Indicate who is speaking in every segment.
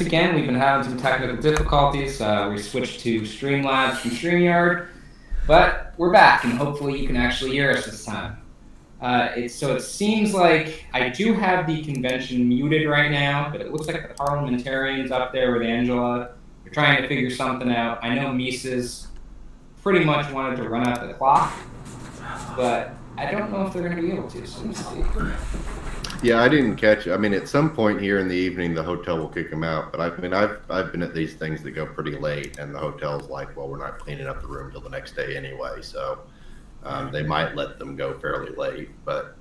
Speaker 1: again. We've been having some technical difficulties. We switched to Streamlabs from StreamYard, but we're back, and hopefully you can actually hear us this time. So it seems like I do have the convention muted right now, but it looks like the parliamentarians up there with Angela are trying to figure something out. I know Mises pretty much wanted to run out the clock, but I don't know if they're going to be able to, so let's see.
Speaker 2: Yeah, I didn't catch it. I mean, at some point here in the evening, the hotel will kick them out. But I've been at these things that go pretty late, and the hotel's like, well, we're not cleaning up the room till the next day anyway. So they might let them go fairly late. But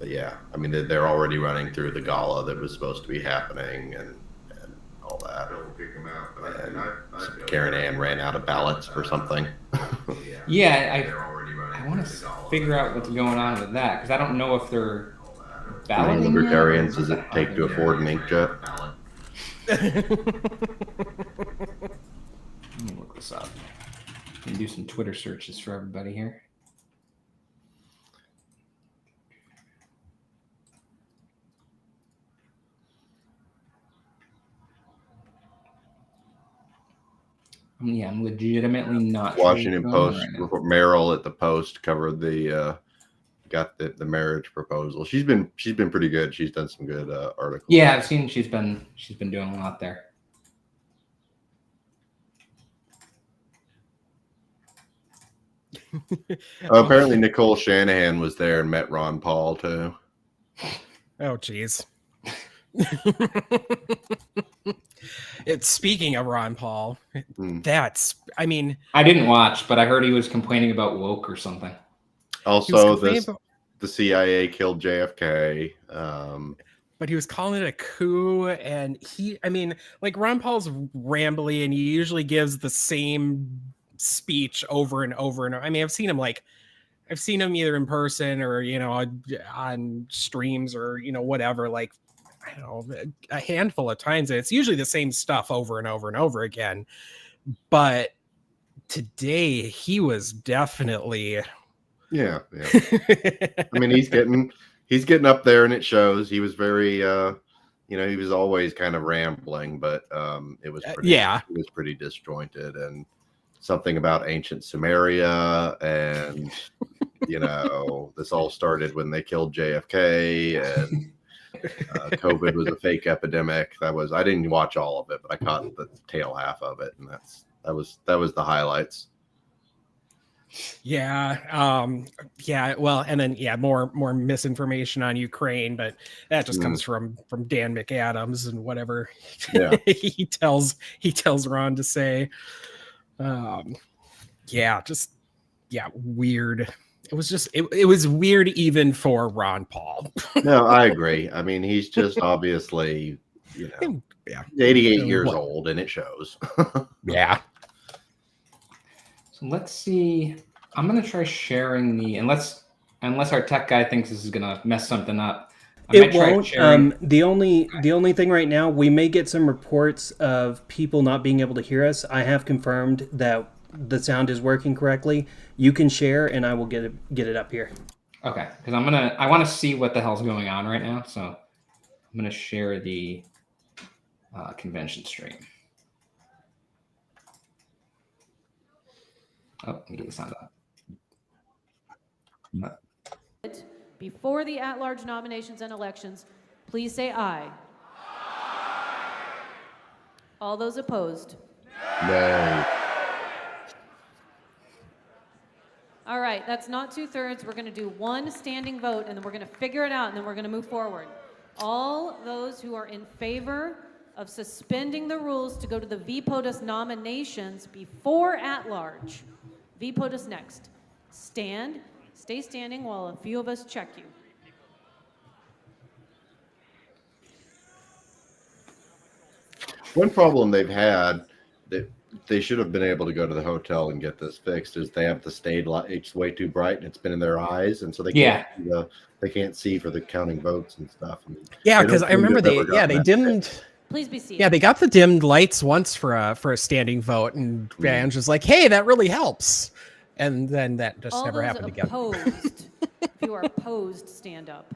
Speaker 2: yeah, I mean, they're already running through the gala that was supposed to be happening and all that. And Karen Ann ran out of ballots or something.
Speaker 1: Yeah, I want to figure out what's going on with that, because I don't know if they're
Speaker 2: How many libertarians does it take to afford an inkjet?
Speaker 1: Let me look this up and do some Twitter searches for everybody here. Yeah, I'm legitimately not.
Speaker 2: Washington Post, Merrill at the Post covered got the marriage proposal. She's been pretty good. She's done some good articles.
Speaker 1: Yeah, I've seen she's been doing a lot there.
Speaker 2: Apparently Nicole Shanahan was there and met Ron Paul too.
Speaker 3: Oh geez. It's speaking of Ron Paul. I mean,
Speaker 1: I didn't watch, but I heard he was complaining about woke or something.
Speaker 2: Also, the CIA killed JFK.
Speaker 3: But he was calling it a coup, and Ron Paul's rambly, and he usually gives the same speech over and over and over. I mean, I've seen him either in person or on streams or whatever, like I don't know, a handful of times, and it's usually the same stuff over and over and over again. But today he was definitely
Speaker 2: yeah. I mean, he's getting up there, and it shows. He was very he was always kind of rambling, but it was pretty disjointed, and something about ancient Sumeria, and this all started when they killed JFK, and COVID was a fake epidemic. I didn't watch all of it, but I caught the tail half of it, and that was the highlights.
Speaker 3: Well, and then more misinformation on Ukraine, but that just comes from Dan McAdams and whatever he tells Ron to say. Weird. It was it was weird even for Ron Paul.
Speaker 2: No, I agree. I mean, he's just obviously 88 years old, and it shows.
Speaker 3: Yeah.
Speaker 1: So let's see. I'm gonna try sharing unless our tech guy thinks this is gonna mess something up.
Speaker 4: It won't. The only thing right now, we may get some reports of people not being able to hear us. I have confirmed that the sound is working correctly. You can share, and I will get it up here.
Speaker 1: Okay, because I want to see what the hell's going on right now. So I'm gonna share the convention stream. Oh, let me get the sound up.
Speaker 5: Before the at-large nominations and elections, please say aye. Aye. All those opposed?
Speaker 2: No.
Speaker 5: All right, that's not 2/3. We're going to do one standing vote, and then we're going to figure it out, and then we're going to move forward. All those who are in favor of suspending the rules to go to the VPOTUS nominations before at-large, VPOTUS next. Stay standing while a few of us check you.
Speaker 2: One problem they've had that they should have been able to go to the hotel and get this fixed is they have the stage lights way too bright, and it's been in their eyes, and so they can't see for the counting votes and stuff.
Speaker 3: Yeah, because I remember they dimmed.
Speaker 5: Please be seated.
Speaker 3: Yeah, they got the dimmed lights once for a standing vote, and Vange was like, "Hey, that really helps." And then that just never happened again.
Speaker 5: Opposed. If you are opposed, stand up.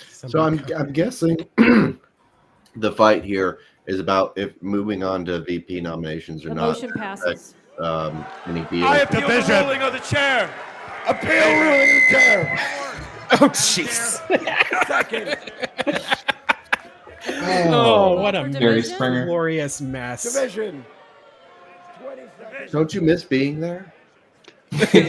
Speaker 2: So I'm guessing the fight here is about if moving on to VP nominations or
Speaker 5: The
Speaker 2: not.
Speaker 5: motion passes.
Speaker 2: Any deal.
Speaker 6: I appeal the ruling of the chair.
Speaker 7: Appeal ruling of the chair.
Speaker 3: Oh, jeez.
Speaker 6: Second.
Speaker 3: Oh, what a
Speaker 5: For
Speaker 1: Jerry
Speaker 5: division?
Speaker 1: Springer.
Speaker 3: glorious mess.
Speaker 7: Division. 20 seconds.
Speaker 2: Don't you miss being there?
Speaker 7: We have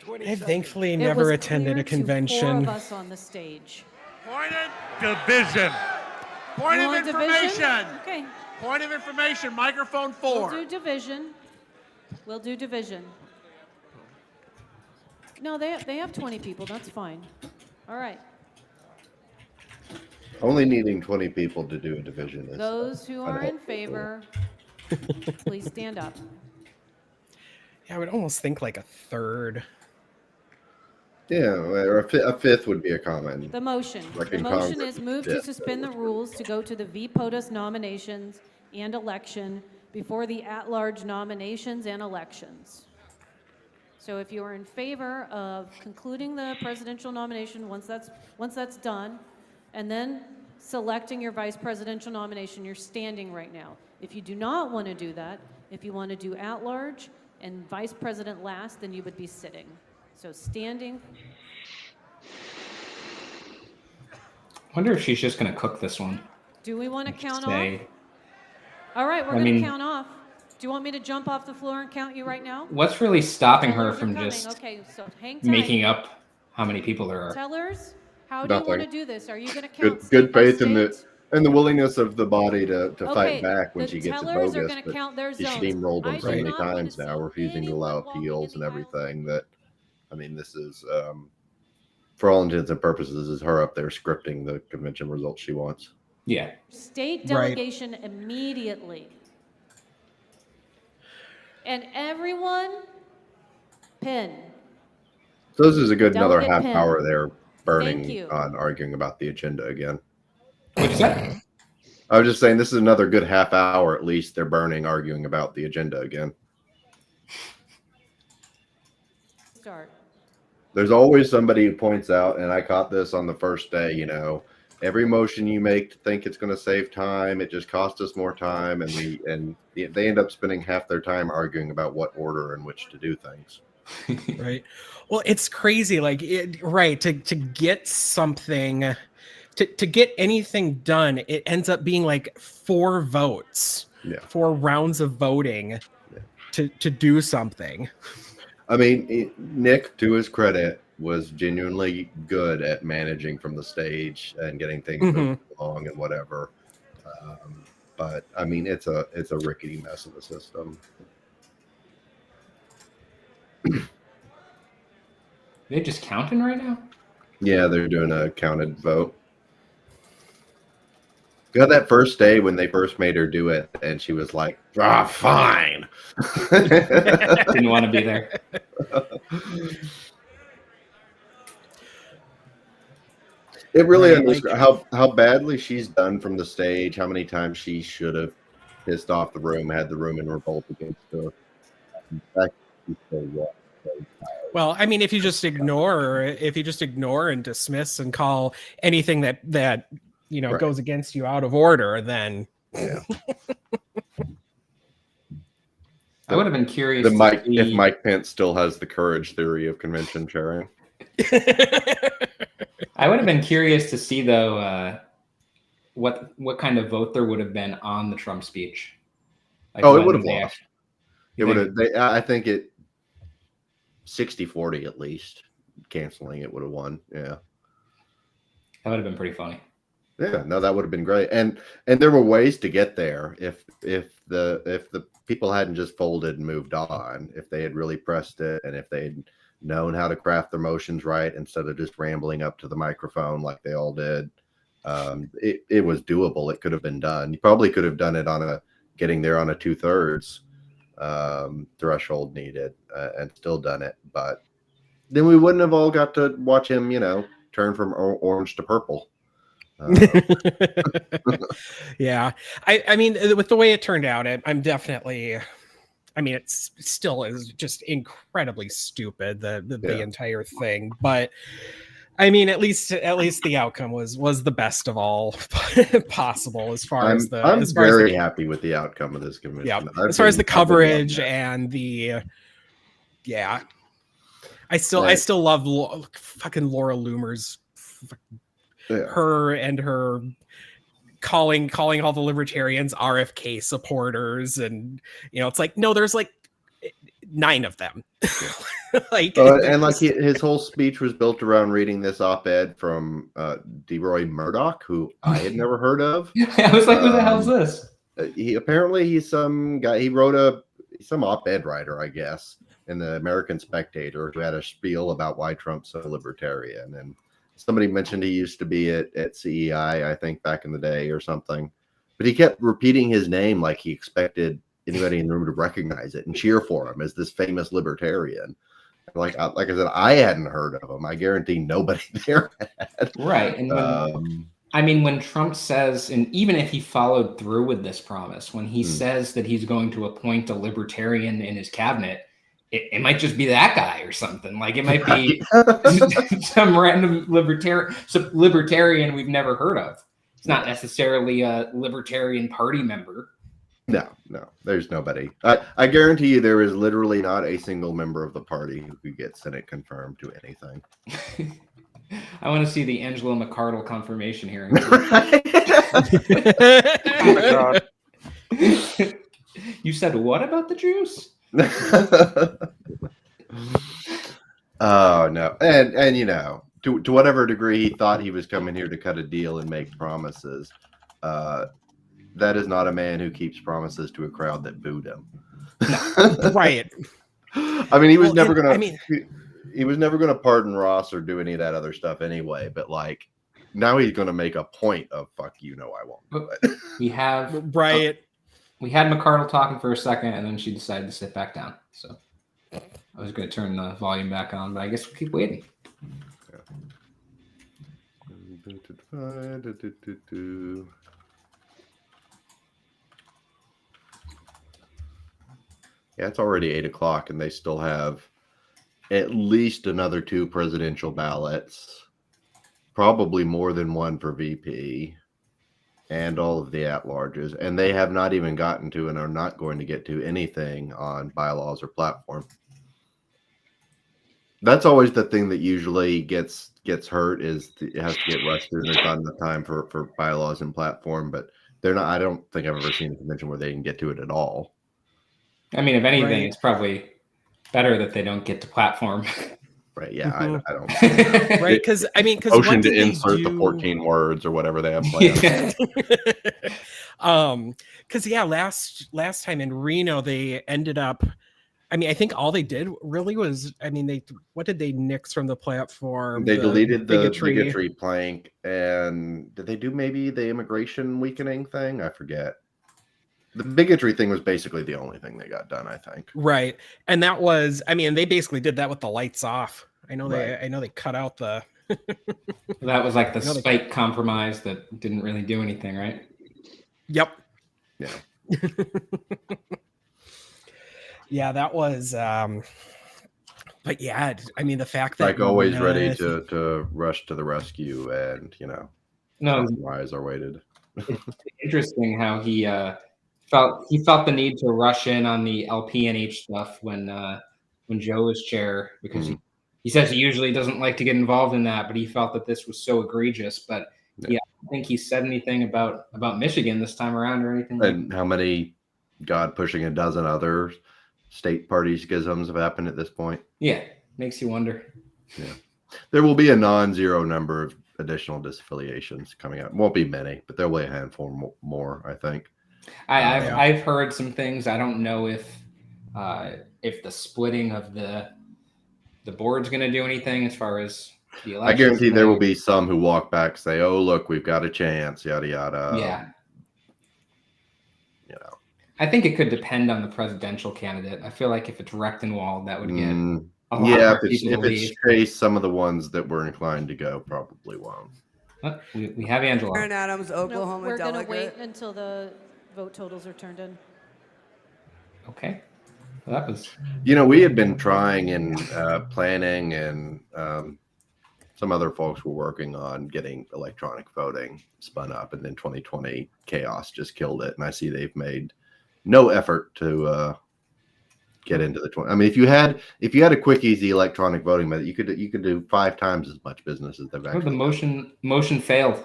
Speaker 7: 20
Speaker 3: I
Speaker 7: seconds.
Speaker 3: thankfully
Speaker 5: It
Speaker 3: never
Speaker 5: was
Speaker 3: attended
Speaker 5: clear
Speaker 3: a
Speaker 5: to 4
Speaker 3: convention.
Speaker 5: of us on the stage.
Speaker 6: Pointed division. Point
Speaker 5: You
Speaker 6: of
Speaker 5: want
Speaker 6: information.
Speaker 5: division? Okay,
Speaker 6: Point of information. Microphone
Speaker 5: we'll
Speaker 6: 4.
Speaker 5: do division. We'll do division. No, they have 20 people. That's fine. All right.
Speaker 2: Only needing 20 people to do a division is
Speaker 5: Those who are in
Speaker 2: unhelpful.
Speaker 5: favor, please stand up.
Speaker 3: Yeah, I would almost think like a third.
Speaker 2: Yeah, or a fifth would be a common.
Speaker 5: The motion.
Speaker 2: Like
Speaker 5: The
Speaker 2: in
Speaker 5: motion
Speaker 2: Congress,
Speaker 5: is moved
Speaker 2: yeah.
Speaker 5: to suspend the rules to go to the VPOTUS nominations and election before the at-large nominations and elections. So if you are in favor of concluding the presidential nomination once that's done, and then selecting your vice presidential nomination, you're standing right now. If you do not want to do that, if you want to do at-large and vice president last, then you would be sitting. So standing.
Speaker 1: Wonder if she's just going to cook this one.
Speaker 5: Do we want to count off?
Speaker 1: Say,
Speaker 5: All right, we're
Speaker 1: I
Speaker 5: going to
Speaker 1: mean-
Speaker 5: count off. Do you want me to jump off the floor and count you right now?
Speaker 1: what's really stopping her
Speaker 5: Tellers are
Speaker 1: from
Speaker 5: coming.
Speaker 1: just
Speaker 5: Okay, so hang tight.
Speaker 1: making up how many people there are?
Speaker 5: Tellers, how do you want to
Speaker 2: Nothing.
Speaker 5: do this? Are you going to count
Speaker 2: Good
Speaker 5: state by
Speaker 2: faith in the
Speaker 5: state?
Speaker 2: and the willingness of the body to
Speaker 5: Okay,
Speaker 2: fight back when
Speaker 5: the
Speaker 2: she gets a
Speaker 5: tellers are
Speaker 2: bogus.
Speaker 5: gonna
Speaker 2: But
Speaker 5: count their
Speaker 2: she's
Speaker 5: zones.
Speaker 2: steamrolled
Speaker 5: I
Speaker 2: them so
Speaker 5: do
Speaker 2: many
Speaker 5: not wanna
Speaker 2: times now,
Speaker 5: see
Speaker 2: refusing to allow
Speaker 5: anyone walking
Speaker 2: appeals
Speaker 5: in
Speaker 2: and
Speaker 5: the aisle.
Speaker 2: everything. That I mean, this is for all intents and purposes, is her up there scripting the convention results she wants.
Speaker 1: Yeah.
Speaker 5: State
Speaker 3: Right.
Speaker 5: delegation immediately. And everyone, pin.
Speaker 2: So this is a good another
Speaker 5: Delegate
Speaker 2: half
Speaker 5: Penn.
Speaker 2: hour there burning
Speaker 5: Thank you.
Speaker 2: on arguing about the agenda again.
Speaker 1: What'd you say?
Speaker 2: I was just saying this is another good half hour at least they're burning arguing about the agenda again.
Speaker 5: Start.
Speaker 2: There's always somebody who points out, and I caught this on the first day, you know, every motion you make to think it's going to save time, it just costs us more time, and they end up spending half their time arguing about what order in which to do things.
Speaker 3: Right. Well, it's crazy. Like, to get something, to get anything done, it ends up being like 4 votes,
Speaker 2: Yeah.
Speaker 3: 4 rounds of voting to do something.
Speaker 2: I mean, Nick, to his credit, was genuinely good at managing from the stage and getting things moving along and whatever. But I mean, it's a rickety mess of the system.
Speaker 1: They just counting right now?
Speaker 2: Yeah, they're doing a counted vote. Got that first day when they first made her do it, and she was like, fine.
Speaker 1: Didn't want to be there.
Speaker 2: It really
Speaker 3: Right,
Speaker 2: how badly she's done from the stage, how many times she should have pissed off the room, had the room in revolt against her. In fact, she's so wrong.
Speaker 3: Well, I mean, if you just ignore and dismiss and call anything that
Speaker 2: Right.
Speaker 3: goes against you out of order, then
Speaker 2: Yeah.
Speaker 1: I would have been curious
Speaker 2: The
Speaker 1: to
Speaker 2: Mike,
Speaker 1: see-
Speaker 2: if Mike Pence still has the courage theory of convention chairing.
Speaker 1: I would have been curious to see though what kind of vote there would have been on the Trump speech. Like,
Speaker 2: Oh, it
Speaker 1: when
Speaker 2: would have
Speaker 1: they
Speaker 2: lost.
Speaker 1: act-
Speaker 2: It would have. I think it 60-40 at least. Canceling it would have won. Yeah.
Speaker 1: That would have been pretty funny.
Speaker 2: Yeah, no, that would have been great. And there were ways to get there if the people hadn't just folded and moved on, if they had really pressed it, and if they had known how to craft their motions right instead of just rambling up to the microphone like they all did. It was doable. It could have been done. You probably could have done it on getting there on a 2/3 threshold needed and still done it. But then we wouldn't have all got to watch him, turn from orange to purple.
Speaker 3: Yeah, I mean, with the way it turned out, I'm definitely. I mean, it still is just incredibly stupid the entire thing, but I mean, at least the outcome was the best of all possible as far as the.
Speaker 2: I'm
Speaker 3: as far
Speaker 2: very
Speaker 3: as the,
Speaker 2: happy with the outcome of this convention.
Speaker 3: Yeah, as far as the coverage and the. Yeah, I still love fucking Laura Loomer's. Her and her calling all the libertarians RFK supporters, and it's like, no, there's like 9 of them.
Speaker 2: His whole speech was built around reading this op-ed from DeRoy Murdoch, who I had never heard of.
Speaker 1: I was like, who the hell is this?
Speaker 2: He's some guy. He wrote some op-ed writer, I guess, in the American Spectator, who had a spiel about why Trump's so libertarian. And somebody mentioned he used to be at CEI, I think, back in the day or something. But he kept repeating his name like he expected anybody in the room to recognize it and cheer for him as this famous libertarian. Like I said, I hadn't heard of him. I guarantee nobody there had.
Speaker 1: Right. And when Trump says, and even if he followed through with this promise, when he says that he's going to appoint a libertarian in his cabinet, it might just be that guy or something. Like it might be some random libertarian we've never heard of. It's not necessarily a Libertarian Party member.
Speaker 2: No, there's nobody. I guarantee you there is literally not a single member of the party who could get Senate confirmed to anything.
Speaker 1: I want to see the Angela McArdle confirmation hearing.
Speaker 8: Oh my God.
Speaker 1: You said what about the Jews?
Speaker 2: Oh no. And to whatever degree he thought he was coming here to cut a deal and make promises, that is not a man who keeps promises to a crowd that booed him.
Speaker 3: No. Right.
Speaker 2: I mean, he was never gonna pardon Ross or do any of that other stuff anyway. But like, now he's gonna make a point of "fuck you, no, I won't." But
Speaker 1: we have we had McArdle talking for a second, and then she decided to sit back down. So I was going to turn the volume back on, but I guess we'll keep waiting.
Speaker 2: Yeah, it's already 8 o'clock, and they still have at least another 2 presidential ballots, probably more than one for VP, and all of the at-larges. And they have not even gotten to and are not going to get to anything on bylaws or platform. That's always the thing that usually gets hurt, is it has to get rushed through. There's not enough time for bylaws and platform, but they're not. I don't think I've ever seen a convention where they can get to it at all.
Speaker 1: I mean, if anything, it's probably better that they don't get to platform.
Speaker 2: Right? Yeah, I don't.
Speaker 3: Right? Because
Speaker 2: motion to insert the 14 words or whatever they have planned.
Speaker 3: Because last time in Reno they ended up. I mean, I think all they did really was, what did they nix from the platform?
Speaker 2: They deleted the bigotry plank, and did they do maybe the immigration weakening thing? I forget. The bigotry thing was basically the only thing they got done, I think.
Speaker 3: Right, and that was, they basically did that with the lights off. I know they cut out the.
Speaker 1: That was like the spike compromise that didn't really do anything, right?
Speaker 3: Yep.
Speaker 2: Yeah.
Speaker 3: Yeah, that was. But yeah, the fact that
Speaker 2: like always ready to rush to the rescue, and wise are waited.
Speaker 1: It's interesting how he felt the need to rush in on the LPNH stuff when Joe was chair, because he says he usually doesn't like to get involved in that, but he felt that this was so egregious. But I don't think he said anything about Michigan this time around or anything.
Speaker 2: And how many, God, pushing a dozen other state party schisms have happened at this point?
Speaker 1: Yeah, makes you wonder.
Speaker 2: Yeah, there will be a non-zero number of additional disaffiliations coming out. Won't be many, but there will be a handful more, I think.
Speaker 1: I've heard some things. I don't know if the splitting of the board's going to do anything as far as the election.
Speaker 2: I guarantee there will be some who walk back, say, "Oh, look, we've got a chance," yada yada.
Speaker 1: Yeah. I think it could depend on the presidential candidate. I feel like if it's Rechtenwald, that would get a lot more people to leave.
Speaker 2: If it's Chase, some of the ones that were inclined to go probably won't.
Speaker 1: Oh, we have Angela.
Speaker 8: Aaron Adams, Oklahoma
Speaker 5: We're going to
Speaker 8: delegate.
Speaker 5: wait until the vote totals are turned in.
Speaker 1: Okay. Well, that was.
Speaker 2: We had been trying and planning, and some other folks were working on getting electronic voting spun up, and then 2020 chaos just killed it. And I see they've made no effort to get into the 20. I mean, if you had a quick, easy electronic voting method, you could do 5 times as much business as they've actually.
Speaker 1: The motion failed.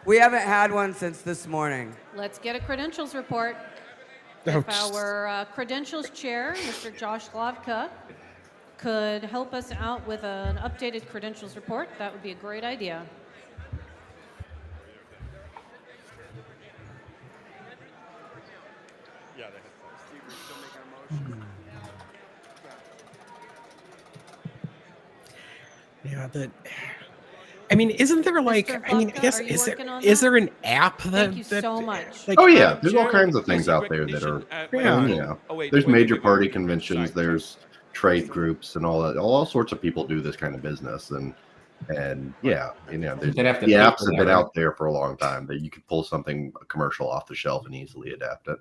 Speaker 8: We haven't had one since this morning.
Speaker 5: Let's get a credentials report. If our credentials chair, Mr. Josh Slavka, could help us out with an updated credentials report, that would be a great idea.
Speaker 3: Yeah, I mean, isn't there like?
Speaker 5: Mr.
Speaker 3: I mean, I guess is there an app that?
Speaker 5: Thank you so much.
Speaker 3: Like,
Speaker 2: Oh yeah, there's all kinds of things out there that are. There's major party conventions. There's trade groups and all that. All sorts of people do this kind of business, and yeah, the apps have been out there for a long time that you could pull something commercial off the shelf and easily adapt it.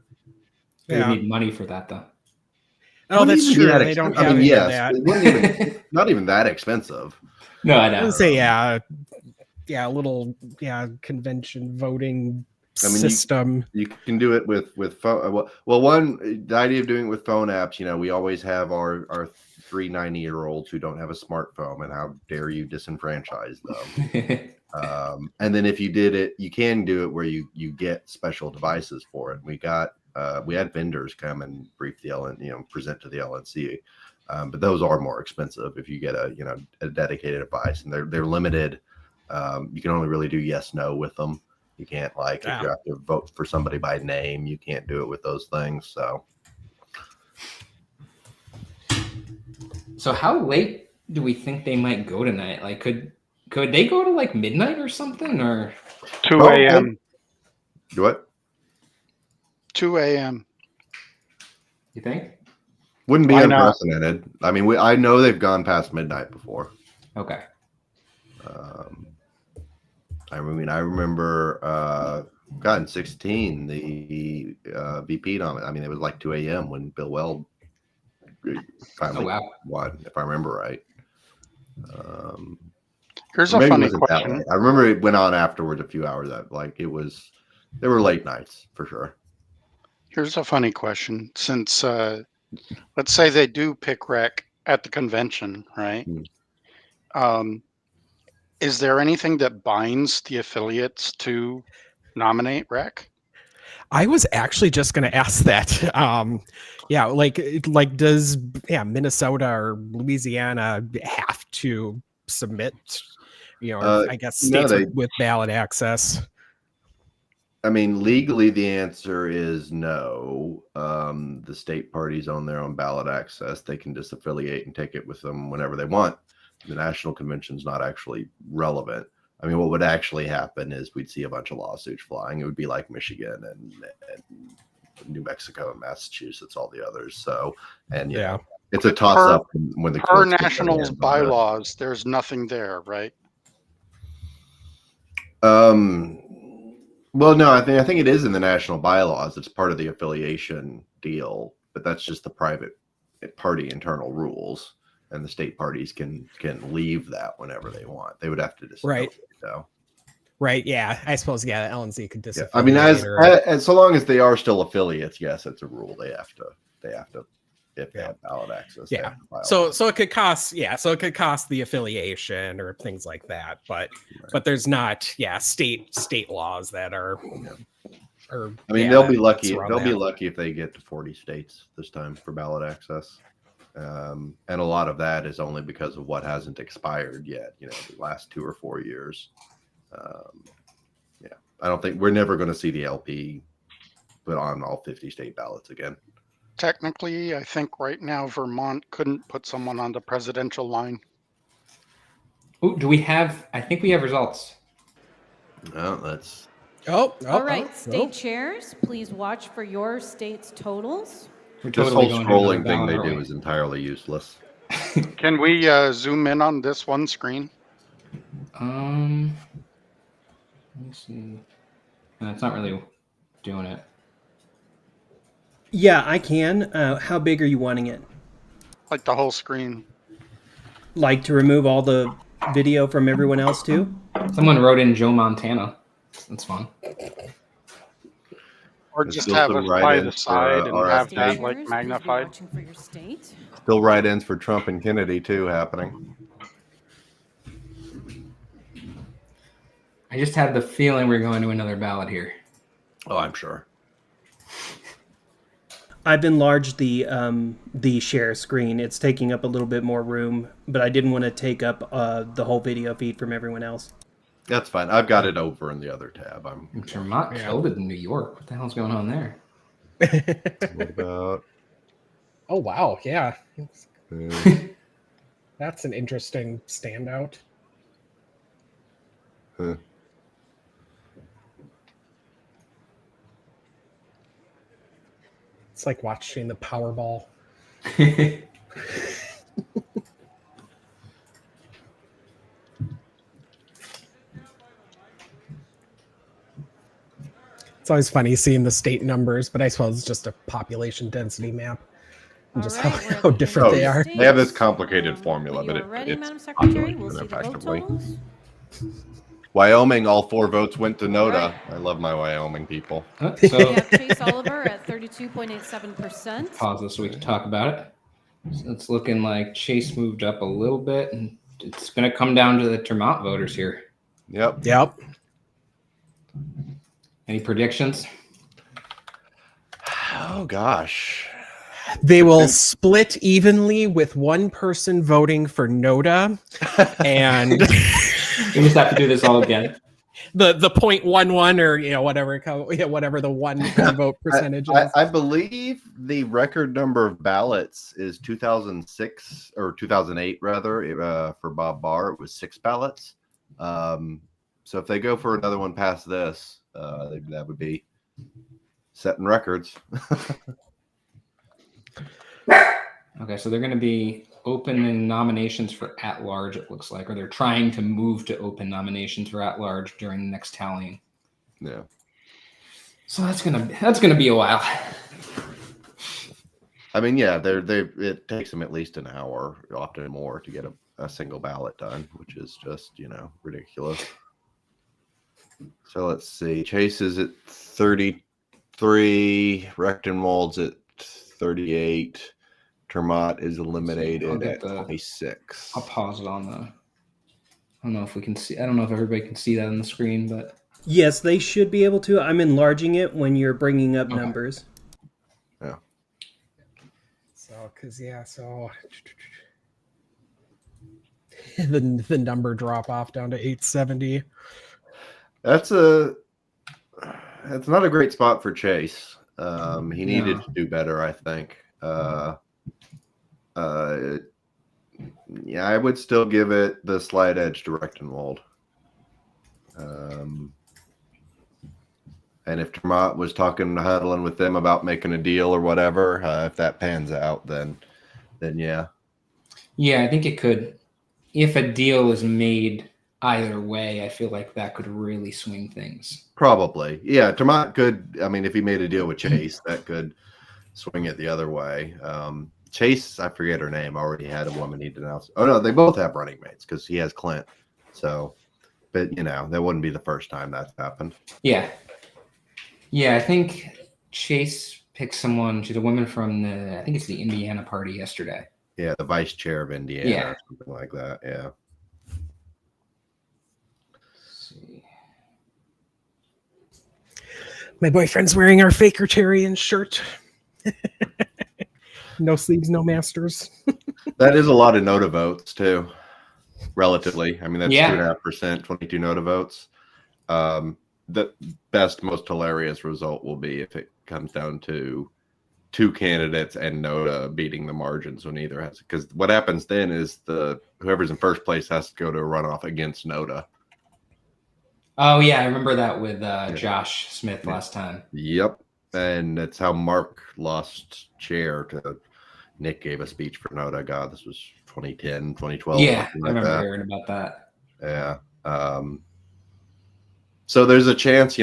Speaker 1: You need money for that though.
Speaker 3: Oh, that's true. They don't have any of that.
Speaker 2: It wasn't not even that expensive.
Speaker 1: No, I know.
Speaker 3: I would say a little convention voting system.
Speaker 2: You can do it with phone. Well, the idea of doing it with phone apps. We always have our 3 90-year-olds who don't have a smartphone, and how dare you disenfranchise them? And then if you did it, you can do it where you get special devices for it. We had vendors come and brief the present to the LNC. But those are more expensive if you get a dedicated device, and they're limited. You can only really do yes, no with them. You can't if you have to vote for somebody by name, you can't do it with those things.
Speaker 1: So how late do we think they might go tonight? Like, could they go to like midnight or something, or
Speaker 9: 2 a.m.
Speaker 2: What?
Speaker 9: 2 a.m.
Speaker 1: You think?
Speaker 2: Wouldn't be unprecedented. I mean, I know they've gone past midnight before.
Speaker 1: Okay.
Speaker 2: I remember, in 16, the VP on it. I mean, it was like 2 a.m. when Bill Weld finally won, if I remember right.
Speaker 9: Here's a funny question.
Speaker 2: I remember it went on afterwards a few hours. There were late nights for sure.
Speaker 9: Here's a funny question. Since let's say they do pick rec at the convention, right? Is there anything that binds the affiliates to nominate rec?
Speaker 3: I was actually just going to ask that. Does Minnesota or Louisiana have to submit? I guess states with ballot access.
Speaker 2: I mean, legally, the answer is no. The state parties own their own ballot access. They can disaffiliate and take it with them whenever they want. The national convention is not actually relevant. I mean, what would actually happen is we'd see a bunch of lawsuits flying. It would be like Michigan and New Mexico and Massachusetts, all the others. So, it's a toss-up when the
Speaker 9: per nationals bylaws. There's nothing there, right?
Speaker 2: Well, no, I think it is in the national bylaws. It's part of the affiliation deal, but that's just the private party internal rules, and the state parties can leave that whenever they want. They would have to disaffiliate,
Speaker 3: right?
Speaker 2: So.
Speaker 3: Right. Yeah. I suppose. Yeah. The LNC could disaffiliate.
Speaker 2: I mean, as so long as they are still affiliates, yes, it's a rule. They have to. If they have ballot access.
Speaker 3: Yeah. So it could cost. Yeah. So it could cost the affiliation or things like that. But there's not. Yeah. State laws that are.
Speaker 2: I mean, they'll be lucky. They'll be lucky if they get to 40 states this time for ballot access. And a lot of that is only because of what hasn't expired yet. The last 2 or 4 years. I don't think we're never going to see the LP put on all 50 state ballots again.
Speaker 9: Technically, I think right now Vermont couldn't put someone on the presidential line.
Speaker 1: Oh, do we have? I think we have results.
Speaker 2: No, that's.
Speaker 5: All right, state chairs, please watch for your state's totals.
Speaker 2: This whole scrolling thing they do is entirely useless.
Speaker 9: Can we zoom in on this one screen?
Speaker 1: Let me see. No, it's not really doing it.
Speaker 4: Yeah, I can. How big are you wanting it?
Speaker 9: Like the whole screen.
Speaker 4: Like to remove all the video from everyone else too?
Speaker 1: Someone wrote in Joe Montana. That's fun.
Speaker 9: Or
Speaker 2: There's
Speaker 9: just
Speaker 2: still
Speaker 9: have
Speaker 2: some
Speaker 9: it by the
Speaker 2: write-ins for,
Speaker 9: side and have
Speaker 2: RFK.
Speaker 9: that like
Speaker 5: Cheers, please be
Speaker 9: magnified.
Speaker 5: watching for your state.
Speaker 2: Still write-ins for Trump and Kennedy too happening.
Speaker 1: I just have the feeling we're going to another ballot here.
Speaker 2: Oh, I'm sure.
Speaker 4: I've enlarged the share screen. It's taking up a little bit more room, but I didn't want to take up the whole video feed from everyone else.
Speaker 2: That's fine. I've got it over in the other tab.
Speaker 1: Vermont killed it in New York. What the hell's going on there?
Speaker 2: What about?
Speaker 3: Oh wow, yeah. That's an interesting standout.
Speaker 2: Huh.
Speaker 3: It's like watching the Powerball. It's always funny seeing the state numbers, but I suppose it's just a population density map. And just how different they are.
Speaker 2: They have this complicated formula, but
Speaker 5: ready,
Speaker 2: it's
Speaker 5: Madam Secretary?
Speaker 2: population
Speaker 5: We'll see the vote
Speaker 2: effectively.
Speaker 5: totals.
Speaker 2: Wyoming, all 4 votes went to NODA. I love my Wyoming people.
Speaker 5: We
Speaker 1: So
Speaker 5: have Chase Oliver at 32.87%.
Speaker 1: pause this so we can talk about it. So it's looking like Chase moved up a little bit, and it's going to come down to the Vermont voters here.
Speaker 2: Yep.
Speaker 1: Any predictions?
Speaker 2: Oh gosh.
Speaker 3: They will split evenly with one person voting for NODA and
Speaker 1: We just have to do this all again.
Speaker 3: the 0.11 or whatever the one vote percentage is.
Speaker 2: I believe the record number of ballots is 2006 or 2008 rather. For Bob Barr, it was 6 ballots. So if they go for another one past this, that would be setting records.
Speaker 1: Okay, so they're going to be opening nominations for at-large, it looks like, or they're trying to move to open nominations for at-large during the next tallying.
Speaker 2: Yeah.
Speaker 1: So that's gonna be a while.
Speaker 2: I mean, yeah, it takes them at least an hour, often more, to get a single ballot done, which is just, ridiculous. So let's see. Chase is at 33. Rechtenwald's at 38. Termott is eliminated at 26.
Speaker 1: I'll pause it on the. I don't know if we can see. I don't know if everybody can see that on the screen, but
Speaker 4: Yes, they should be able to. I'm enlarging it when you're bringing up numbers.
Speaker 2: Yeah.
Speaker 3: So the number drop off down to 870.
Speaker 2: That's not a great spot for Chase. He needed to do better, I think. Yeah, I would still give it the slight edge to Rechtenwald. And if Termott was huddling with them about making a deal or whatever, if that pans out, then yeah.
Speaker 1: Yeah, I think it could. If a deal is made either way, I feel like that could really swing things.
Speaker 2: Probably. Yeah, Termott could. I mean, if he made a deal with Chase, that could swing it the other way. Chase, I forget her name, already had a woman he denounced. Oh, no, they both have running mates because he has Clint. So, but, that wouldn't be the first time that's happened.
Speaker 1: Yeah. Yeah, I think Chase picked someone. She's a woman from I think it's the Indiana party yesterday.
Speaker 2: Yeah, the vice chair of Indiana or something like that. Yeah.
Speaker 1: Let's see.
Speaker 3: My boyfriend's wearing our Fakertarian shirt. No sleeves, no masters.
Speaker 2: That is a lot of NOTA votes, too, relatively. I mean, that's 2.5%, 22 NOTA votes. The best, most hilarious result will be if it comes down to 2 candidates and NOTA beating the margins when either has. Because what happens then is whoever's in first place has to go to a runoff against NOTA.
Speaker 1: Oh, yeah, I remember that with Josh Smith last time.
Speaker 2: Yep. And that's how Mark lost chair to Nick gave a speech for NOTA. God, this was 2010, 2012.
Speaker 1: Yeah, I remember hearing about that.
Speaker 2: Yeah. So there's a chance,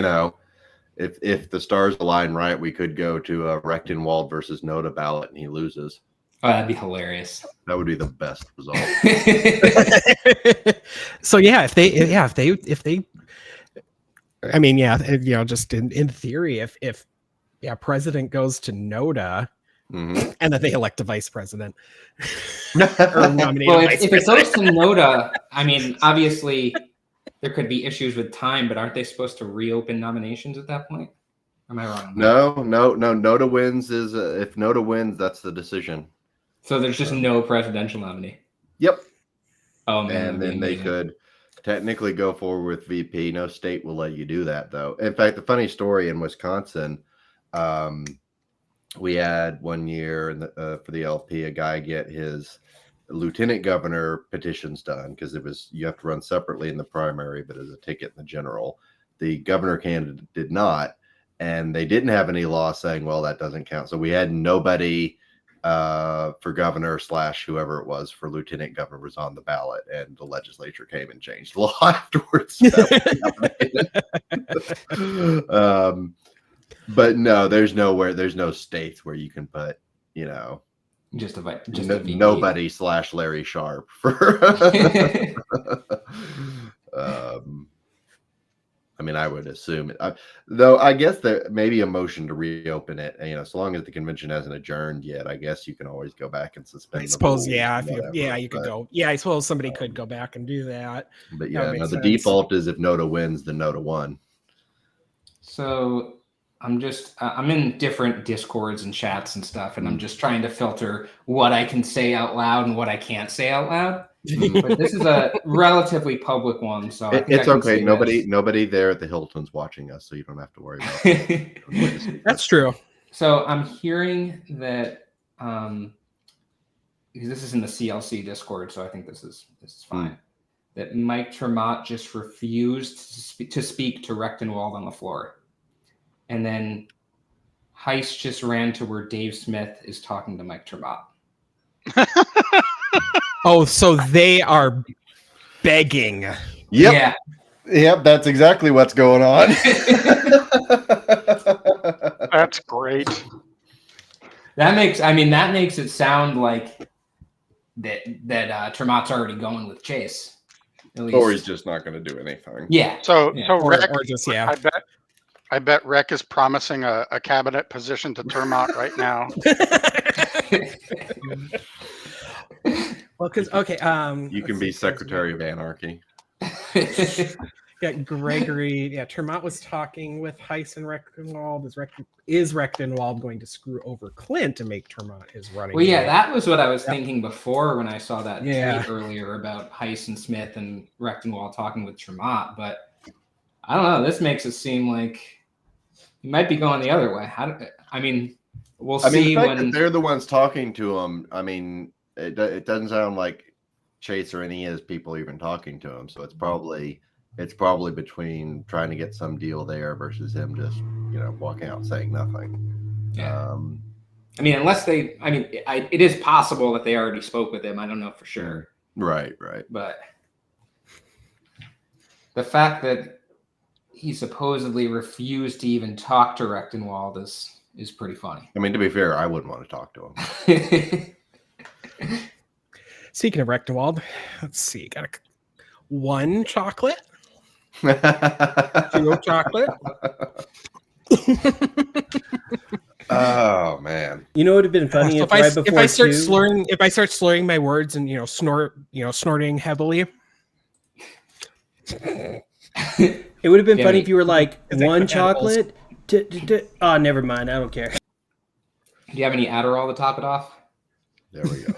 Speaker 2: if the stars align right, we could go to a Rechtenwald versus Noda ballot and he loses.
Speaker 1: Oh, that'd be hilarious.
Speaker 2: That would be the best result.
Speaker 3: So yeah, if they, I mean, yeah, just in theory, if president goes to Noda,
Speaker 2: Mm-hmm.
Speaker 3: and then they elect a vice president,
Speaker 1: or nominate well, if it goes to Noda, I mean, obviously there could be issues with time, but aren't they supposed to reopen nominations at that point? Am I wrong?
Speaker 2: No. Noda wins if Noda wins, that's the decision.
Speaker 1: So there's just no presidential nominee.
Speaker 2: Yep.
Speaker 1: Oh man,
Speaker 2: and then they could technically go forward with VP. No state will let you do that, though. In fact, the funny story in Wisconsin, we had one year for the LP, a guy get his lieutenant governor petitions done because you have to run separately in the primary, but as a ticket in the general. The governor candidate did not, and they didn't have any law saying, well, that doesn't count. So we had nobody for governor / whoever it was for lieutenant governor was on the ballot, and the legislature came and changed the law afterwards. But no, there's no states where you can put,
Speaker 1: just
Speaker 2: nobody / Larry Sharp for. I mean, I would assume it. Though I guess there may be a motion to reopen it. So long as the convention hasn't adjourned yet, I guess you can always go back and suspend.
Speaker 3: I suppose, you could go. Yeah, I suppose somebody could go back and do that.
Speaker 2: But yeah, the default is if Noda wins, then Noda won.
Speaker 1: So I'm in different Discords and chats and stuff, and I'm just trying to filter what I can say out loud and what I can't say out loud. But this is a relatively public one, so
Speaker 2: it's okay. Nobody there at the Hilton's watching us, so you don't have to worry about it.
Speaker 3: That's true.
Speaker 1: So I'm hearing that because this is in the CLC Discord, so I think this is fine. That Mike Tremont just refused to speak to Rechtenwald on the floor, and then Heiss just ran to where Dave Smith is talking to Mike Tremont.
Speaker 3: Oh, so they are begging.
Speaker 2: Yep.
Speaker 1: Yeah.
Speaker 2: Yep, that's exactly what's going on.
Speaker 9: That's great.
Speaker 1: That makes it sound like that Tremont's already going with Chase.
Speaker 2: Or he's just not going to do anything.
Speaker 1: Yeah.
Speaker 9: So Rec,
Speaker 3: or just, yeah.
Speaker 9: I bet Rec is promising a cabinet position to Tremont right now.
Speaker 3: Well, because
Speaker 2: you can be Secretary of Anarchy.
Speaker 3: Yeah, Gregory. Yeah, Tremont was talking with Heiss and Rechtenwald. Is Rechtenwald going to screw over Clint to make Tremont his running?
Speaker 1: Well, yeah, that was what I was thinking before when I saw that
Speaker 3: tweet
Speaker 1: earlier about Heiss and Smith and Rechtenwald talking with Tremont. But I don't know. This makes it seem like he might be going the other way. We'll see
Speaker 2: the fact
Speaker 1: when
Speaker 2: that they're the ones talking to him. I mean, it doesn't sound like Chase or any of his people even talking to him. So it's probably between trying to get some deal there versus him just walking out saying nothing.
Speaker 1: Yeah. It is possible that they already spoke with him. I don't know for sure.
Speaker 2: Right.
Speaker 1: But the fact that he supposedly refused to even talk to Rechtenwald is pretty funny.
Speaker 2: I mean, to be fair, I wouldn't want to talk to him.
Speaker 3: Speaking of Rechtenwald, let's see. Got one chocolate. 2 chocolate.
Speaker 2: Oh man!
Speaker 4: You know, it would have been funny
Speaker 3: if I start slurring my words and snorting heavily.
Speaker 4: It would have been funny if you were like one chocolate. Oh, never mind. I don't care.
Speaker 1: Do you have any Adderall to top it off?
Speaker 2: There we go.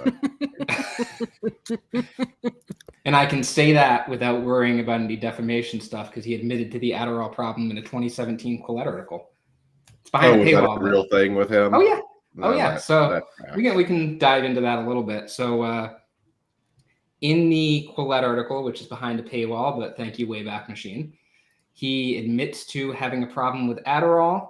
Speaker 1: And I can say that without worrying about any defamation stuff because he admitted to the Adderall problem in a 2017 Quillette article. It's behind the paywall.
Speaker 2: Was that a real thing with him?
Speaker 1: Oh yeah. So we can dive into that a little bit. So in the Quillette article, which is behind a paywall, but thank you, Wayback Machine, he admits to having a problem with Adderall.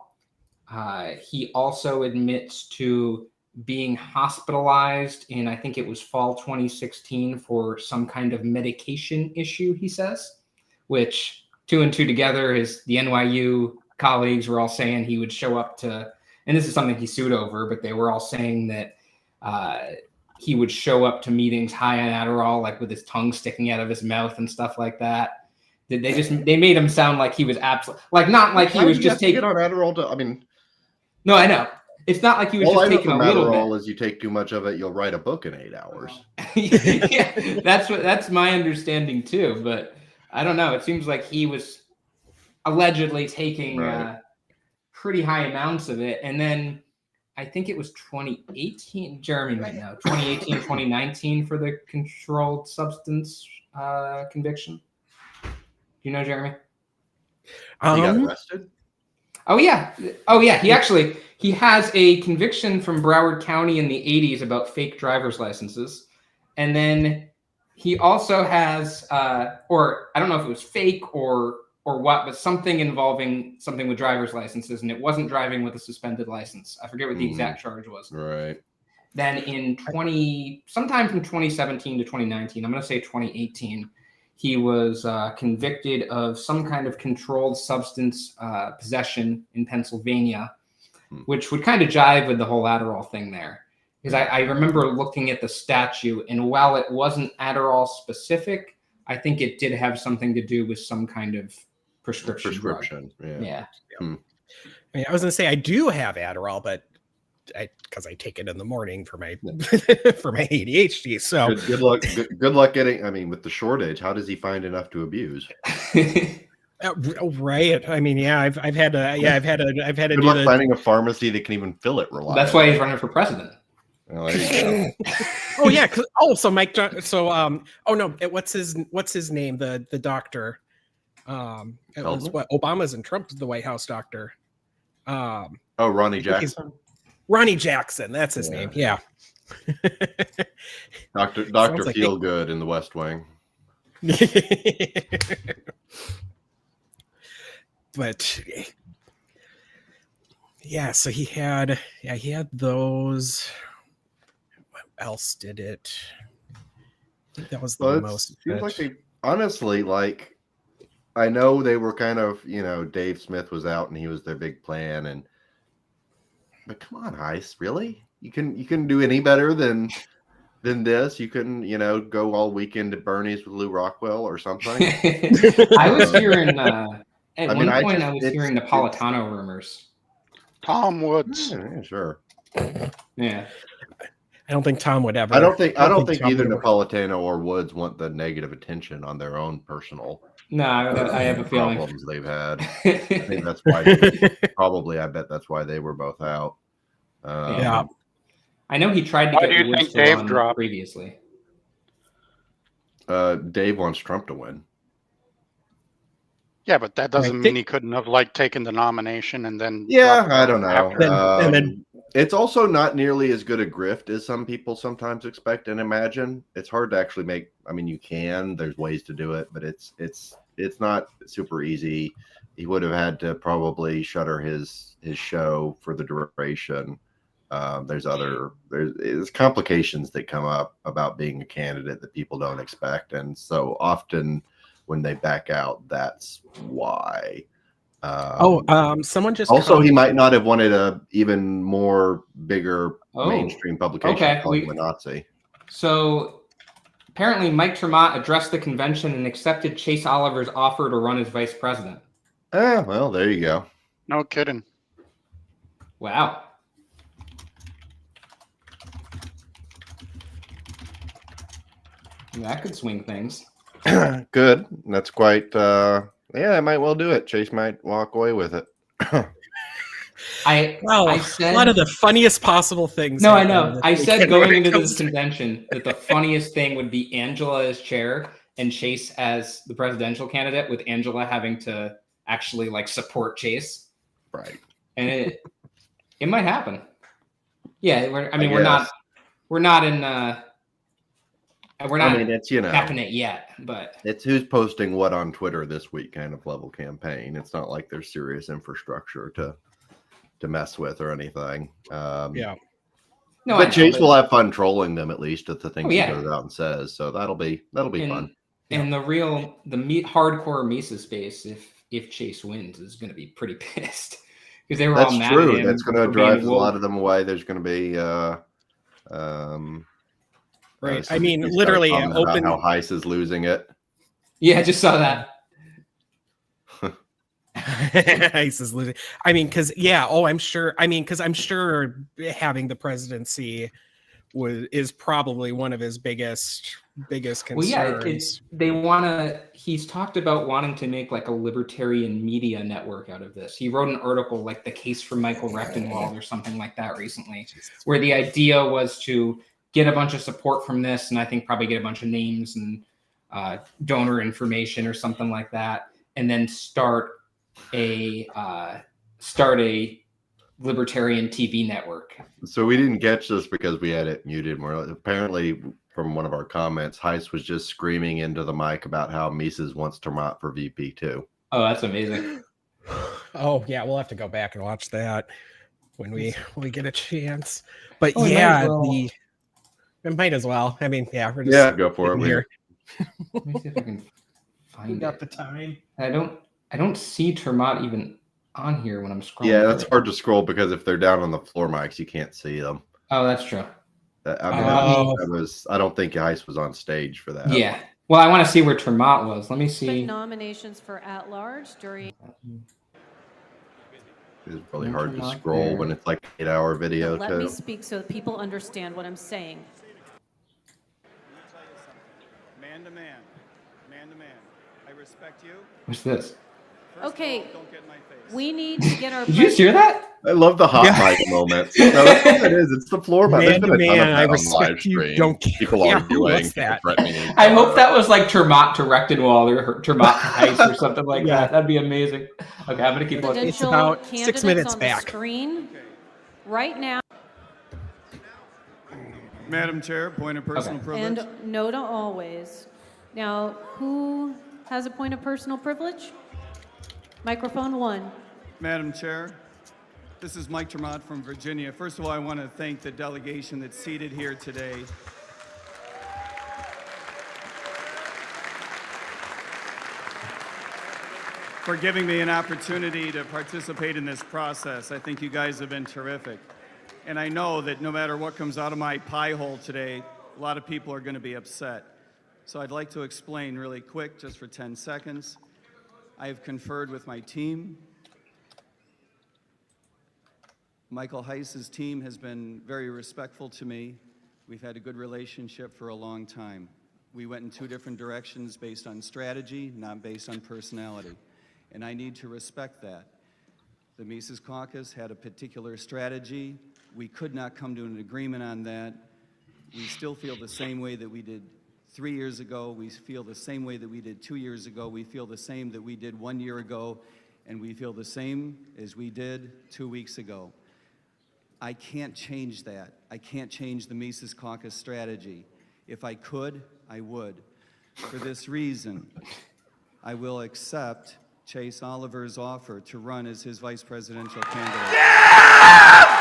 Speaker 1: He also admits to being hospitalized in, I think it was fall 2016 for some kind of medication issue, he says. which 2 and 2 together is the NYU colleagues were all saying he would show up to, and this is something he sued over, but they were all saying that he would show up to meetings high on Adderall, like with his tongue sticking out of his mouth and stuff like that. They made him sound like he was absolutely, like, not like he was just taking
Speaker 2: on Adderall to, I mean,
Speaker 1: no, I know. It's not like he was just taking a little bit.
Speaker 2: Adderall is you take too much of it, you'll write a book in 8 hours.
Speaker 1: Yeah, that's my understanding too, but I don't know. It seems like he was allegedly taking pretty high amounts of it, and then I think it was 2018. Jeremy might know 2018, 2019 for the controlled substance conviction. Do you know, Jeremy?
Speaker 2: He got arrested.
Speaker 1: Oh yeah. He has a conviction from Broward County in the 80s about fake driver's licenses. And then he also has, or I don't know if it was fake or what, but something involving something with driver's licenses, and it wasn't driving with a suspended license. I forget what the exact charge was.
Speaker 2: Right.
Speaker 1: Then in sometime from 2017 to 2019, I'm going to say 2018, he was convicted of some kind of controlled substance possession in Pennsylvania, which would kind of jive with the whole Adderall thing there. Because I remember looking at the statute, and while it wasn't Adderall specific, I think it did have something to do with some kind of prescription. Yeah.
Speaker 3: I mean, I was going to say I do have Adderall, but because I take it in the morning for my for my ADHD. So
Speaker 2: good luck. Good luck getting. I mean, with the shortage, how does he find enough to abuse?
Speaker 3: Right. I mean, yeah, I've had to. Yeah, I've had to.
Speaker 2: Good luck finding a pharmacy that can even fill it reliably.
Speaker 1: That's why he's running for president.
Speaker 2: Well, there you go.
Speaker 3: Oh yeah. So Mike. So Oh no. What's his name? The doctor. It was what Obama's and Trump's the White House doctor.
Speaker 2: Ronnie Jackson.
Speaker 3: Ronnie Jackson. That's his name. Yeah.
Speaker 2: Dr. Feelgood in the West Wing.
Speaker 3: But yeah, so he had those. What else did it? I think that was the most.
Speaker 2: Seems like they honestly, like, I know they were kind of, Dave Smith was out and he was their big plan, but come on, Heist, really? You can do any better than this? You couldn't, go all weekend at Bernie's with Lou Rockwell or something?
Speaker 1: I was hearing at one point I was hearing Napolitano rumors.
Speaker 9: Tom Woods.
Speaker 2: Yeah, sure.
Speaker 1: Yeah.
Speaker 3: I don't think Tom would ever.
Speaker 2: I don't think either Napolitano or Woods want the negative attention on their own personal.
Speaker 1: No, I have a feeling
Speaker 2: problems they've had. I think that's why. I bet that's why they were both out.
Speaker 3: Yeah.
Speaker 1: I know he tried to get Woods to run
Speaker 9: dropped
Speaker 1: previously.
Speaker 2: Dave wants Trump to win.
Speaker 9: Yeah, but that doesn't mean he couldn't have taken the nomination and then.
Speaker 2: Yeah, I don't know.
Speaker 3: And then
Speaker 2: it's also not nearly as good a grift as some people sometimes expect and imagine. It's hard to actually make. I mean, you can. There's ways to do it, but it's not super easy. He would have had to probably shutter his show for the duration. There's complications that come up about being a candidate that people don't expect, and so often when they back out, that's why.
Speaker 3: Someone just
Speaker 2: also he might not have wanted a even more bigger mainstream publication calling him a Nazi.
Speaker 1: So apparently Mike Tremont addressed the convention and accepted Chase Oliver's offer to run as vice president.
Speaker 2: Well, there you go.
Speaker 9: No kidding.
Speaker 1: Wow. That could swing things.
Speaker 2: Good. That's quite I might well do it. Chase might walk away with it.
Speaker 1: I said
Speaker 3: a lot of the funniest possible things.
Speaker 1: No, I know. I said going into this convention that the funniest thing would be Angela as chair and Chase as the presidential candidate, with Angela having to actually support Chase.
Speaker 2: Right.
Speaker 1: And it might happen. Yeah, we're not in we're not
Speaker 2: it's
Speaker 1: tapping it yet, but
Speaker 2: it's who's posting what on Twitter this week kind of level campaign. It's not like there's serious infrastructure to mess with or anything.
Speaker 3: Yeah.
Speaker 2: No, but Chase will have fun trolling them, at least at the things he goes out and says. So that'll be fun.
Speaker 1: And the hardcore Mises base, if Chase wins, is going to be pretty pissed because they were all mad at him.
Speaker 2: That's going to drive a lot of them away. There's going to be
Speaker 3: right. I mean, literally,
Speaker 2: about how Heiss is losing it.
Speaker 1: Yeah, I just saw that.
Speaker 3: Heiss is losing. I mean, because I'm sure. I mean, because I'm sure having the presidency is probably one of his biggest concerns.
Speaker 1: Well, yeah, he's talked about wanting to make like a libertarian media network out of this. He wrote an article like The Case for Michael Rectenwald or something like that recently, where the idea was to get a bunch of support from this, and I think probably get a bunch of names and donor information or something like that, and then start a libertarian TV network.
Speaker 2: So we didn't catch this because we had it muted. Apparently, from one of our comments, Heiss was just screaming into the mic about how Mises wants Termat for VP too.
Speaker 1: Oh, that's amazing.
Speaker 3: Oh yeah, we'll have to go back and watch that when we get a chance. But it might as well. I mean, we're just
Speaker 2: go for it
Speaker 3: here.
Speaker 1: Let me see if I can find
Speaker 3: got the time.
Speaker 1: I don't see Termat even on here when I'm scrolling.
Speaker 2: Yeah, that's hard to scroll because if they're down on the floor mics, you can't see them.
Speaker 1: Oh, that's true.
Speaker 2: I don't think Heiss was on stage for that.
Speaker 1: Yeah. Well, I want to see where Termat was. Let me see.
Speaker 5: Nominations for at-large during.
Speaker 2: It's really hard to scroll when it's like an 8-hour video.
Speaker 5: Let me speak so that people understand what I'm saying.
Speaker 10: Man to man, I respect you.
Speaker 1: What's this?
Speaker 5: Okay, we need to get our.
Speaker 1: Did you just hear that?
Speaker 2: I love the hot mic moments. No, that's what it is. It's the floor mic. There's been a ton of that on live stream. People arguing, threatening.
Speaker 1: I hope that was like Termat to Rectenwald or Termat to Heiss or something like that. That'd be amazing. Okay, I'm gonna keep looking.
Speaker 3: It's about 6 minutes
Speaker 5: on
Speaker 3: back.
Speaker 5: The screen right now.
Speaker 10: Madam Chair, point of personal privilege.
Speaker 5: And no to always. Now, who has a point of personal privilege? Microphone 1.
Speaker 10: Madam Chair, this is Mike Termat from Virginia. First of all, I want to thank the delegation that's seated here today. For giving me an opportunity to participate in this process. I think you guys have been terrific. And I know that no matter what comes out of my pie hole today, a lot of people are going to be upset. So I'd like to explain really quick, just for 10 seconds. I have conferred with my team. Michael Heiss's team has been very respectful to me. We've had a good relationship for a long time. We went in 2 different directions based on strategy, not based on personality. And I need to respect that. The Mises Caucus had a particular strategy. We could not come to an agreement on that. We still feel the same way that we did 3 years ago. We feel the same way that we did 2 years ago. We feel the same that we did 1 year ago. And we feel the same as we did 2 weeks ago. I can't change that. I can't change the Mises Caucus strategy. If I could, I would. For this reason, I will accept Chase Oliver's offer to run as his vice presidential candidate. Yeah!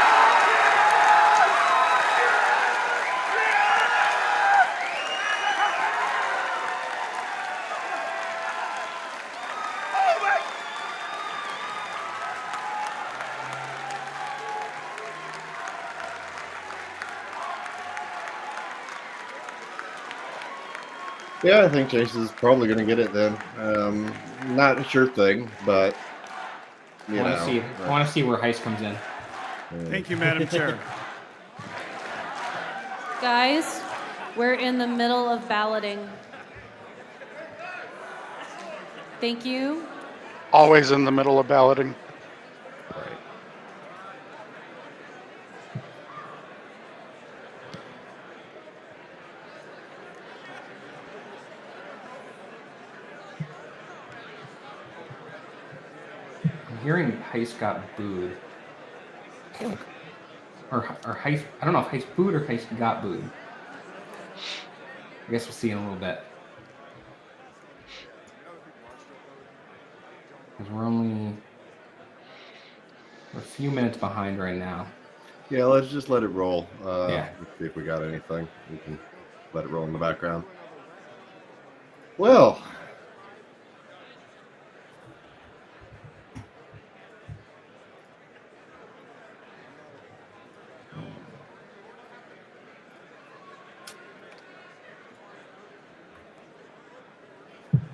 Speaker 2: Yeah, I think Chase is probably going to get it then. Not a sure thing, but
Speaker 1: I want to see where Heiss comes in.
Speaker 10: Thank you, Madam Chair.
Speaker 5: Guys, we're in the middle of balloting. Thank you.
Speaker 9: Always in the middle of balloting.
Speaker 1: Hearing Heiss got booed. Or Heiss, I don't know if Heiss booed or Heiss got booed. I guess we'll see in a little bit. Because we're a few minutes behind right now.
Speaker 2: Yeah, let's just let it roll.
Speaker 1: Yeah.
Speaker 2: Let's see if we got anything. We can let it roll in the background. Well,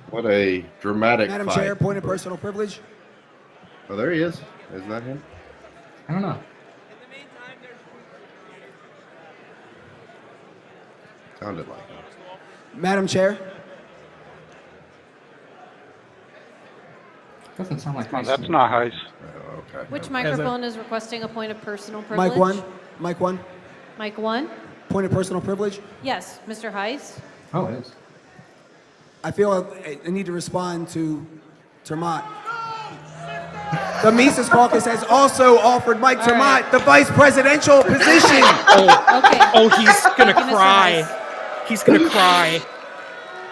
Speaker 2: what a dramatic
Speaker 7: Madam
Speaker 2: fight.
Speaker 7: Chair, point of personal privilege.
Speaker 2: Oh, there he is. Isn't that him?
Speaker 1: I don't know.
Speaker 2: Sounded like him.
Speaker 7: Madam Chair.
Speaker 1: Doesn't sound like
Speaker 9: No,
Speaker 1: Heist to
Speaker 9: that's
Speaker 1: me.
Speaker 9: not Heist.
Speaker 2: Oh, okay.
Speaker 5: Which microphone is requesting a point of personal privilege?
Speaker 7: Mike 1. Mike 1.
Speaker 5: Mic 1?
Speaker 7: Point of personal privilege.
Speaker 5: Yes, Mr. Heiss.
Speaker 1: Oh, it is.
Speaker 7: I feel I need to respond to Termott. The Mises Caucus has also offered Mike
Speaker 5: All
Speaker 7: Termott
Speaker 5: right.
Speaker 7: the vice presidential position.
Speaker 5: Okay.
Speaker 3: Oh, he's gonna
Speaker 5: Thank you, Mr.
Speaker 3: cry.
Speaker 5: Heiss.
Speaker 3: He's gonna cry.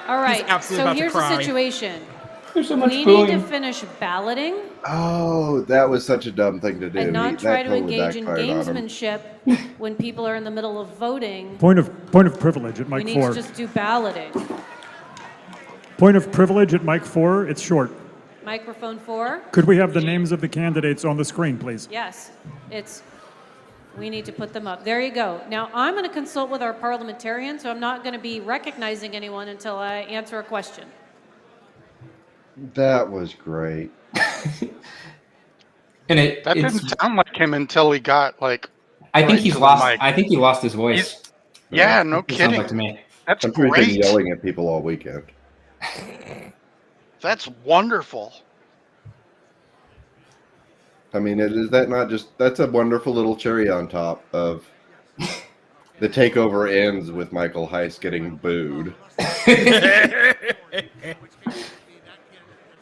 Speaker 5: All right.
Speaker 3: absolutely
Speaker 5: So
Speaker 3: about to
Speaker 5: here's
Speaker 3: cry.
Speaker 5: the situation.
Speaker 1: There's so much
Speaker 5: We
Speaker 1: booing.
Speaker 5: need to finish balloting
Speaker 2: Oh, that was such a dumb thing to do.
Speaker 5: and not try to
Speaker 2: totally
Speaker 5: engage in
Speaker 2: backfired on him.
Speaker 5: gamesmanship when people are in the middle of voting.
Speaker 11: Point of privilege at
Speaker 5: We
Speaker 11: mic
Speaker 5: need
Speaker 11: 4.
Speaker 5: to just do balloting.
Speaker 11: Point of privilege at mic 4. It's short.
Speaker 5: Microphone 4?
Speaker 11: Could we have the names of the candidates on the screen, please?
Speaker 5: Yes. We need to put them up. There you go. Now, I'm going to consult with our parliamentarian, so I'm not going to be recognizing anyone until I answer a question.
Speaker 2: That was great.
Speaker 1: And
Speaker 9: That didn't sound like him until he got like.
Speaker 1: I think
Speaker 9: right
Speaker 1: he's
Speaker 9: to the
Speaker 1: lost.
Speaker 9: mic.
Speaker 1: I think he lost his voice.
Speaker 9: Yeah, no
Speaker 1: It sounds
Speaker 9: kidding.
Speaker 1: like to me.
Speaker 9: That's
Speaker 2: I'm sure he's been
Speaker 9: great.
Speaker 2: yelling at people all weekend.
Speaker 9: That's wonderful.
Speaker 2: I mean, is that not just, that's a wonderful little cherry on top of the takeover ends with Michael Heiss getting booed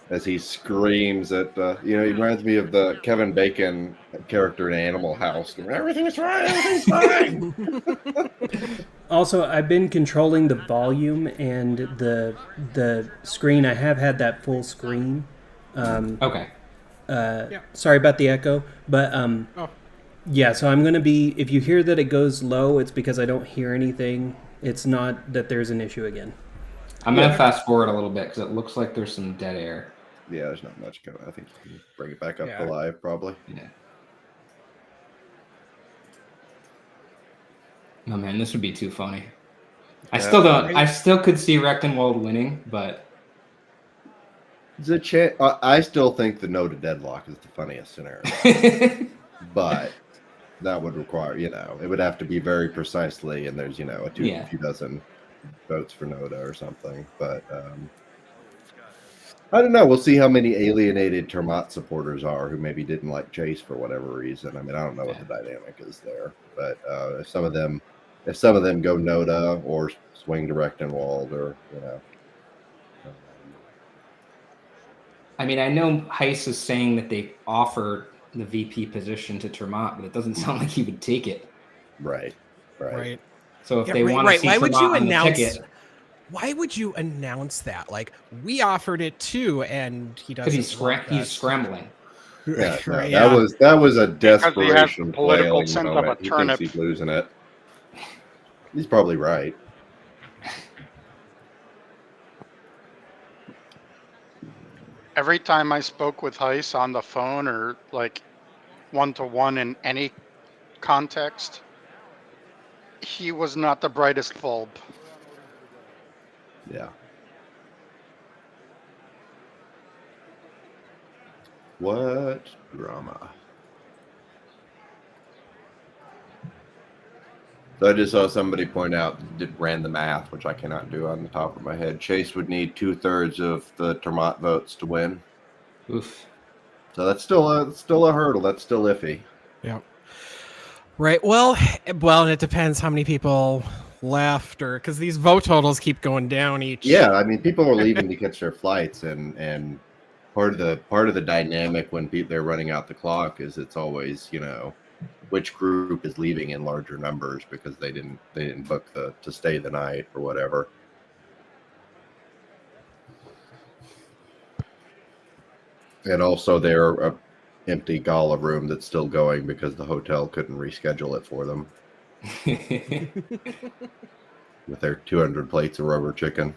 Speaker 2: as he screams at, he reminds me of the Kevin Bacon character in Animal House. Everything's fine, everything's fine.
Speaker 4: Also, I've been controlling the volume and the screen. I have had that full screen.
Speaker 1: Okay.
Speaker 4: Sorry about the echo, but yeah. So I'm going to be. If you hear that it goes low, it's because I don't hear anything. It's not that there's an issue again.
Speaker 1: I'm going to fast forward a little bit because it looks like there's some dead air.
Speaker 2: Yeah, there's not much going on. I think you can bring it back up
Speaker 3: Yeah.
Speaker 2: to live, probably.
Speaker 1: Yeah. Oh man, this would be too funny. I
Speaker 2: Yeah.
Speaker 1: still don't. I still could see Rechtenwald winning, but
Speaker 2: I still think the no to deadlock is the funniest scenario. But that would require, it would have to be very precisely, and there's, a few dozen votes for NODA or something. But I don't know. We'll see how many alienated Termott supporters are who maybe didn't like Chase for whatever reason. I mean, I don't know what the dynamic is there, but if some of them go NODA or swing to Rechtenwald, or
Speaker 1: I mean, I know Heiss is saying that they offered the VP position to Termott, but it doesn't sound like he would take it.
Speaker 2: Right.
Speaker 1: So if they want to see
Speaker 3: why would
Speaker 1: Termott
Speaker 3: you
Speaker 1: on the
Speaker 3: announce?
Speaker 1: ticket,
Speaker 3: Why would you announce that? Like, we offered it too, and he doesn't.
Speaker 1: because he's scrambling.
Speaker 2: Yeah, no,
Speaker 3: Right,
Speaker 2: that was a
Speaker 9: Because he has
Speaker 2: desperation
Speaker 9: the political
Speaker 2: flailing
Speaker 9: sense of
Speaker 2: moment.
Speaker 9: a
Speaker 2: He
Speaker 9: turnip.
Speaker 2: thinks he's losing it. He's probably right.
Speaker 9: Every time I spoke with Heiss on the phone or like one-to-one in any context, he was not the brightest bulb.
Speaker 2: Yeah. What drama? So I just saw somebody point out, ran the math, which I cannot do on the top of my head. Chase would need 2/3 of the Termott votes to win.
Speaker 1: Oof.
Speaker 2: So that's still a hurdle. That's still iffy.
Speaker 3: Yeah. Right. Well, and it depends how many people left, or because these vote totals keep going down each.
Speaker 2: Yeah, I mean, people are leaving to catch their flights, and part of the dynamic when they're running out the clock is it's always which group is leaving in larger numbers because they didn't book to stay the night or whatever. And also they're a empty gala room that's still going because the hotel couldn't reschedule it for them with their 200 plates of rubber chicken.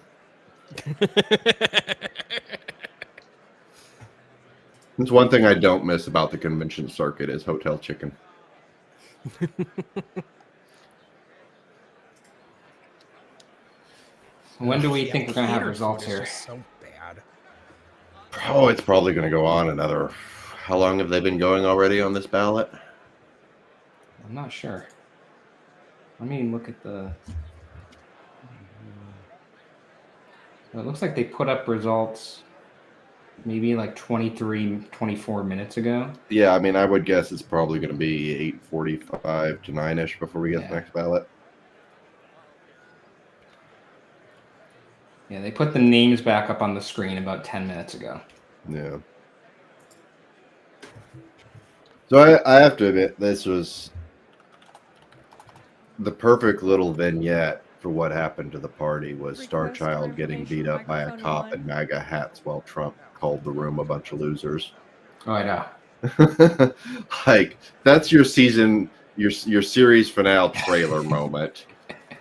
Speaker 2: It's one thing I don't miss about the convention circuit is hotel chicken.
Speaker 1: When do we think we're going to have results here?
Speaker 3: So bad.
Speaker 2: Oh, it's probably going to go on another. How long have they been going already on this ballot?
Speaker 1: I'm not sure. Let me look at the. It looks like they put up results maybe like 23, 24 minutes ago.
Speaker 2: Yeah, I mean, I would guess it's probably going to be 8:45 to 9-ish before we get the next ballot.
Speaker 1: Yeah, they put the names back up on the screen about 10 minutes ago.
Speaker 2: Yeah. So I have to admit, this was the perfect little vignette for what happened to the party was Star Child getting beat up by a cop in MAGA hats while Trump called the room a bunch of losers.
Speaker 1: Oh, I know.
Speaker 2: Like, that's your season, your series finale trailer moment.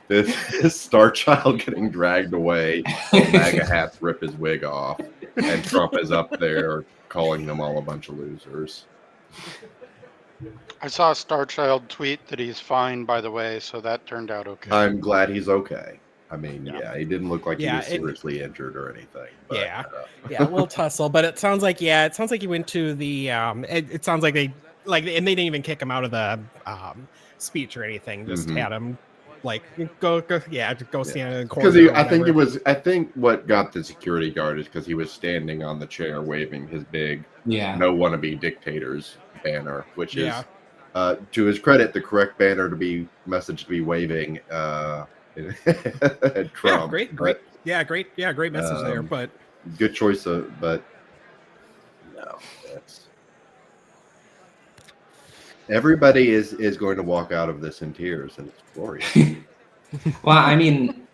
Speaker 2: This Star Child getting dragged away while MAGA hats rip his wig off, and Trump is up there calling them all a bunch of losers.
Speaker 9: I saw a Star Child tweet that he's fine, by the way, so that turned out okay.
Speaker 2: I'm glad he's okay. I mean, yeah, he didn't look like he was seriously injured or anything. But,
Speaker 3: yeah, a little tussle, but it sounds like he went to the it sounds like and they didn't even kick him out of the speech or anything. Just had him like go stand in the corner.
Speaker 2: Because I think what got the security guard is because he was standing on the chair waving his big "No wannabe dictators" banner, which is to his credit the correct banner to be waving at Trump.
Speaker 3: Great message there, but
Speaker 2: good choice but no, that's everybody is going to walk out of this in tears, and it's glorious.
Speaker 1: Well, I mean,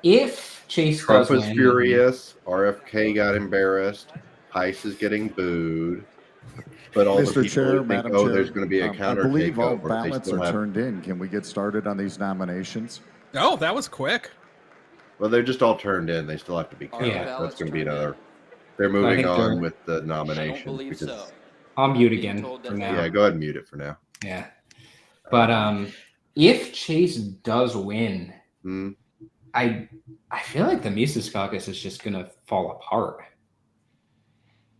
Speaker 1: if Chase
Speaker 2: Trump was furious, RFK got embarrassed, Heiss is getting booed, but all
Speaker 12: Mr.
Speaker 2: the people
Speaker 12: Chair,
Speaker 2: think,
Speaker 12: Madam
Speaker 2: oh,
Speaker 12: Chair,
Speaker 2: there's going to be a counter
Speaker 12: I believe all
Speaker 2: takeover.
Speaker 12: ballots are turned in. Can we get started on these nominations?
Speaker 3: Oh, that was quick.
Speaker 2: Well, they're just all turned in. They still have to be counted. That's going to be another. They're moving on with the nominations because.
Speaker 1: I'll mute again for now.
Speaker 2: Yeah, go ahead and mute it for now.
Speaker 1: Yeah, but if Chase does win, I feel like the Mises Caucus is just gonna fall apart.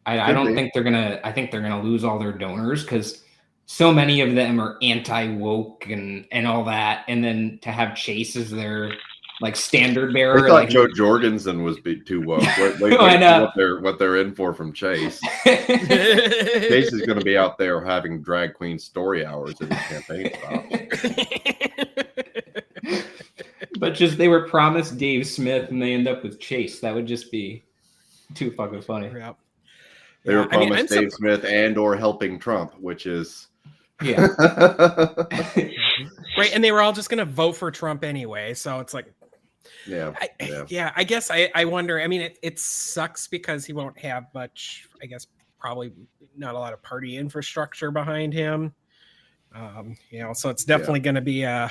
Speaker 1: I don't think they're gonna. I think they're gonna lose all their donors because so many of them are anti-woke and all that, and then to have Chase as their like standard bearer.
Speaker 2: I thought Joe Jorgensen was too woke. I know what they're in for from Chase. Chase is going to be out there having drag queen story hours at his campaign stops.
Speaker 1: But just they were promised Dave Smith and they end up with Chase. That would just be too fucking funny.
Speaker 3: Yeah.
Speaker 2: They were promised Dave Smith and or helping Trump, which is
Speaker 1: right.
Speaker 3: And they were all just going to vote for Trump anyway. So it's like, I guess I wonder. I mean, it sucks because he won't have much. I guess probably not a lot of party infrastructure behind him. So it's definitely going to be him.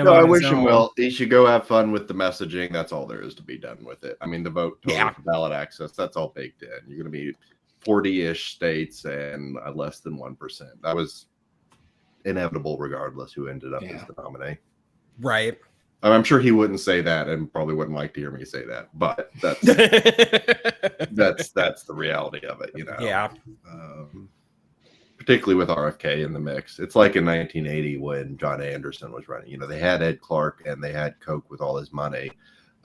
Speaker 2: No, I wish him well. He should go have fun with the messaging. That's all there is to be done with it. I mean, the vote total for ballot access. That's all baked in. You're going to be 40-ish states and less than 1%. That was inevitable, regardless who ended up as the nominee.
Speaker 3: Right.
Speaker 2: I'm sure he wouldn't say that, and probably wouldn't like to hear me say that. But that's that's the reality of it,
Speaker 3: Yeah.
Speaker 2: Particularly with RFK in the mix, it's like in 1980 when John Anderson was running. They had Ed Clark and they had Koch with all his money,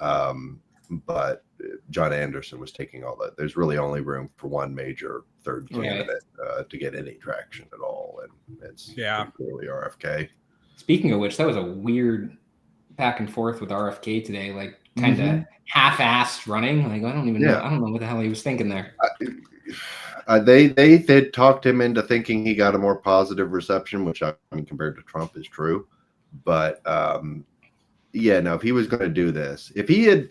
Speaker 2: but John Anderson was taking all that. There's really only room for one major third candidate to get any traction at all, and it's clearly RFK.
Speaker 1: Speaking of which, that was a weird back and forth with RFK today, like kind of half-assed running. Like I don't even know. I don't know what the hell he was thinking there.
Speaker 2: They talked him into thinking he got a more positive reception, which I mean compared to Trump is true. But if he was going to do this, if he had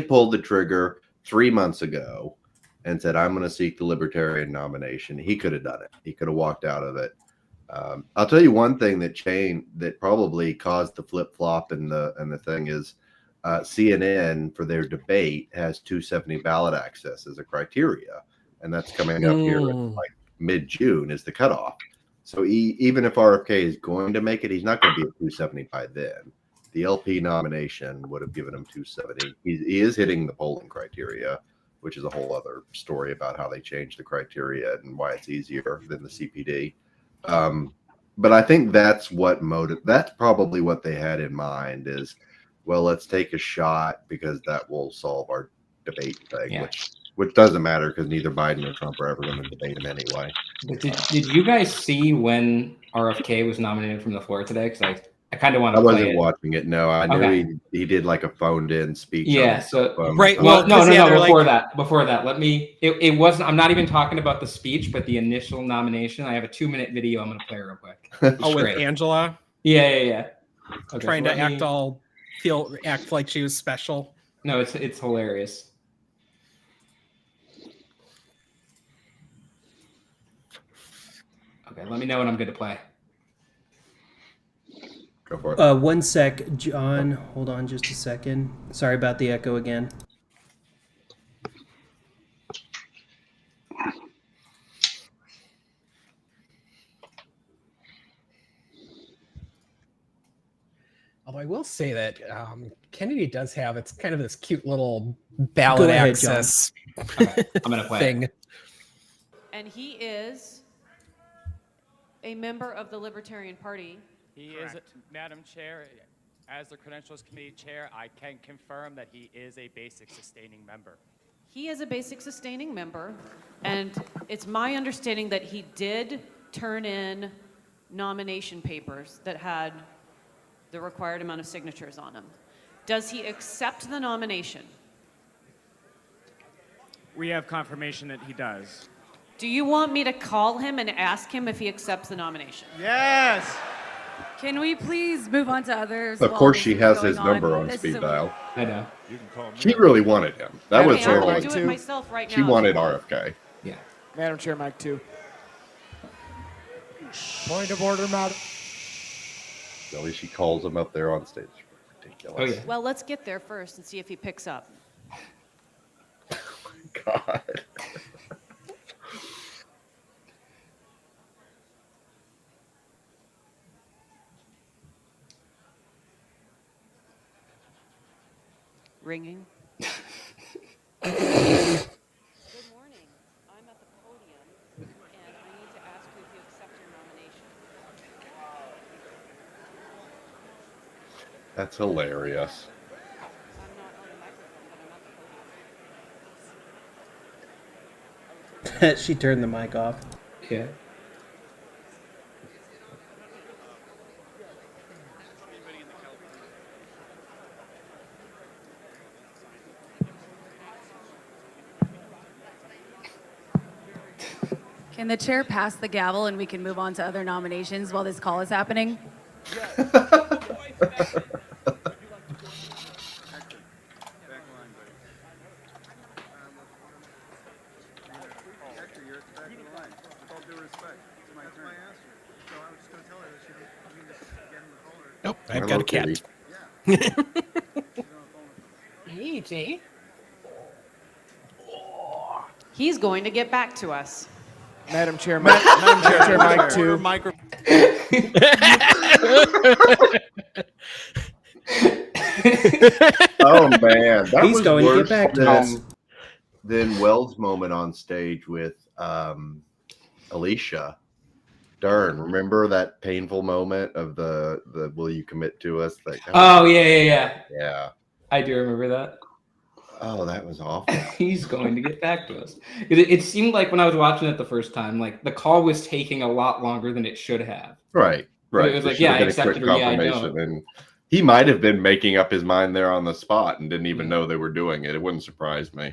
Speaker 2: pulled the trigger 3 months ago and said, I'm going to seek the Libertarian nomination, he could have done it. He could have walked out of it. I'll tell you one thing that probably caused the flip flop and the thing is CNN for their debate has 270 ballot access as a criteria, and that's coming up here in like mid-June is the cutoff. So even if RFK is going to make it, he's not going to be at 270 by then. The LP nomination would have given him 270. He is hitting the polling criteria, which is a whole other story about how they changed the criteria and why it's easier than the CPD. But I think that's probably what they had in mind is, well, let's take a shot because that will solve our debate thing, which doesn't matter because neither Biden or Trump are ever going to debate him anyway.
Speaker 1: Did you guys see when RFK was nominated from the floor today? Because I kind of want to play it.
Speaker 2: I wasn't watching it. No, I knew he did like a phoned-in speech.
Speaker 1: Yeah. So
Speaker 3: right.
Speaker 1: Well, no. Before that, let me. It wasn't. I'm not even talking about the speech, but the initial nomination. I have a 2-minute video. I'm going to play real quick.
Speaker 3: With Angela.
Speaker 1: Yeah. Okay,
Speaker 3: trying to act like she was special.
Speaker 1: No, it's hilarious. Okay, let me know when I'm good to play.
Speaker 2: Go for it.
Speaker 4: 1 sec, John. Hold on just a second. Sorry about the echo again.
Speaker 3: Although I will say that Kennedy does have, it's kind of this cute little ballot access
Speaker 1: okay, I'm going to play
Speaker 3: thing.
Speaker 5: And he is a member of the Libertarian Party.
Speaker 13: He is, Madam Chair, as the Credentials Committee Chair, I can confirm that he is a basic sustaining member.
Speaker 5: He is a basic sustaining member, and it's my understanding that he did turn in nomination papers that had the required amount of signatures on them. Does he accept the nomination?
Speaker 13: We have confirmation that he does.
Speaker 5: Do you want me to call him and ask him if he accepts the nomination?
Speaker 6: Yes.
Speaker 14: Can we please move on to others?
Speaker 2: Of course, she has his number on speed dial.
Speaker 1: I know.
Speaker 6: You can call me.
Speaker 2: She really wanted him. That was her.
Speaker 5: I'll do it myself right now.
Speaker 2: She wanted RFK.
Speaker 1: Yeah.
Speaker 13: Madam Chair, Mike 2.
Speaker 6: Point of order, madam.
Speaker 2: At least she calls him up there on stage. Ridiculous.
Speaker 1: Oh, yeah.
Speaker 5: Well, let's get there first and see if he picks up.
Speaker 2: God.
Speaker 5: Ringing. Good morning. I'm at the podium, and I need to ask you if you accept your nomination.
Speaker 2: That's hilarious.
Speaker 5: I'm not on the microphone, but I'm at the podium.
Speaker 4: She turned the mic off.
Speaker 1: Yeah.
Speaker 14: Can the chair pass the gavel and we can move on to other nominations while this call is happening?
Speaker 3: Nope, I've got a cat. Hey, Jay.
Speaker 5: He's going to get back to us.
Speaker 13: Madam Chair, Madam Chair, Mike 2.
Speaker 2: Oh man, that
Speaker 4: He's
Speaker 2: was
Speaker 4: going to
Speaker 2: worse
Speaker 4: get back to us.
Speaker 2: than Wells' moment on stage with Alicia Dern. Remember that painful moment of the "Will you commit to us?"
Speaker 1: Oh yeah.
Speaker 2: Yeah.
Speaker 1: I do remember that.
Speaker 2: Oh, that was awful.
Speaker 1: He's going to get back to us. It seemed like when I was watching it the first time, like the call was taking a lot longer than it should have.
Speaker 2: Right.
Speaker 1: It was like, yeah, I accepted or yeah, I know.
Speaker 2: And he might have been making up his mind there on the spot and didn't even know they were doing it. It wouldn't surprise me.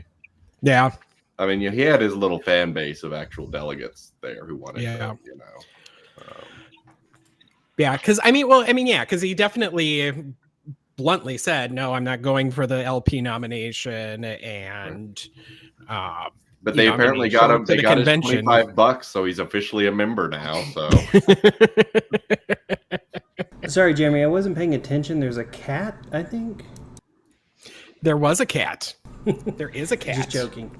Speaker 3: Yeah.
Speaker 2: I mean, he had his little fan base of actual delegates there who wanted to,
Speaker 3: Yeah, because because he definitely bluntly said, "No, I'm not going for the LP nomination," and
Speaker 2: but they apparently got him. They got his $25, so he's officially a member now. So
Speaker 4: Sorry, Jeremy, I wasn't paying attention. There's a cat, I think.
Speaker 3: There was a cat. There is a cat.
Speaker 4: Just joking.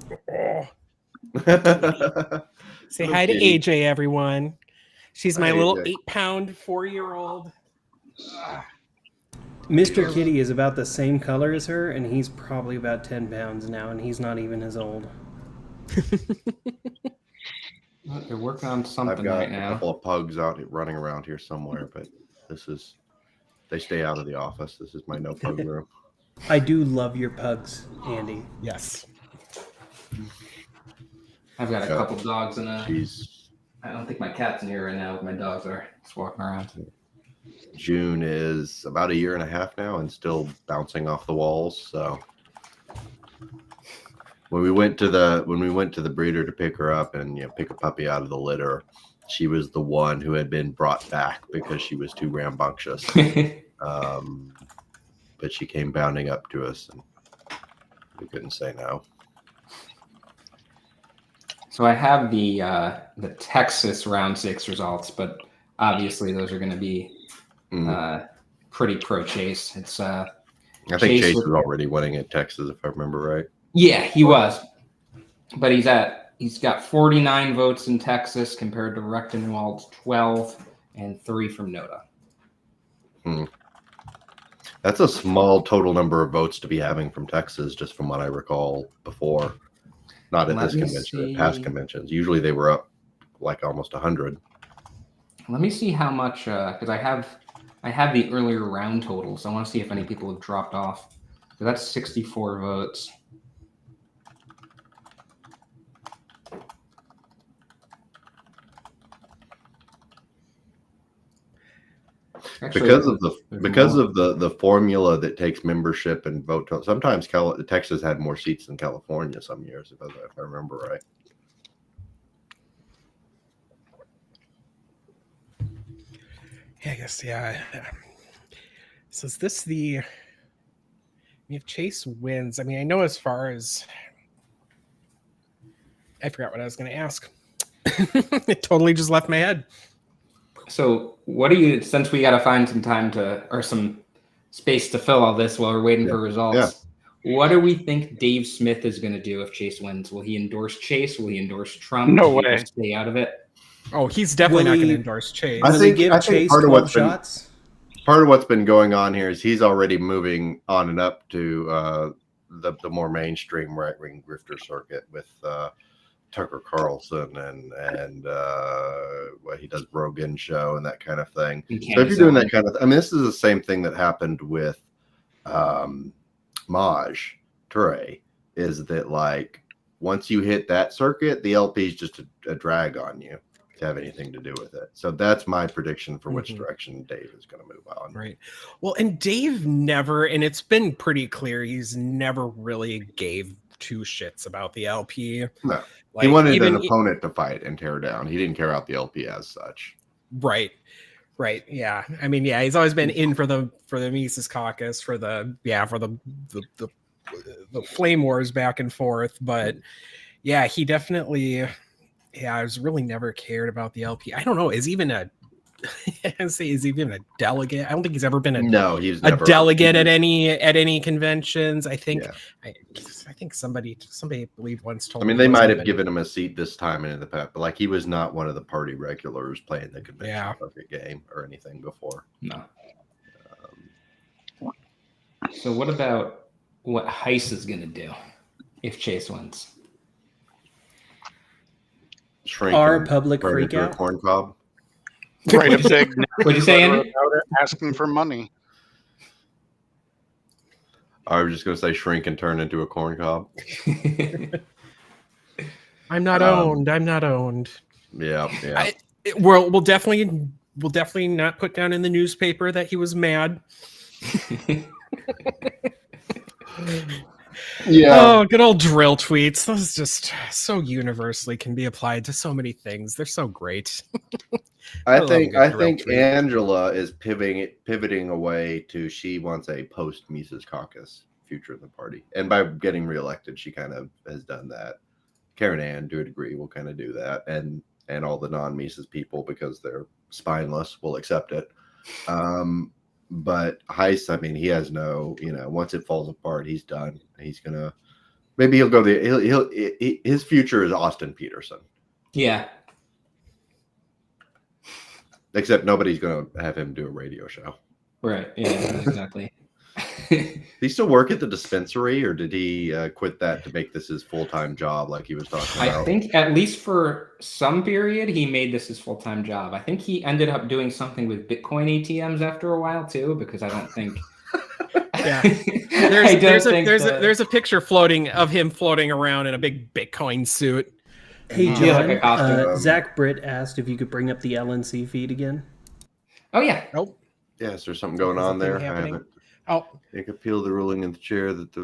Speaker 3: Say hi to AJ, everyone. She's my little 8-pound 4-year-old.
Speaker 4: Mr. Kitty is about the same color as her, and he's probably about 10 pounds now, and he's not even as old.
Speaker 1: They're working on something right now.
Speaker 2: I've got a couple of pugs out running around here somewhere, but they stay out of the office. This is my no pug room.
Speaker 4: I do love your pugs, Andy.
Speaker 3: Yes.
Speaker 1: I've got a couple dogs in a.
Speaker 2: Jeez.
Speaker 1: I don't think my cat's in here right now, but my dogs are just walking around.
Speaker 2: June is about 1.5 years now and still bouncing off the walls. So when we went to the breeder to pick her up and pick a puppy out of the litter, she was the one who had been brought back because she was too rambunctious. But she came bounding up to us and we couldn't say no.
Speaker 1: So I have the Texas round 6 results, but obviously those are going to be pretty pro Chase. It's I
Speaker 2: think Chase was already winning at Texas, if I remember right.
Speaker 1: Yeah, he was, but he's got 49 votes in Texas compared to Rechtenwald's 12 and 3 from Noda.
Speaker 2: That's a small total number of votes to be having from Texas, just from what I recall before. Not at this convention, at past conventions. Usually they were up like almost 100.
Speaker 1: Let me see how much, because I have the earlier round totals. I want to see if any people have dropped off. So that's 64 votes. Actually,
Speaker 2: because of the formula that takes membership and vote. Sometimes Texas had more seats than California some years, if I remember right.
Speaker 3: Yeah, I guess, yeah. So is this if Chase wins, I mean, I know as far as, I forgot what I was going to ask. It totally just left my head.
Speaker 1: So what do you, since we got to find some time or some space to fill all this while we're waiting for results, what do we think Dave Smith is going to do if Chase wins? Will he endorse Chase? Will he endorse Trump?
Speaker 9: No
Speaker 1: Will
Speaker 9: way.
Speaker 1: he just stay out of it?
Speaker 3: Oh, he's definitely not going to endorse Chase.
Speaker 2: I think
Speaker 4: Chase
Speaker 2: part of
Speaker 4: 12 shots?
Speaker 2: Part of what's been going on here is he's already moving on and up to the more mainstream right-wing grifter circuit with Tucker Carlson and what he does Rogan show and that kind of thing. So if you're doing that kind of, I mean, this is the same thing that happened with Maj Toure, is that like once you hit that circuit, the LP is just a drag on you to have anything to do with it. So that's my prediction for which direction Dave is going to move on.
Speaker 3: Right. Well, and Dave never, and it's been pretty clear, he's never really gave two shits about the LP.
Speaker 2: No.
Speaker 3: Like,
Speaker 2: he wanted an opponent to fight and tear down. He didn't care about the LP as such.
Speaker 3: Right. Yeah. I mean, yeah, he's always been in for the Mises Caucus, for the flame wars back and forth. But yeah, he definitely, I was really never cared about the LP. I don't know. Is he even a delegate? I don't think he's ever been a delegate at any conventions. I think I think somebody I believe once told me.
Speaker 2: I mean, they might have given him a seat this time and in the past, but like he was not one of the party regulars playing the convention circuit game or anything before.
Speaker 1: No. So what about what Heiss is going to do if Chase wins?
Speaker 4: Our public freakout
Speaker 2: corn cob.
Speaker 9: Right, a big.
Speaker 1: What'd you say, Andy?
Speaker 9: Asking for money.
Speaker 2: I was just going to say shrink and turn into a corn cob.
Speaker 3: I'm not owned. I'm not owned.
Speaker 2: Yeah.
Speaker 3: We'll definitely not put down in the newspaper that he was mad.
Speaker 2: Yeah.
Speaker 3: Oh, good old drill tweets. Those just so universally can be applied to so many things. They're so great.
Speaker 2: I think Angela is pivoting away to, she wants a post Mises Caucus future in the party, and by getting reelected, she kind of has done that. Karen Ann, to a degree, will kind of do that, and all the non Mises people, because they're spineless, will accept it. But Heiss, I mean, he has no, once it falls apart, he's done. He's gonna, maybe he'll go his future is Austin Peterson.
Speaker 1: Yeah.
Speaker 2: Except nobody's gonna have him do a radio show.
Speaker 1: Right. Yeah. Exactly.
Speaker 2: Did he still work at the dispensary, or did he quit that to make this his full-time job, like he was talking about?
Speaker 1: I think at least for some period, he made this his full-time job. I think he ended up doing something with Bitcoin ATMs after a while too, because I don't think.
Speaker 3: Yeah, there's a picture floating of him floating around in a big Bitcoin suit.
Speaker 4: Hey John, Zach Britt asked if you could bring up the LNC feed again.
Speaker 1: Oh yeah.
Speaker 3: Oh.
Speaker 2: Yeah, is there something going on there?
Speaker 3: Happening?
Speaker 2: I haven't.
Speaker 3: Oh.
Speaker 2: You can appeal the ruling in the chair that the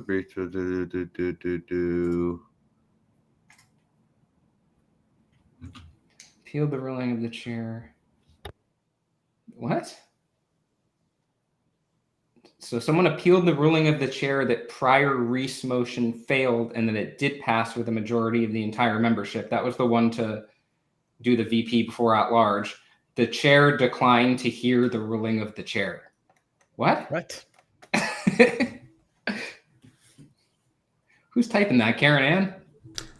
Speaker 1: appeal the ruling of the chair. What? So someone appealed the ruling of the chair that prior Reese motion failed and that it did pass with a majority of the entire membership. That was the one to do the VP before at large. The chair declined to hear the ruling of the chair. What?
Speaker 3: What?
Speaker 1: Who's typing that, Karen Ann?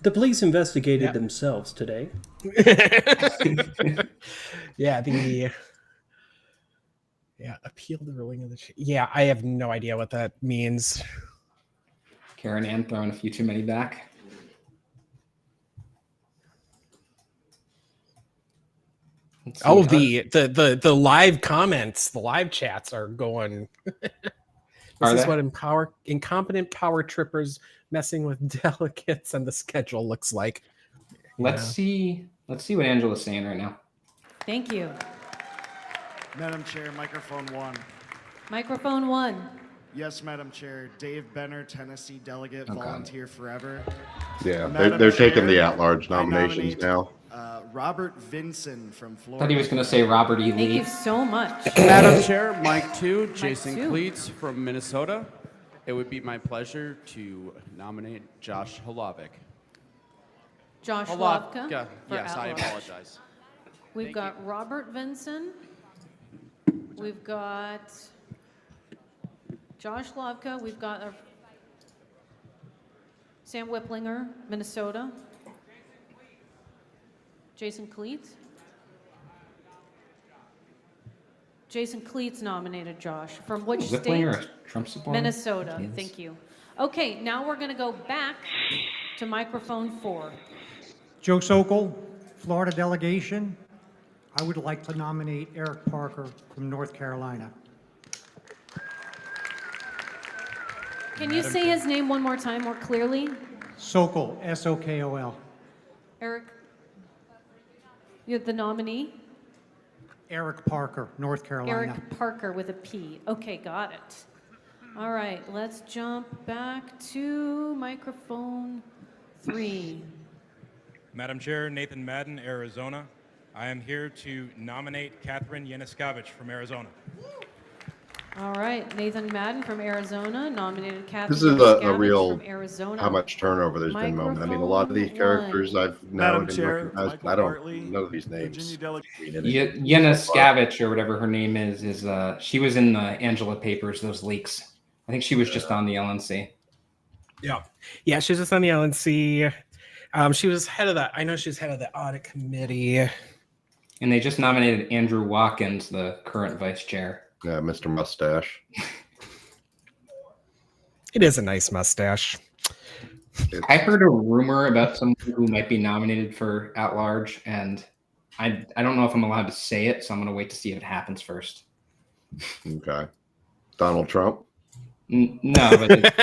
Speaker 4: The police investigated themselves today.
Speaker 3: Appeal the ruling of the chair. Yeah, I have no idea what that means.
Speaker 1: Karen Ann throwing a few too many back.
Speaker 3: Oh, the live comments, the live chats are going. This is what incompetent power trippers messing with delegates and the schedule looks like.
Speaker 1: Let's see what Angela's saying right now.
Speaker 5: Thank you.
Speaker 6: Madam Chair, microphone 1.
Speaker 5: Microphone 1.
Speaker 6: Yes, Madam Chair. Dave Benner, Tennessee delegate, volunteer forever.
Speaker 2: Yeah, they're taking the at-large nominations now.
Speaker 6: Robert Vinson from Florida.
Speaker 1: I thought he was going to say Robert E. Lee.
Speaker 5: Thank you so much.
Speaker 15: Madam Chair, Mike 2,
Speaker 5: Mike
Speaker 15: Jason
Speaker 5: 2.
Speaker 15: Cleats from Minnesota. It would be my pleasure to nominate Josh Holovic.
Speaker 5: Josh Hlavka.
Speaker 15: Yes, I apologize.
Speaker 5: We've got Robert Vinson. We've got Josh Hlavka. We've got Sam Whiplinger, Minnesota. Jason Cleats. Jason Cleats nominated Josh. From which state?
Speaker 1: Trump supporter?
Speaker 5: Minnesota. Yes. Thank you. Okay, now we're going to go back to microphone 4.
Speaker 16: Joe Sokol, Florida delegation. I would like to nominate Eric Parker from North Carolina.
Speaker 5: Can you say his name one more time more clearly?
Speaker 16: Sokol, S-O-K-O-L.
Speaker 5: Eric, you're the nominee?
Speaker 16: Eric Parker, North Carolina.
Speaker 5: Eric Parker with a P. Okay, got it. All right, let's jump back to microphone 3.
Speaker 17: Madam Chair, Nathan Madden, Arizona. I am here to nominate Catherine Yanuskavich from Arizona.
Speaker 5: All right, Nathan Madden from Arizona nominated Catherine
Speaker 2: This is a real
Speaker 5: from Arizona.
Speaker 2: how much turnover there's been moment. I mean, a lot of these characters I've known and recognized. I don't know these names.
Speaker 1: Yanuskavich or whatever her name is she was in the Angela Papers, those leaks. I think she was just on the LNC.
Speaker 3: Yeah, she was just on the LNC. She was head of that. I know she was head of the audit committee.
Speaker 1: And they just nominated Andrew Watkins, the current vice chair.
Speaker 2: Yeah, Mr. Mustache.
Speaker 3: It is a nice mustache.
Speaker 1: I heard a rumor about someone who might be nominated for at large, and I don't know if I'm allowed to say it, so I'm going to wait to see if it happens first.
Speaker 2: Okay. Donald Trump?
Speaker 1: No, but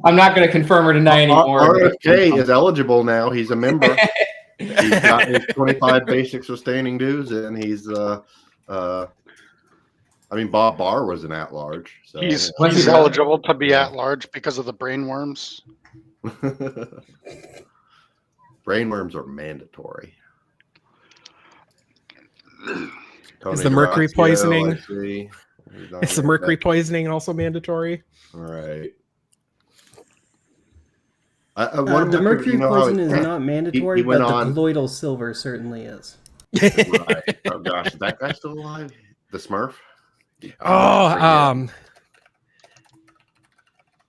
Speaker 1: I'm not going to confirm or deny anymore.
Speaker 2: RFK is eligible now. He's a member. He's got his 25 basic sustaining dues, and he's I mean, Bob Barr was an at-large. So
Speaker 9: he's eligible to be at-large because of the brainworms.
Speaker 2: Brainworms are mandatory.
Speaker 3: Is the mercury poisoning? Is the mercury poisoning also mandatory?
Speaker 2: All right.
Speaker 4: The mercury poison is not mandatory, but the colloidal silver certainly is.
Speaker 2: Right. Oh gosh, is that guy still alive? The Smurf?
Speaker 3: Oh,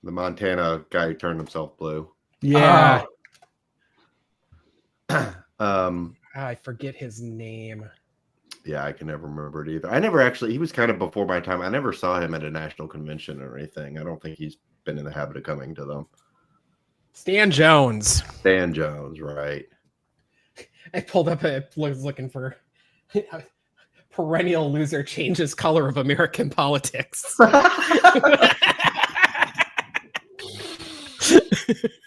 Speaker 2: the Montana guy who turned himself blue.
Speaker 3: Yeah.
Speaker 2: I
Speaker 3: forget his name.
Speaker 2: Yeah, I can never remember it either. I never actually, he was kind of before my time. I never saw him at a national convention or anything. I don't think he's been in the habit of coming to them.
Speaker 3: Stan Jones.
Speaker 2: Stan Jones, right.
Speaker 3: I pulled up, I was looking for perennial loser changes color of American politics.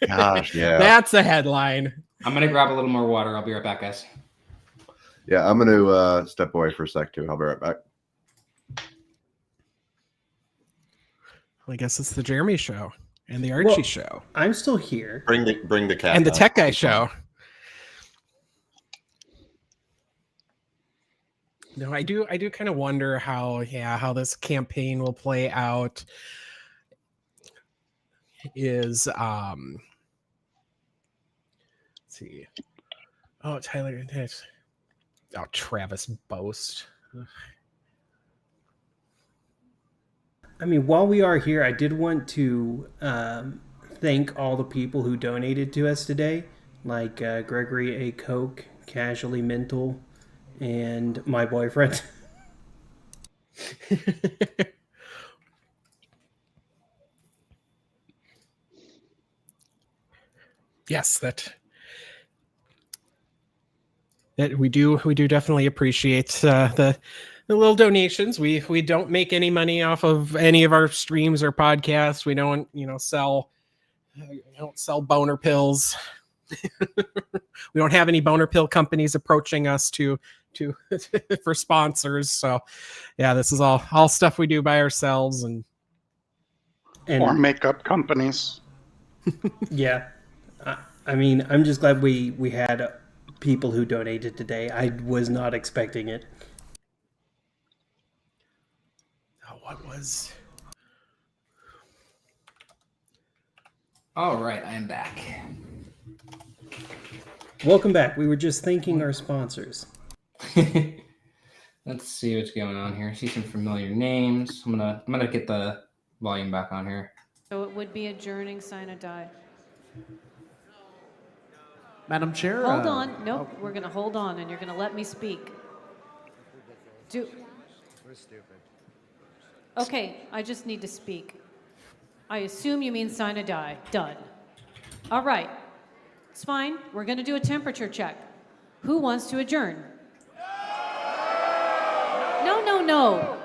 Speaker 2: Gosh, yeah.
Speaker 3: That's a headline.
Speaker 1: I'm going to grab a little more water. I'll be right back, guys.
Speaker 2: Yeah, I'm going to step away for a sec, too. I'll be right back.
Speaker 3: Well, I guess it's the Jeremy show and the Archie show.
Speaker 4: I'm still here.
Speaker 2: Bring the cat.
Speaker 3: And the Tech Guy show. No, I do kind of wonder how this campaign will play out. Is let's see. Oh, Tyler. Oh, Travis Boast.
Speaker 4: I mean, while we are here, I did want to thank all the people who donated to us today, like Gregory A. Koch, Casually Mental, and my boyfriend.
Speaker 3: Yes, that we do definitely appreciate the little donations. We don't make any money off of any of our streams or podcasts. We don't sell boner pills. We don't have any boner pill companies approaching us to for sponsors. So yeah, this is all stuff we do by ourselves and
Speaker 9: or makeup companies.
Speaker 4: Yeah. I mean, I'm just glad we had people who donated today. I was not expecting it.
Speaker 3: Oh, what was?
Speaker 1: All right, I am back.
Speaker 4: Welcome back. We were just thanking our sponsors.
Speaker 1: Let's see what's going on here. I see some familiar names. I'm gonna get the volume back on here.
Speaker 5: So it would be adjourning sine die.
Speaker 6: Madam Chair.
Speaker 5: Hold on. Nope. We're going to hold on, and you're going to let me speak. We're stupid. Okay, I just need to speak. I assume you mean sine die. Done. All right. It's fine. We're going to do a temperature check. Who wants to adjourn? No.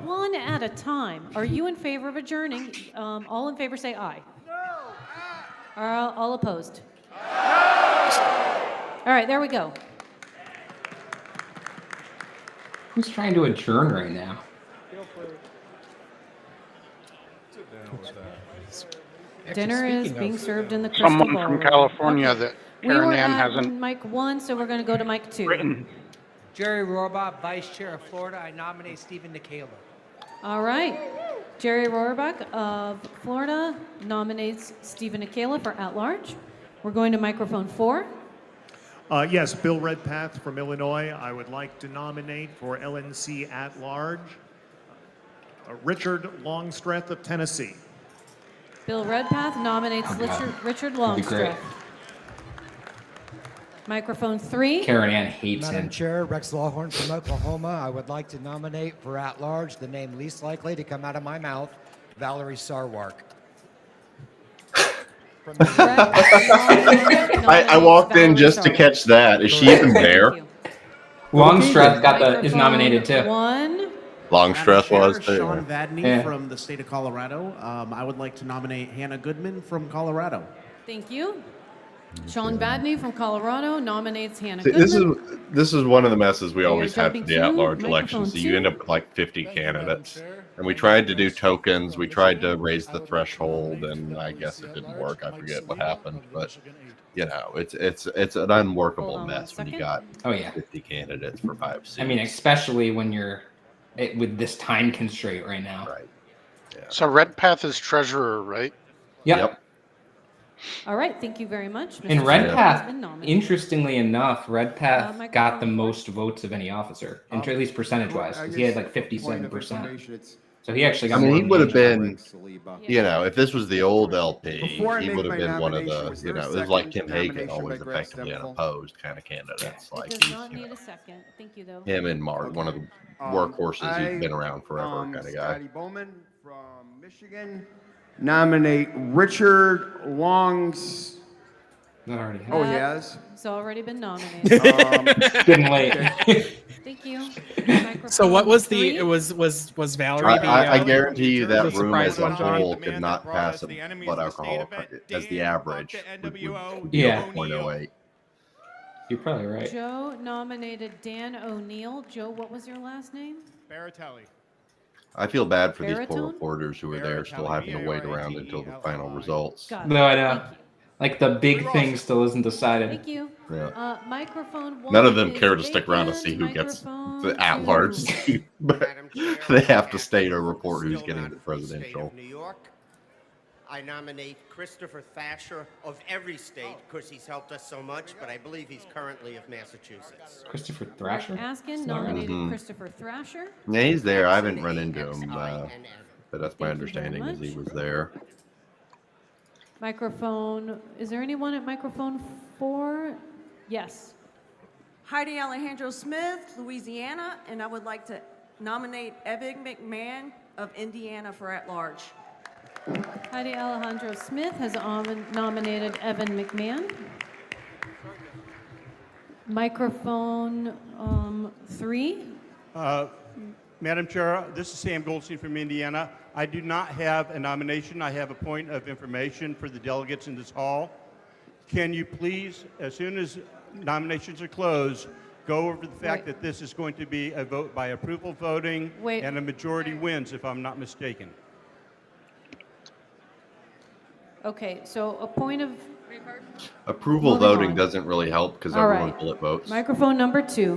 Speaker 5: One at a time. Are you in favor of adjourning? All in favor say aye. No. All opposed? All right, there we go.
Speaker 1: Who's trying to adjourn right now?
Speaker 5: Dinner is being served in the crystal
Speaker 9: Someone
Speaker 5: ball
Speaker 9: from
Speaker 5: room.
Speaker 9: California
Speaker 5: Okay.
Speaker 9: that
Speaker 5: We
Speaker 9: Karen
Speaker 5: were
Speaker 9: Ann
Speaker 5: at
Speaker 9: hasn't
Speaker 5: mic 1, so we're going to go to mic 2.
Speaker 9: written.
Speaker 18: Jerry Rohrbach, Vice Chair of Florida. I nominate Stephen Nikala.
Speaker 5: All right. Jerry Rohrbach of Florida nominates Stephen Nikala for at-large. We're going to microphone 4.
Speaker 11: Yes, Bill Redpath from Illinois. I would like to nominate for LNC at large Richard Longstreth of Tennessee.
Speaker 5: Bill Redpath nominates Richard Longstreth. Microphone 3.
Speaker 1: Karen Ann hates
Speaker 19: Madam
Speaker 1: him.
Speaker 19: Chair, Rex Lawhorn from Oklahoma. I would like to nominate for at-large the name least likely to come out of my mouth, Valerie Sarwark.
Speaker 2: I walked in just to catch that. Is she even there?
Speaker 1: Longstreth is nominated too.
Speaker 5: 1.
Speaker 2: Longstreth was
Speaker 6: Chair,
Speaker 2: too.
Speaker 6: Sean Vadney
Speaker 1: Yeah.
Speaker 6: from the state of Colorado. I would like to nominate Hannah Goodman from Colorado.
Speaker 5: Thank you. Sean Vadney from Colorado nominates Hannah
Speaker 2: See,
Speaker 5: Goodman.
Speaker 2: this is one of the messes we
Speaker 5: You're
Speaker 2: always have for
Speaker 5: jumping
Speaker 2: the
Speaker 5: to
Speaker 2: at-large
Speaker 5: microphone
Speaker 2: elections. So
Speaker 5: 2.
Speaker 2: you end up with like 50 candidates. And we tried to do tokens. We tried to raise the threshold, and I guess it didn't work. I forget what happened, but it's an unworkable mess when you got 50 candidates for 5 seats.
Speaker 1: I mean, especially when you're with this time constraint right now.
Speaker 2: Right.
Speaker 9: So Redpath is treasurer, right?
Speaker 1: Yep.
Speaker 5: All right, thank you very much.
Speaker 1: And
Speaker 5: Mr.
Speaker 1: Red
Speaker 5: Sparrow has
Speaker 1: Path,
Speaker 5: been nominated.
Speaker 1: interestingly enough, Red Path
Speaker 5: microphone
Speaker 1: got the
Speaker 5: four.
Speaker 1: most votes of any officer, and at least percentage-wise, because he had like 57%. So he actually
Speaker 2: I
Speaker 1: got
Speaker 2: mean,
Speaker 1: more
Speaker 2: he would have been,
Speaker 1: Yeah.
Speaker 2: if this was the old LP,
Speaker 10: Before I
Speaker 2: he
Speaker 10: make
Speaker 2: would have
Speaker 10: my
Speaker 2: been one of
Speaker 10: nomination,
Speaker 2: the,
Speaker 10: was there a
Speaker 2: it was like
Speaker 10: second
Speaker 2: Tim Hagen,
Speaker 10: nomination
Speaker 2: always
Speaker 10: by Greg
Speaker 2: effectively
Speaker 10: Stephenwolf?
Speaker 2: unopposed kind of candidates.
Speaker 5: It
Speaker 2: Like
Speaker 5: does
Speaker 2: he's,
Speaker 5: not need a second. Thank you, though.
Speaker 2: him and Mark, one of the workhorses who's been around forever kind of guy.
Speaker 20: Scotty Bowman from Michigan. Nominate Richard Longs.
Speaker 1: That already
Speaker 20: Oh, he has?
Speaker 5: It's already been nominated.
Speaker 1: Getting late.
Speaker 5: Thank you.
Speaker 3: So what was
Speaker 5: Three.
Speaker 3: the? It was Valerie.
Speaker 2: I guarantee you that
Speaker 3: the
Speaker 2: room
Speaker 3: surprise
Speaker 2: as a
Speaker 3: one, Johnny?
Speaker 2: whole could not pass a blood alcohol as the average. Would be
Speaker 1: Yeah.
Speaker 2: 0.08.
Speaker 1: You're probably right.
Speaker 5: Joe nominated Dan O'Neill. Joe, what was your last name?
Speaker 9: Baratelli.
Speaker 2: I feel bad for these poor
Speaker 5: Baritone?
Speaker 2: reporters who are there still having to wait around until the final results.
Speaker 5: Got it.
Speaker 1: No, I know. Like the big thing still isn't decided.
Speaker 5: Thank you.
Speaker 2: Yeah.
Speaker 5: Microphone one.
Speaker 2: None of them
Speaker 5: is
Speaker 2: care to stick around to see who
Speaker 5: vacant.
Speaker 2: gets the
Speaker 5: Microphone
Speaker 2: at-large
Speaker 5: two.
Speaker 2: seat, but they have to stay to report who's getting the presidential.
Speaker 21: New York. I nominate Christopher Thrasher of every state because he's helped us so much, but I believe he's currently of Massachusetts.
Speaker 1: Christopher
Speaker 5: Rick
Speaker 1: Thrasher?
Speaker 5: Askin
Speaker 1: It's not right.
Speaker 5: nominated
Speaker 2: Mhm.
Speaker 5: Christopher Thrasher.
Speaker 2: Yeah, he's there. I haven't run into him, but that's my
Speaker 5: Thank you very
Speaker 2: understanding is he
Speaker 5: much.
Speaker 2: was there.
Speaker 5: Microphone. Is there anyone at microphone 4? Yes.
Speaker 22: Heidi Alejandro Smith, Louisiana, and I would like to nominate Evan McMahon of Indiana for at-large.
Speaker 5: Heidi Alejandro Smith has nominated Evan McMahon. Microphone 3.
Speaker 23: Madam Chair, this is Sam Goldstein from Indiana. I do not have a nomination. I have a point of information for the delegates in this hall. Can you please, as soon as nominations are closed, go over the fact that this is going to be a vote by approval voting and a majority wins, if I'm not mistaken.
Speaker 5: Okay, so a point of
Speaker 2: Approval
Speaker 5: Moving
Speaker 2: voting
Speaker 5: on.
Speaker 2: doesn't really help because
Speaker 5: All
Speaker 2: everyone
Speaker 5: right.
Speaker 2: bullet votes.
Speaker 5: Microphone number 2.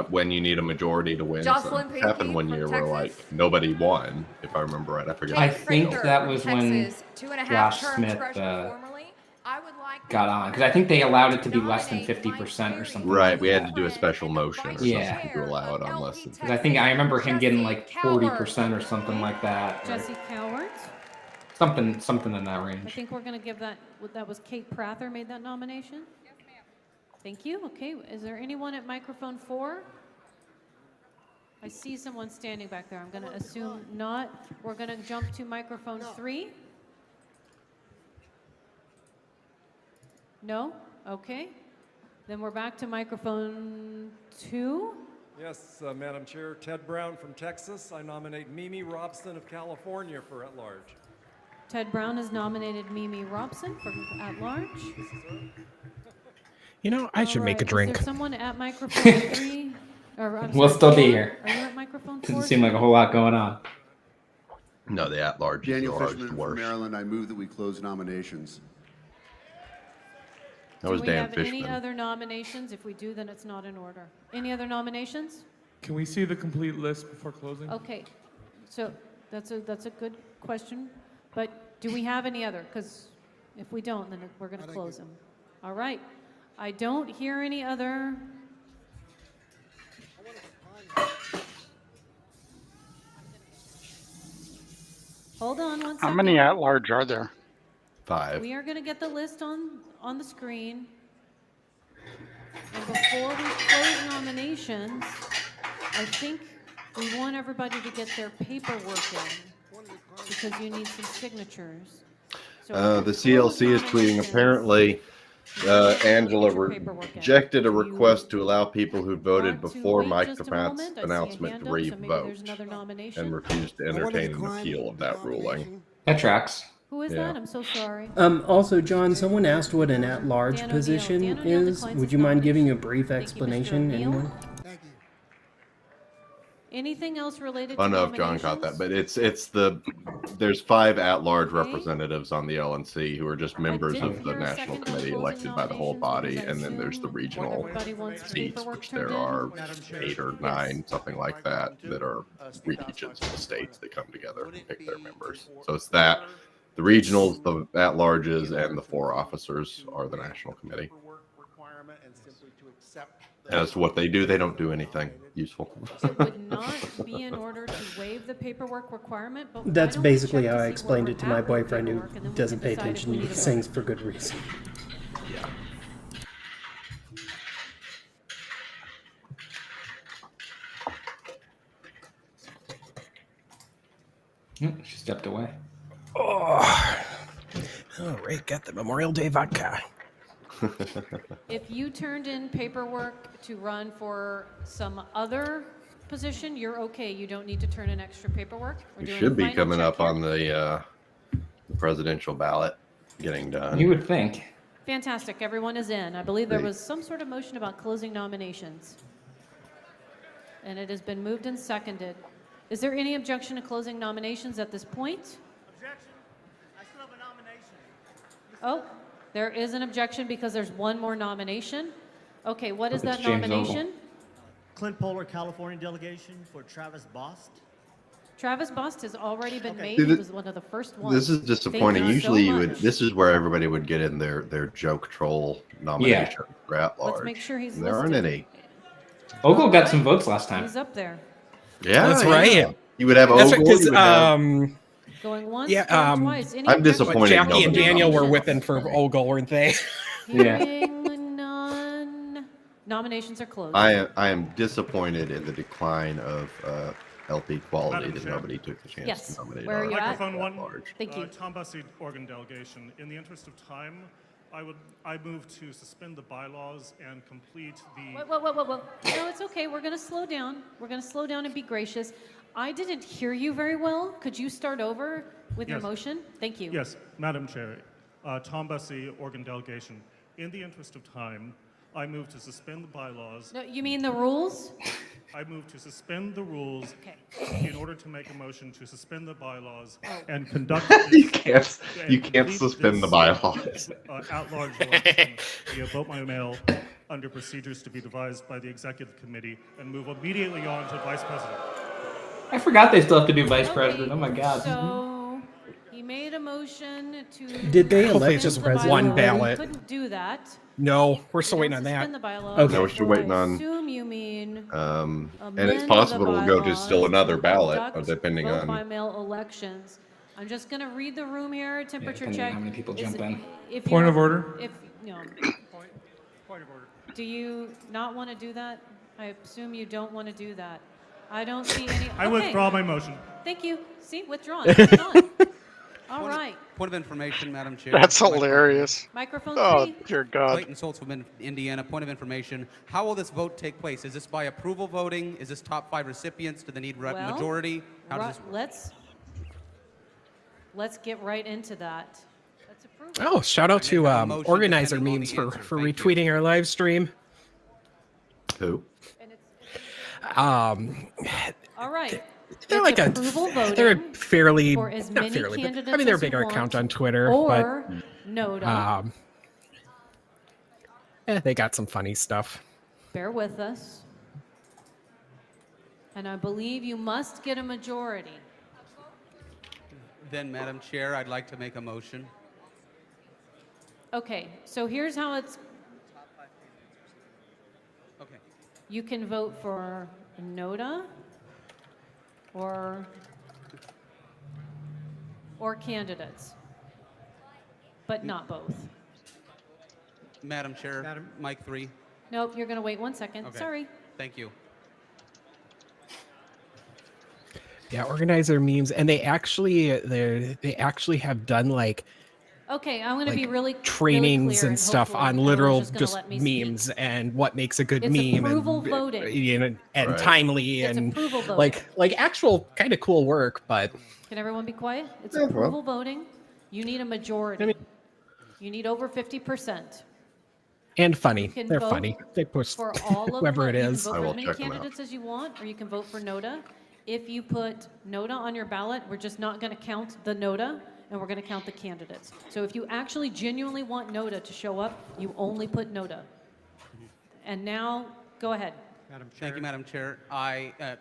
Speaker 2: When you need a majority to win.
Speaker 22: Jocelyn
Speaker 2: It happened one year where like nobody won, if I remember right. I forget.
Speaker 1: I think that was when
Speaker 24: Texas, 2.5
Speaker 1: Josh
Speaker 24: term
Speaker 1: Smith
Speaker 24: treasurer formerly. I would like
Speaker 1: got on because I think they allowed it to be less than 50% or something.
Speaker 2: Right,
Speaker 1: like
Speaker 2: we had
Speaker 1: that.
Speaker 2: to do a special motion or
Speaker 1: Yeah.
Speaker 2: something to allow it on less than.
Speaker 1: Because I think I remember him getting like 40% or something like that. or
Speaker 5: Jesse Cowart.
Speaker 1: something in that
Speaker 5: I
Speaker 1: range.
Speaker 5: think we're going to give that, that was Kate Prather made that nomination? Yes, ma'am. Thank you. Okay, is there anyone at microphone 4? I see someone standing back there. I'm going to assume not. We're going to jump to microphone 3. No? Okay. Then we're back to microphone 2.
Speaker 25: Yes, Madam Chair, Ted Brown from Texas. I nominate Mimi Robson of California for at-large.
Speaker 5: Ted Brown has nominated Mimi Robson for at-large.
Speaker 3: You know, I should make a drink.
Speaker 5: Is there someone at microphone 3? Or, I'm
Speaker 1: We'll
Speaker 5: sorry,
Speaker 1: still be
Speaker 5: 4?
Speaker 1: here.
Speaker 5: Are you at microphone 4?
Speaker 1: Doesn't seem like a whole lot going on.
Speaker 2: No, the at-large is
Speaker 26: Daniel
Speaker 2: the largest
Speaker 26: Fishman from
Speaker 2: worst.
Speaker 26: Maryland. I move that we close nominations.
Speaker 2: That was
Speaker 5: do we
Speaker 2: Dan
Speaker 5: have any
Speaker 2: Fishman.
Speaker 5: other nominations? If we do, then it's not in order. Any other nominations?
Speaker 27: Can we see the complete list before closing?
Speaker 5: Okay, so that's a good question. But do we have any other? Because if we don't, then we're going to close them. All right. I don't hear any other. Hold on one second.
Speaker 9: How many at-large are there?
Speaker 2: 5.
Speaker 5: We are going to get the list on the screen. And before we close nominations, I think we want everybody to get their paperwork in because you need some signatures. So
Speaker 2: The CLC is tweeting, apparently Angela rejected a request to allow people who voted before Mike DePath's announcement to re-vote and refused to entertain an appeal of that ruling.
Speaker 1: That tracks.
Speaker 5: Who is that? I'm so sorry.
Speaker 4: Also, John, someone asked what an at-large position is. Would you mind giving a brief explanation, anyone?
Speaker 5: Anything else related
Speaker 2: I
Speaker 5: to
Speaker 2: don't know if John caught that, but there's 5 at-large representatives on the LNC who are just members of the National Committee elected by the whole body, and then there's the regional seats, which there are 8 or 9, something like that, that are regions of the states that come together and pick their members. So it's that. The regionals, the at-larges, and the 4 officers are the national committee. As to what they do, they don't do anything useful.
Speaker 5: It would not be in order to waive the paperwork requirement, but
Speaker 4: That's
Speaker 5: why don't we
Speaker 4: basically
Speaker 5: check
Speaker 4: how
Speaker 5: to
Speaker 4: I
Speaker 5: see
Speaker 4: explained
Speaker 5: where
Speaker 4: it to
Speaker 5: we're
Speaker 4: my
Speaker 5: at with
Speaker 4: boyfriend who
Speaker 5: paperwork, and then we
Speaker 4: doesn't
Speaker 5: can
Speaker 4: pay
Speaker 5: decide if
Speaker 4: attention
Speaker 5: we
Speaker 4: to
Speaker 5: need
Speaker 4: these
Speaker 5: a vote.
Speaker 4: things for good reason.
Speaker 1: She stepped away.
Speaker 3: Oh. All right, got the Memorial Day vodka.
Speaker 5: If you turned in paperwork to run for some other position, you're okay. You don't need to turn in extra paperwork. We're
Speaker 2: You
Speaker 5: doing
Speaker 2: should
Speaker 5: a
Speaker 2: be
Speaker 5: final
Speaker 2: coming
Speaker 5: check
Speaker 2: up
Speaker 5: here.
Speaker 2: on the presidential ballot getting done.
Speaker 1: You would think.
Speaker 5: Fantastic. Everyone is in. I believe there
Speaker 2: Great.
Speaker 5: was some sort of motion about closing nominations. And it has been moved and seconded. Is there any objection to closing nominations at this point?
Speaker 6: Objection. I still have a nomination.
Speaker 5: Oh, there is an objection because there's one more nomination. Okay, what is
Speaker 1: It's
Speaker 5: that
Speaker 1: James
Speaker 5: nomination?
Speaker 6: Clint Polar, California delegation for Travis Bost.
Speaker 5: Travis Bost has already been made.
Speaker 2: See,
Speaker 5: He was one of the first ones.
Speaker 2: This is disappointing.
Speaker 5: Thank you
Speaker 2: Usually,
Speaker 5: so
Speaker 2: you would.
Speaker 5: much.
Speaker 2: This is where everybody would get in their joke troll nomination for at large.
Speaker 5: Let's make sure he's
Speaker 2: And there aren't
Speaker 5: listed.
Speaker 2: any.
Speaker 1: Ogle got some votes last time.
Speaker 5: He's up there.
Speaker 2: Yeah,
Speaker 3: That's right.
Speaker 2: You would have
Speaker 3: That's
Speaker 2: Ogle.
Speaker 3: because
Speaker 2: you would have-
Speaker 5: Going once,
Speaker 3: yeah,
Speaker 5: going twice. Any
Speaker 2: I'm
Speaker 5: objection?
Speaker 2: disappointed
Speaker 3: Jackie and
Speaker 2: nobody
Speaker 3: Daniel were
Speaker 2: nominated
Speaker 3: whipping for Ogle, weren't they?
Speaker 5: Hearing none. Nominations are closed.
Speaker 2: I am disappointed in the decline of LP quality
Speaker 11: Madam
Speaker 2: that
Speaker 11: Chair.
Speaker 2: nobody took the chance
Speaker 5: Yes.
Speaker 2: to nominate.
Speaker 5: Where are
Speaker 2: our
Speaker 5: you at?
Speaker 11: Microphone one.
Speaker 2: large.
Speaker 5: Thank you.
Speaker 11: Tom Bussey, Oregon delegation. In the interest of time, I move to suspend the bylaws and complete the.
Speaker 5: Whoa. No, it's okay. We're going to slow down. We're going to slow down and be gracious. I didn't hear you very well. Could you start over with your
Speaker 11: Yes.
Speaker 5: motion? Thank you.
Speaker 11: Yes, Madam Chair. Tom Bussey, Oregon delegation. In the interest of time, I move to suspend the bylaws.
Speaker 5: No, you mean the rules?
Speaker 11: I move to suspend the rules in order to make a motion to suspend the bylaws and conduct.
Speaker 2: You can't.
Speaker 11: and
Speaker 2: You can't
Speaker 11: complete
Speaker 2: suspend the
Speaker 11: this,
Speaker 2: bylaws.
Speaker 11: At-large election via vote by mail under procedures to be devised by the executive committee and move immediately on to vice president.
Speaker 1: I forgot they still have to do vice president. Oh my god.
Speaker 5: So he made a motion to.
Speaker 4: Did they
Speaker 3: Hopefully
Speaker 4: elect
Speaker 3: it's just
Speaker 4: the president?
Speaker 3: one
Speaker 4: already?
Speaker 3: ballot.
Speaker 5: Couldn't do that.
Speaker 3: No, we're still waiting on that.
Speaker 5: Suspend the bylaws.
Speaker 4: Okay.
Speaker 2: No, we're still waiting on.
Speaker 5: Assume you mean.
Speaker 2: And
Speaker 5: amend
Speaker 2: it's
Speaker 5: the
Speaker 2: possible it'll go to
Speaker 5: bylaws
Speaker 2: still another
Speaker 5: to
Speaker 2: ballot,
Speaker 5: conduct
Speaker 2: depending
Speaker 5: vote by
Speaker 2: on.
Speaker 5: mail elections. I'm just going to read the room here. Temperature
Speaker 1: depending on
Speaker 5: check.
Speaker 1: how many people jump in.
Speaker 5: If
Speaker 27: Point
Speaker 5: you-
Speaker 27: of order.
Speaker 5: If no.
Speaker 11: Point of order.
Speaker 5: Do you not want to do that? I assume you don't want to do that. I don't see any.
Speaker 11: I
Speaker 5: okay.
Speaker 11: withdraw my motion.
Speaker 5: Thank you. See, withdrawn. Withdrawn. All right.
Speaker 7: Point of information, Madam Chair.
Speaker 9: That's hilarious.
Speaker 5: Microphone
Speaker 9: Oh,
Speaker 5: three.
Speaker 9: dear God.
Speaker 7: Clayton Soltz from Indiana. Point of information. How will this vote take place? Is this by approval voting? Is this top 5 recipients? Do they need
Speaker 5: Well,
Speaker 7: majority? How does this work?
Speaker 5: Let's get right into that. Let's approve.
Speaker 3: Oh, shout out to
Speaker 7: motion
Speaker 3: organizer
Speaker 7: depending on
Speaker 3: memes
Speaker 7: the
Speaker 3: for
Speaker 7: answer.
Speaker 3: retweeting our live stream.
Speaker 2: Who?
Speaker 5: All right.
Speaker 3: They're
Speaker 5: It's
Speaker 3: like a
Speaker 5: approval voting
Speaker 3: they're fairly
Speaker 5: for as
Speaker 3: not
Speaker 5: many
Speaker 3: fairly, but,
Speaker 5: candidates
Speaker 3: I mean they're a
Speaker 5: as you
Speaker 3: bigger
Speaker 5: want,
Speaker 3: account on Twitter,
Speaker 5: or NODA.
Speaker 3: they got some funny stuff.
Speaker 5: Bear with us. And I believe you must get a majority.
Speaker 7: Then, Madam Chair, I'd like to make a motion.
Speaker 5: Okay, so here's how it's.
Speaker 7: Okay.
Speaker 5: You can vote for NODA or candidates, but not both.
Speaker 7: Madam Chair, Mike 3.
Speaker 5: Nope, you're going to wait 1 second.
Speaker 7: Okay.
Speaker 5: Sorry.
Speaker 7: Thank you.
Speaker 3: Yeah, organizer memes, and they actually have done like
Speaker 5: Okay, I'm going to be really
Speaker 3: trainings
Speaker 5: really
Speaker 3: and stuff
Speaker 5: hopefully
Speaker 3: on
Speaker 5: Bill is
Speaker 3: literal
Speaker 5: just gonna
Speaker 3: just
Speaker 5: let me
Speaker 3: memes
Speaker 5: speak.
Speaker 3: and what makes a good
Speaker 5: It's
Speaker 3: meme
Speaker 5: approval
Speaker 3: and
Speaker 5: voting.
Speaker 3: you know, and
Speaker 2: Right.
Speaker 3: timely
Speaker 5: It's
Speaker 3: and
Speaker 5: approval voting.
Speaker 3: like actual kind of cool work, but
Speaker 5: Can everyone be quiet? It's
Speaker 2: Yeah, well.
Speaker 5: approval voting. You need a majority. You need over 50%.
Speaker 3: and funny.
Speaker 5: You can
Speaker 3: They're
Speaker 5: vote
Speaker 3: funny. They push
Speaker 5: for all of
Speaker 3: whoever it
Speaker 5: you
Speaker 3: is.
Speaker 5: can
Speaker 2: I
Speaker 5: vote for
Speaker 2: will
Speaker 5: as many
Speaker 2: check them out.
Speaker 5: candidates as you want, or you can vote for NODA. If you put NODA on your ballot, we're just not going to count the NODA, and we're going to count the candidates. So if you actually genuinely want NODA to show up, you only put NODA. And now, go ahead.
Speaker 25: Madam Chair.
Speaker 7: Thank you, Madam Chair.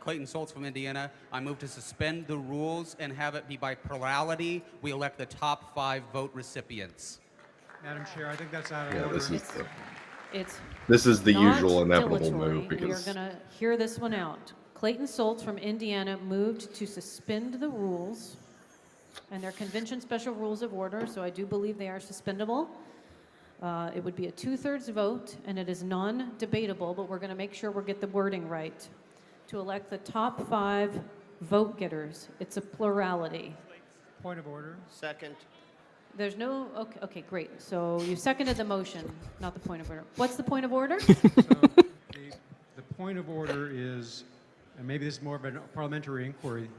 Speaker 7: Clayton Soltz from Indiana. I move to suspend the rules and have it be by plurality. We elect the top 5 vote recipients.
Speaker 25: Madam Chair, I think that's out of order.
Speaker 2: This is the
Speaker 5: not
Speaker 2: usual inevitable
Speaker 5: dilatory.
Speaker 2: move because
Speaker 5: We are going to hear this one out. Clayton Soltz from Indiana moved to suspend the rules and their convention special rules of order, so I do believe they are suspendable. It would be a 2/3 vote, and it is non-debatable, but we're going to make sure we get the wording right. To elect the top 5 vote getters, it's a plurality.
Speaker 25: Point of order.
Speaker 21: Second.
Speaker 5: There's no, okay, great. So you seconded the motion, not the point of order. What's the point of order?
Speaker 25: The point of order is, and maybe this is more of a parliamentary inquiry,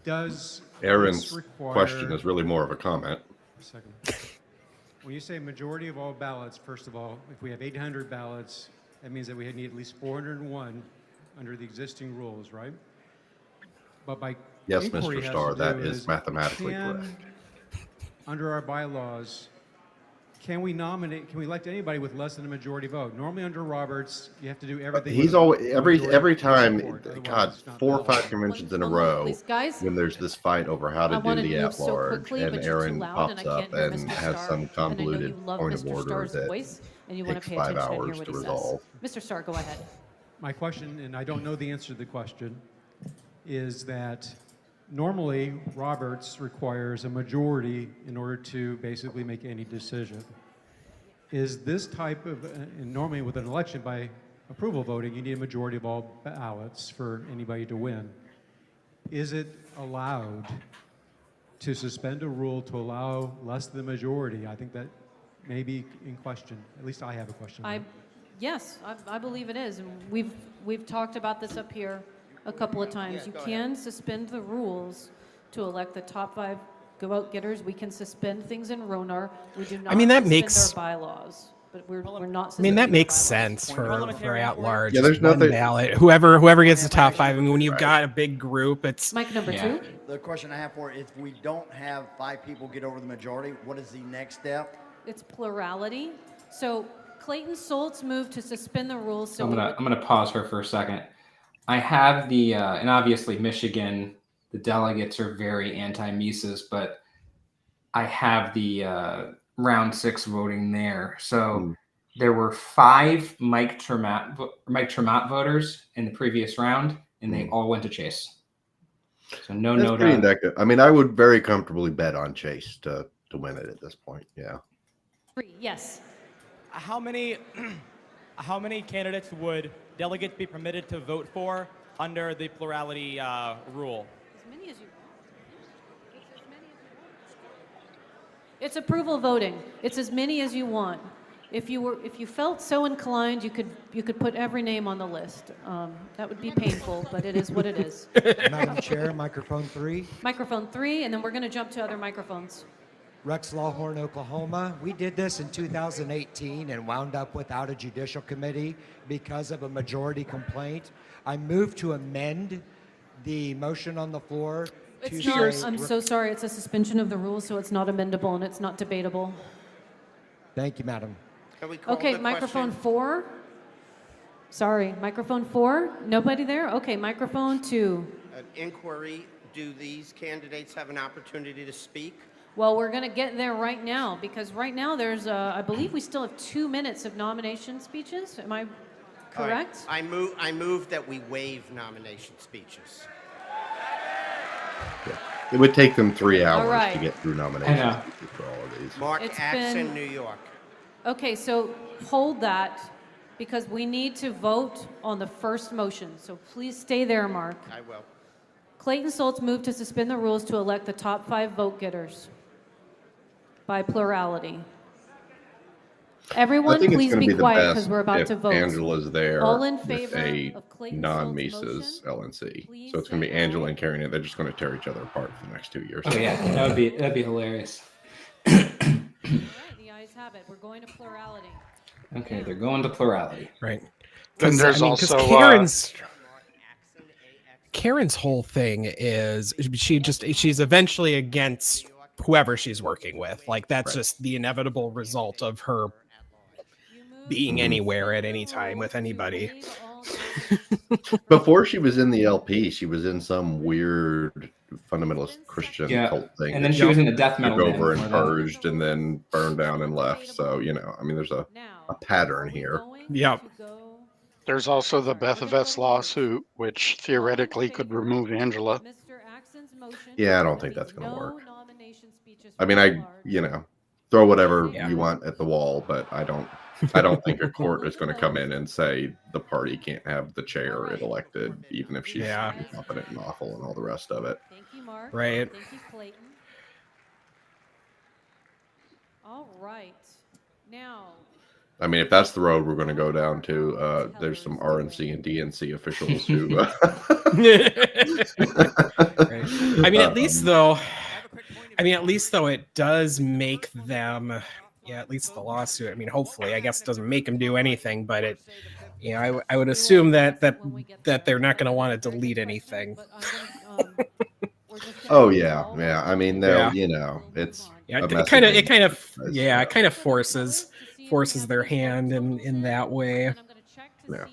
Speaker 25: does
Speaker 2: Aaron's
Speaker 25: this require,
Speaker 2: question is really more of a comment.
Speaker 25: a second. When you say majority of all ballots, first of all, if we have 800 ballots, that means that we need at least 401 under the existing rules, right? But by
Speaker 2: Yes,
Speaker 25: inquiry
Speaker 2: Mr.
Speaker 25: has
Speaker 2: Starr,
Speaker 25: to
Speaker 2: that
Speaker 25: do
Speaker 2: is mathematically correct.
Speaker 25: Under our bylaws, can we elect anybody with less than a majority vote? Normally under Roberts, you have to do everything.
Speaker 2: He's
Speaker 25: with a
Speaker 2: always
Speaker 25: majority
Speaker 2: every time.
Speaker 25: support, otherwise
Speaker 2: God,
Speaker 25: it's not
Speaker 2: 4 or
Speaker 25: valid.
Speaker 2: 5 conventions in a row.
Speaker 5: Please, guys.
Speaker 2: When there's this fight over how
Speaker 5: I
Speaker 2: to
Speaker 5: wanna
Speaker 2: do the
Speaker 5: move so
Speaker 2: at-large,
Speaker 5: quickly,
Speaker 2: and
Speaker 5: but you're too
Speaker 2: Aaron
Speaker 5: loud, and
Speaker 2: pops
Speaker 5: I
Speaker 2: up
Speaker 5: can't hear
Speaker 2: and
Speaker 5: Mr.
Speaker 2: has
Speaker 5: Starr,
Speaker 2: some
Speaker 5: and I know
Speaker 2: convoluted
Speaker 5: you love
Speaker 2: point of
Speaker 5: Mr.
Speaker 2: order
Speaker 5: Starr's
Speaker 2: that
Speaker 5: voice, and you want
Speaker 2: takes
Speaker 5: to pay
Speaker 2: 5
Speaker 5: attention and hear
Speaker 2: hours
Speaker 5: what
Speaker 2: to
Speaker 5: he
Speaker 2: resolve.
Speaker 5: says. Mr. Starr, go ahead.
Speaker 25: My question, and I don't know the answer to the question, is that normally Roberts requires a majority in order to basically make any decision. Is this type of, and normally with an election by approval voting, you need a majority of all ballots for anybody to win. Is it allowed to suspend a rule to allow less than the majority? I think that may be in question. At least I have a question.
Speaker 5: Yes, I believe it is, and we've talked about this up here a couple of times. You can suspend the rules to elect the top 5 vote getters. We can suspend things in Ronar. We do not
Speaker 3: that
Speaker 5: suspend
Speaker 3: makes-
Speaker 5: our bylaws, but we're not.
Speaker 3: I mean, that
Speaker 5: suspending
Speaker 3: makes
Speaker 5: our bylaws.
Speaker 3: sense for at large.
Speaker 2: Yeah, there's
Speaker 3: one
Speaker 2: nothing-
Speaker 3: ballot. Whoever gets the top 5. I mean, when you've got a big group, it's
Speaker 5: Mike number 2.
Speaker 8: The question I have for it, if we don't have 5 people get over the majority, what is the next step?
Speaker 5: It's plurality. So Clayton Soltz moved to suspend the rules. So
Speaker 1: I'm gonna pause her for a second. I have the and obviously Michigan, the delegates are very anti-Mises, but I have the round 6 voting there. So there were 5 Mike Tremont voters in the previous round, and they all went to Chase. So
Speaker 2: That's pretty indicative. I mean, I would very comfortably bet on Chase to win it at this point. Yeah.
Speaker 5: 3, yes.
Speaker 12: How many candidates would delegates be permitted to vote for under the plurality rule?
Speaker 5: As many as you want. It's approval voting. It's as many as you want. If you felt so inclined, you could put every name on the list. That would be painful, but it is what it is.
Speaker 19: Madam Chair, microphone 3.
Speaker 5: Microphone 3, and then we're going to jump to other microphones.
Speaker 19: Rex Lawhorn, Oklahoma. We did this in 2018 and wound up without a judicial committee because of a majority complaint. I moved to amend the motion on the floor.
Speaker 5: It's not, I'm so sorry, it's a suspension of the rules, so it's not amendable and it's not debatable.
Speaker 19: Thank you, Madam.
Speaker 21: Can we call
Speaker 5: Okay,
Speaker 21: the
Speaker 5: microphone
Speaker 21: question?
Speaker 5: 4. Sorry, microphone 4. Nobody there? Okay, microphone 2.
Speaker 21: An inquiry, do these candidates have an opportunity to speak?
Speaker 5: Well, we're going to get there right now because right now there's, I believe we still have 2 minutes of nomination speeches. Am I correct?
Speaker 21: All right. I move that we waive nomination speeches.
Speaker 2: Yeah. It would take them 3 hours
Speaker 5: All right.
Speaker 2: to get through nominations
Speaker 1: I know.
Speaker 2: for all of these.
Speaker 21: Mark
Speaker 5: It's
Speaker 21: Axon,
Speaker 5: been-
Speaker 21: New York.
Speaker 5: Okay, so hold that because we need to vote on the first motion. So please stay there, Mark.
Speaker 21: I will.
Speaker 5: Clayton Soltz moved to suspend the rules to elect the top 5 vote getters by plurality.
Speaker 2: I
Speaker 5: Everyone,
Speaker 2: think it's
Speaker 5: please
Speaker 2: gonna
Speaker 5: be
Speaker 2: the
Speaker 5: quiet
Speaker 2: best
Speaker 5: because we're about
Speaker 2: if
Speaker 5: to vote.
Speaker 2: Angela's there
Speaker 5: All in
Speaker 2: with
Speaker 5: favor
Speaker 2: a
Speaker 5: of Clayton Soltz's
Speaker 2: non-Mises LNC. So it's going to be Angela and Carrie, and they're just going to tear each other apart for the next 2 years.
Speaker 1: Oh yeah, that'd be hilarious.
Speaker 5: All right, the ayes have it. We're going to plurality.
Speaker 1: Okay, they're going to plurality.
Speaker 3: Right.
Speaker 9: Then there's also
Speaker 3: Karen's whole thing is she's eventually against whoever she's working with. Like that's just the inevitable result of her being anywhere at any time with anybody.
Speaker 2: Before she was in the LP, she was in some weird fundamentalist Christian cult thing.
Speaker 1: And then she was in the death metal
Speaker 2: took
Speaker 1: band
Speaker 2: over and
Speaker 1: before that.
Speaker 2: purged, and then burned down and left. So I mean, there's a pattern here.
Speaker 3: Yep.
Speaker 9: There's also the Beth Vest lawsuit, which theoretically could remove Angela.
Speaker 2: Yeah, I don't think that's going to work. I mean, throw whatever you want at the wall, but I don't think a court is going to come in and say the party can't have the chair it elected, even if she's incompetent and awful and all the rest of it.
Speaker 5: Thank you, Mark.
Speaker 3: Right.
Speaker 5: Thank you, Clayton. All right. Now.
Speaker 2: I mean, if that's the road we're going to go down to, there's some RNC and DNC officials who.
Speaker 3: Right. I mean, at least though, it does make them. Yeah, at least the lawsuit. I mean, hopefully, I guess it doesn't make them do anything, but it. I would assume that they're not going to want to delete anything.
Speaker 2: Oh yeah. I mean, they'll. It's.
Speaker 3: It kind of forces their hand in that way.
Speaker 2: Yeah.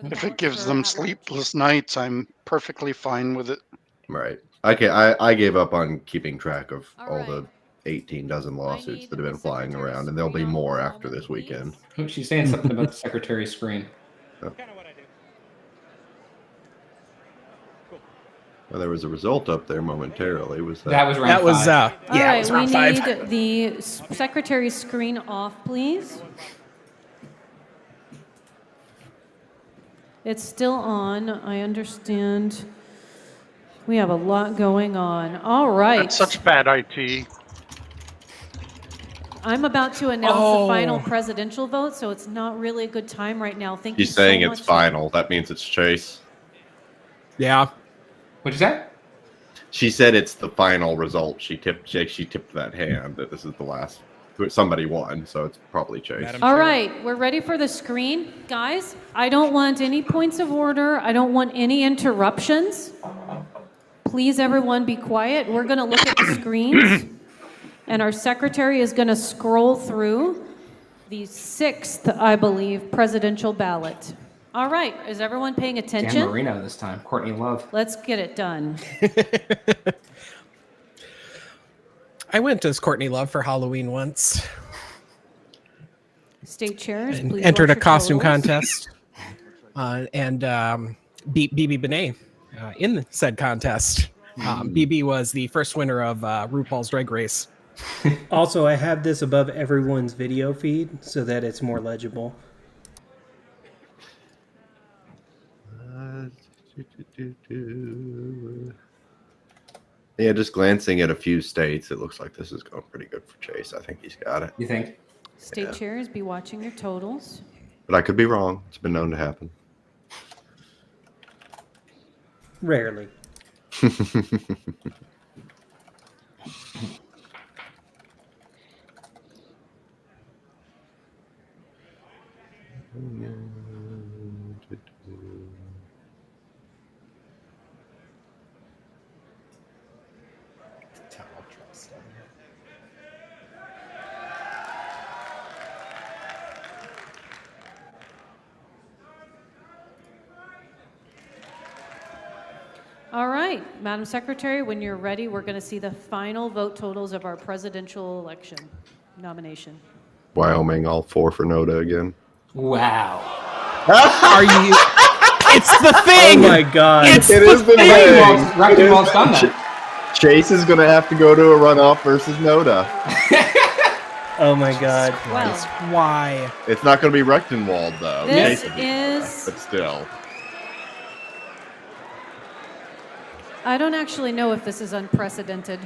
Speaker 9: If it gives them sleepless nights, I'm perfectly fine with it.
Speaker 2: Right. I gave up on keeping track of all the 18 dozen lawsuits that have been flying around, and there'll be more after this weekend.
Speaker 1: She's saying something about the secretary's screen.
Speaker 2: Oh. Well, there was a result up there momentarily. Was that?
Speaker 1: That was round 5.
Speaker 5: All right, we need the secretary's screen off, please. It's still on. I understand. We have a lot going on. All right.
Speaker 9: That's such bad IT.
Speaker 5: I'm about to announce the final presidential vote, so it's not really a good time right now. Thank you
Speaker 2: She's
Speaker 5: so
Speaker 2: saying
Speaker 5: much.
Speaker 2: it's final. That means it's Chase.
Speaker 3: Yeah.
Speaker 1: What'd you say?
Speaker 2: She said it's the final result. She tipped that hand that this is the last. Somebody won, so it's probably Chase.
Speaker 5: All right, we're ready for the screen. Guys, I don't want any points of order. I don't want any interruptions. Please, everyone, be quiet. We're going to look at the screens, and our secretary is going to scroll through the 6th, I believe, presidential ballot. All right, is everyone paying attention?
Speaker 1: Dan Marino this time. Courtney Love.
Speaker 5: Let's get it done.
Speaker 3: I went as Courtney Love for Halloween once.
Speaker 5: State chairs,
Speaker 3: And
Speaker 5: please
Speaker 3: entered
Speaker 5: watch
Speaker 3: a
Speaker 5: your
Speaker 3: costume
Speaker 5: totals.
Speaker 3: contest and beat Bibi Benet in said contest. Bibi was the first winner of RuPaul's Drag Race.
Speaker 4: Also, I have this above everyone's video feed so that it's more legible.
Speaker 2: Yeah, just glancing at a few states, it looks like this is going pretty good for Chase. I think he's got it.
Speaker 1: You think?
Speaker 5: State chairs, be watching your totals.
Speaker 2: But I could be wrong. It's been known to happen.
Speaker 4: Rarely.
Speaker 5: All right, Madam Secretary, when you're ready, we're going to see the final vote totals of our presidential election nomination.
Speaker 2: Wyoming, all 4 for Noda again.
Speaker 1: Wow.
Speaker 3: Are you? It's the thing.
Speaker 4: Oh my God!
Speaker 2: It is the thing.
Speaker 1: Rectenwald's done that.
Speaker 2: Chase is going to have to go to a runoff versus Noda.
Speaker 4: Oh my God!
Speaker 5: Well,
Speaker 3: Why?
Speaker 2: It's not going to be Rechtenwald though.
Speaker 5: this
Speaker 2: Chase will be
Speaker 5: is,
Speaker 2: but still.
Speaker 5: I don't actually know if this is unprecedented.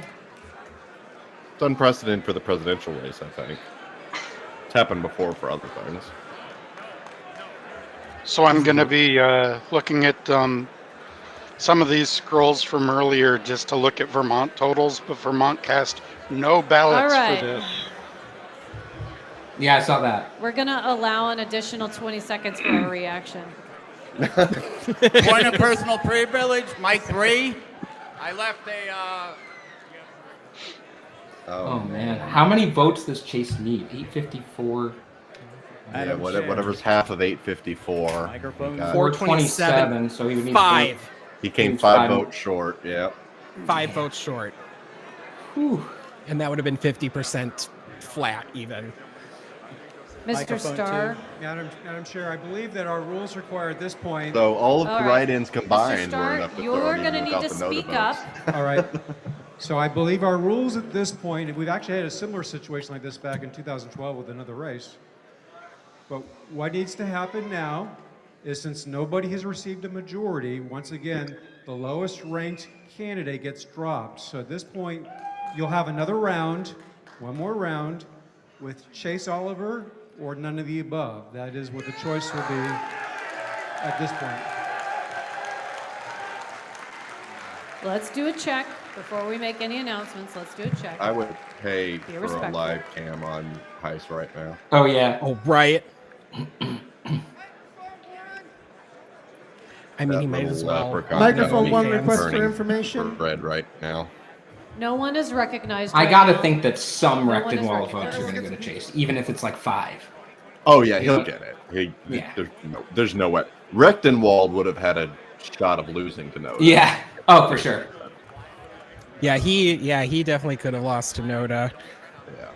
Speaker 2: It's unprecedented for the presidential race, I think. It's happened before for other things.
Speaker 9: So I'm going to be looking at some of these scrolls from earlier just to look at Vermont totals, but Vermont cast no ballots
Speaker 5: All right.
Speaker 9: for this.
Speaker 1: Yeah, I saw that.
Speaker 5: We're going to allow an additional 20 seconds for a reaction.
Speaker 21: Point of personal privilege, Mike 3. I left a.
Speaker 1: Oh man, how many votes does Chase need? 854.
Speaker 2: Yeah, whatever's half of 854.
Speaker 20: Microphone
Speaker 1: 427. So he would need
Speaker 3: 5.
Speaker 2: He came 5 votes short. Yeah.
Speaker 3: 5 votes short.
Speaker 1: Whew.
Speaker 3: And that would have been 50% flat even.
Speaker 5: Mr. Starr.
Speaker 25: Madam Chair, I believe that our rules require at this point.
Speaker 2: So all of
Speaker 5: All
Speaker 2: the
Speaker 5: right.
Speaker 2: write-ins combined
Speaker 5: Mr.
Speaker 2: were
Speaker 5: Starr,
Speaker 2: enough to
Speaker 5: you're
Speaker 2: throw it
Speaker 5: going to
Speaker 2: even
Speaker 5: need to
Speaker 2: without the
Speaker 5: speak
Speaker 2: nota
Speaker 5: up.
Speaker 2: votes.
Speaker 25: All right. So I believe our rules at this point, and we've actually had a similar situation like this back in 2012 with another race. But what needs to happen now is, since nobody has received a majority, once again, the lowest ranked candidate gets dropped. So at this point, you'll have another round, one more round, with Chase Oliver or none of the above. That is what the choice will be at this point.
Speaker 5: Let's do a check before we make any announcements. Let's do a check.
Speaker 2: I would pay
Speaker 5: Be
Speaker 2: for a
Speaker 5: respectful.
Speaker 2: live cam on Heist right now.
Speaker 1: Oh yeah.
Speaker 3: Oh right. I mean, he might as well.
Speaker 20: Microphone 1 request for
Speaker 2: burning
Speaker 20: information.
Speaker 2: Red right now.
Speaker 5: No one is recognized.
Speaker 1: I
Speaker 5: right
Speaker 1: gotta
Speaker 5: now.
Speaker 1: think that some
Speaker 5: No one is
Speaker 1: Rectenwald votes
Speaker 5: recognized.
Speaker 1: are going to go to Chase, even if it's like 5.
Speaker 2: Oh yeah, he'll get it.
Speaker 1: Yeah.
Speaker 2: There's no way. Rechtenwald would have had a shot of losing to Noda.
Speaker 1: Yeah. Oh, for sure.
Speaker 3: Yeah, he definitely could have lost to Noda.
Speaker 2: Yeah.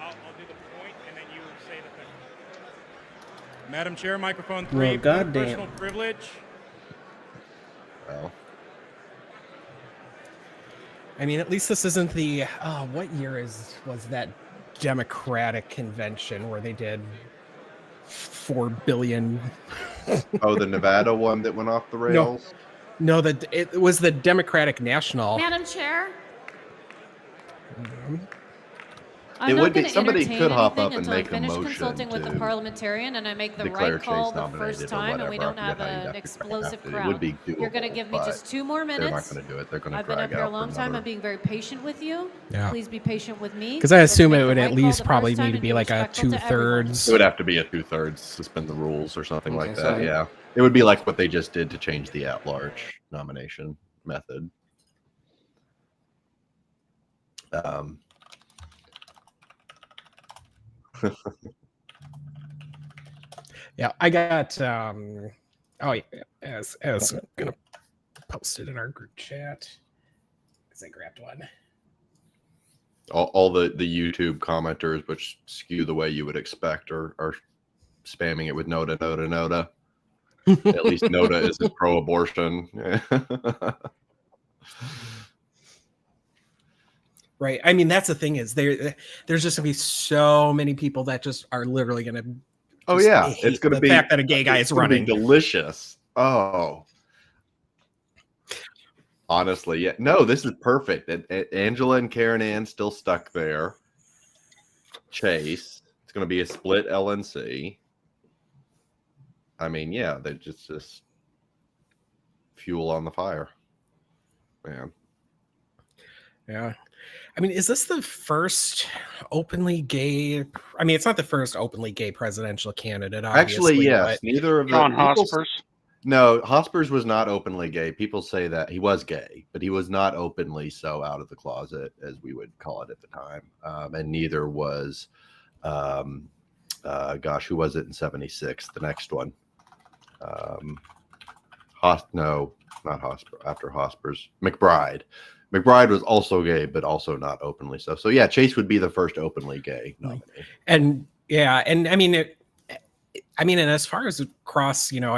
Speaker 12: I'll do the point, and then you say the thing. Madam Chair, microphone 3.
Speaker 4: Well, goddamn.
Speaker 12: Personal privilege.
Speaker 2: Well.
Speaker 3: I mean, at least this isn't the what year was that Democratic convention where they did 4 billion?
Speaker 2: Oh, the Nevada one that went off the rails?
Speaker 3: No, it was the Democratic National.
Speaker 24: Madam Chair?
Speaker 5: I'm
Speaker 2: It
Speaker 5: not
Speaker 2: would be-
Speaker 5: gonna
Speaker 2: somebody
Speaker 5: entertain
Speaker 2: could hop up
Speaker 5: anything
Speaker 2: and
Speaker 5: until I
Speaker 2: make a
Speaker 5: finish
Speaker 2: motion
Speaker 5: consulting with the
Speaker 2: to
Speaker 5: parliamentarian and I make the
Speaker 2: declare
Speaker 5: right call
Speaker 2: Chase
Speaker 5: the
Speaker 2: nominated
Speaker 5: first
Speaker 2: or
Speaker 5: time and we
Speaker 2: whatever.
Speaker 5: don't have
Speaker 2: You know, you'd
Speaker 5: an
Speaker 2: have to
Speaker 5: explosive
Speaker 2: it
Speaker 5: crowd.
Speaker 2: would be
Speaker 5: You're going to
Speaker 2: doable,
Speaker 5: give me
Speaker 2: but
Speaker 5: just 2 more minutes.
Speaker 2: They're not going to do it. They're going to
Speaker 5: I've been
Speaker 2: drag
Speaker 5: up here a
Speaker 2: out
Speaker 5: long
Speaker 2: for
Speaker 5: time.
Speaker 2: another-
Speaker 5: I'm being very patient with you.
Speaker 3: Yeah.
Speaker 5: Please be patient with me.
Speaker 3: Because I assume
Speaker 5: Let's
Speaker 3: it
Speaker 5: make
Speaker 3: would
Speaker 5: the
Speaker 3: at
Speaker 5: right
Speaker 3: least
Speaker 5: call the
Speaker 3: probably
Speaker 5: first time
Speaker 3: need to
Speaker 5: and
Speaker 3: be like a
Speaker 5: respectful to everyone.
Speaker 3: 2/3.
Speaker 2: It would have to be a 2/3, suspend the rules or something like
Speaker 1: Okay,
Speaker 2: that.
Speaker 1: so-
Speaker 2: Yeah. It would be like what they just did to change the at-large nomination method.
Speaker 3: Yeah, I got oh yeah, as I'm gonna post it in our group chat. Because I grabbed one.
Speaker 2: All the YouTube commenters, which skew the way you would expect, are spamming it with Noda, Noda, Noda. At least Noda isn't pro-abortion.
Speaker 3: Right. I mean, that's the thing is there's just gonna be so many people that just are literally gonna.
Speaker 2: Oh
Speaker 3: just
Speaker 2: yeah,
Speaker 3: hate
Speaker 2: it's going to
Speaker 3: the
Speaker 2: be
Speaker 3: fact that a gay guy
Speaker 2: it's
Speaker 3: is
Speaker 2: gonna be
Speaker 3: running.
Speaker 2: delicious. Oh, honestly, yeah. No, this is perfect. Angela and Karen Ann still stuck there. Chase. It's going to be a split LNC. I mean, yeah, they just fuel on the fire, man.
Speaker 3: Yeah. I mean, is this the first openly gay? I mean, it's not the first openly gay presidential candidate.
Speaker 2: Actually,
Speaker 3: obviously,
Speaker 2: yes.
Speaker 3: but-
Speaker 2: Neither of
Speaker 9: John
Speaker 2: the people-
Speaker 9: Hospers.
Speaker 2: No, Hospers was not openly gay. People say that he was gay, but he was not openly so out of the closet as we would call it at the time. And neither was, gosh, who was it in '76? The next one. No, not Hosper. After Hospers, McBride. McBride was also gay, but also not openly so. So yeah, Chase would be the first openly gay nominee.
Speaker 3: And yeah, and I mean, and as far as across, you know,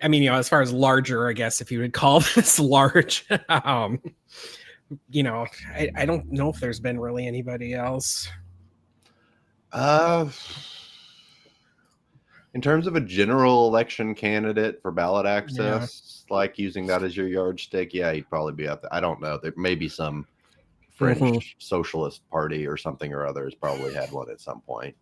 Speaker 3: I mean, you know, as far as larger, I guess if you would call this large, you know, I don't know if there's been really anybody else.
Speaker 2: In terms of a general election candidate for ballot access, like using that as your yardstick, yeah, he'd probably be out there. I don't know. There may be some fringe socialist party or something or other has probably had one at some point.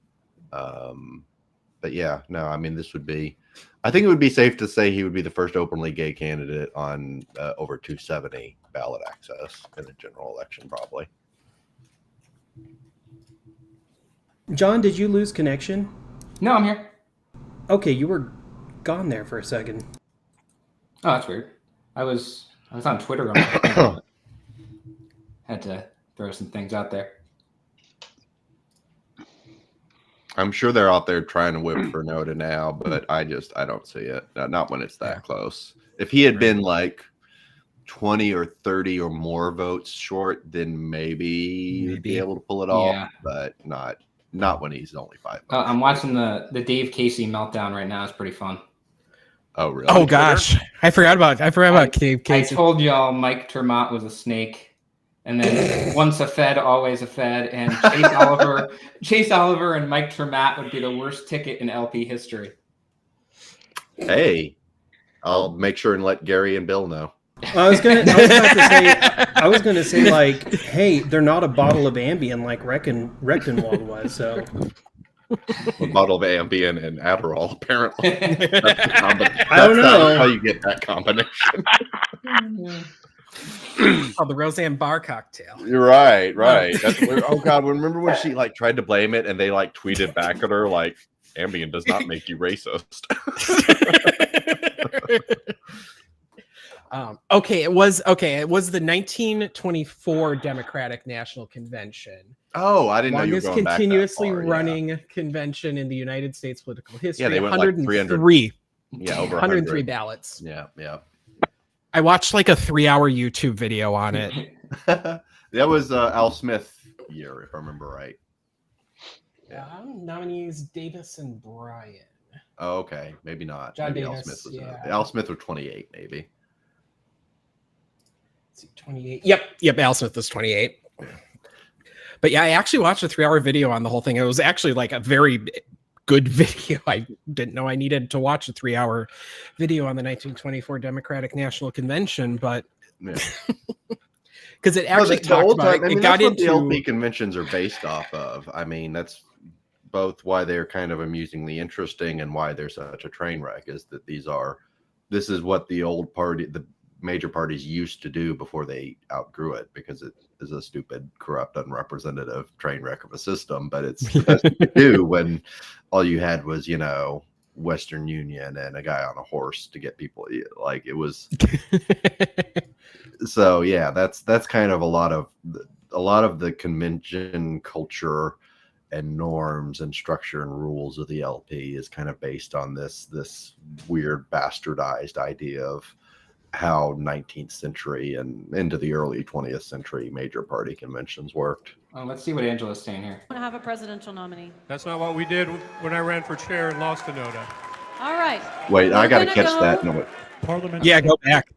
Speaker 2: But yeah, no, I mean, this would be, I think it would be safe to say he would be the first openly gay candidate on over 270 ballot access in a general election, probably.
Speaker 4: John, did you lose connection?
Speaker 1: No, I'm here.
Speaker 4: Okay, you were gone there for a second.
Speaker 1: Oh, that's weird. I was on Twitter. Had to throw some things out there.
Speaker 2: I'm sure they're out there trying to whip for Noda now, but I don't see it. Not when it's that close. If he had been like 20 or 30 or more votes short, then maybe you'd be able to pull it off, but not when he's only 5 votes.
Speaker 1: I'm watching the Dave Casey meltdown right now. It's pretty fun.
Speaker 2: Oh really?
Speaker 3: Oh gosh, I forgot about Dave Casey.
Speaker 1: I told y'all Mike Termott was a snake, and then once a Fed, always a Fed, and Chase Oliver and Mike Termott would be the worst ticket in LP history.
Speaker 2: Hey, I'll make sure and let Gary and Bill know.
Speaker 4: I was gonna say, like, hey, they're not a bottle of Ambien like Rechtenwald was. So
Speaker 2: a bottle of Ambien and Adderall, apparently.
Speaker 4: I don't know.
Speaker 2: That's how you get that combination.
Speaker 3: Oh, the Roseanne Barr cocktail.
Speaker 2: You're right. That's oh God, remember when she like tried to blame it and they like tweeted back at her like Ambien does not make you racist.
Speaker 3: It was the 1924 Democratic National Convention.
Speaker 2: Oh, I didn't know you were going back that
Speaker 3: continuously
Speaker 2: far,
Speaker 3: running convention in the United States political history.
Speaker 2: Yeah, they went
Speaker 3: 103.
Speaker 2: Like over
Speaker 3: 103 ballots.
Speaker 2: Yeah.
Speaker 3: I watched like a 3-hour YouTube video on it.
Speaker 2: That was Al Smith year, if I remember right.
Speaker 3: Nominees Davis and Bryan.
Speaker 2: Oh, okay, maybe not.
Speaker 3: John
Speaker 2: maybe
Speaker 3: Davis,
Speaker 2: Al Smith was Al Smith was 28, maybe.
Speaker 3: 28. Yep. Al Smith was 28. But yeah, I actually watched a 3-hour video on the whole thing. It was actually like a very good video. I didn't know I needed to watch a 3-hour video on the 1924 Democratic National Convention, but because it actually talked about it. It got into
Speaker 2: the LP conventions are based off of. I mean, that's both why they're kind of amusingly interesting and why they're such a train wreck. Is that this is what the major parties used to do before they outgrew it, because it is a stupid, corrupt, unrepresentative train wreck of a system. But it's the best you could do when all you had was, Western Union and a guy on a horse to get people. Like it was. So yeah, that's kind of a lot of the convention culture and norms and structure and rules of the LP is kind of based on this weird bastardized idea of how 19th century and into the early 20th century major party conventions worked.
Speaker 1: Let's see what Angela's saying here.
Speaker 5: I want to have a presidential nominee.
Speaker 10: That's not what we did when I ran for chair and lost to Noda.
Speaker 5: All right.
Speaker 2: Wait, I got to catch that. No,
Speaker 10: Parliament.
Speaker 3: Yeah, go back.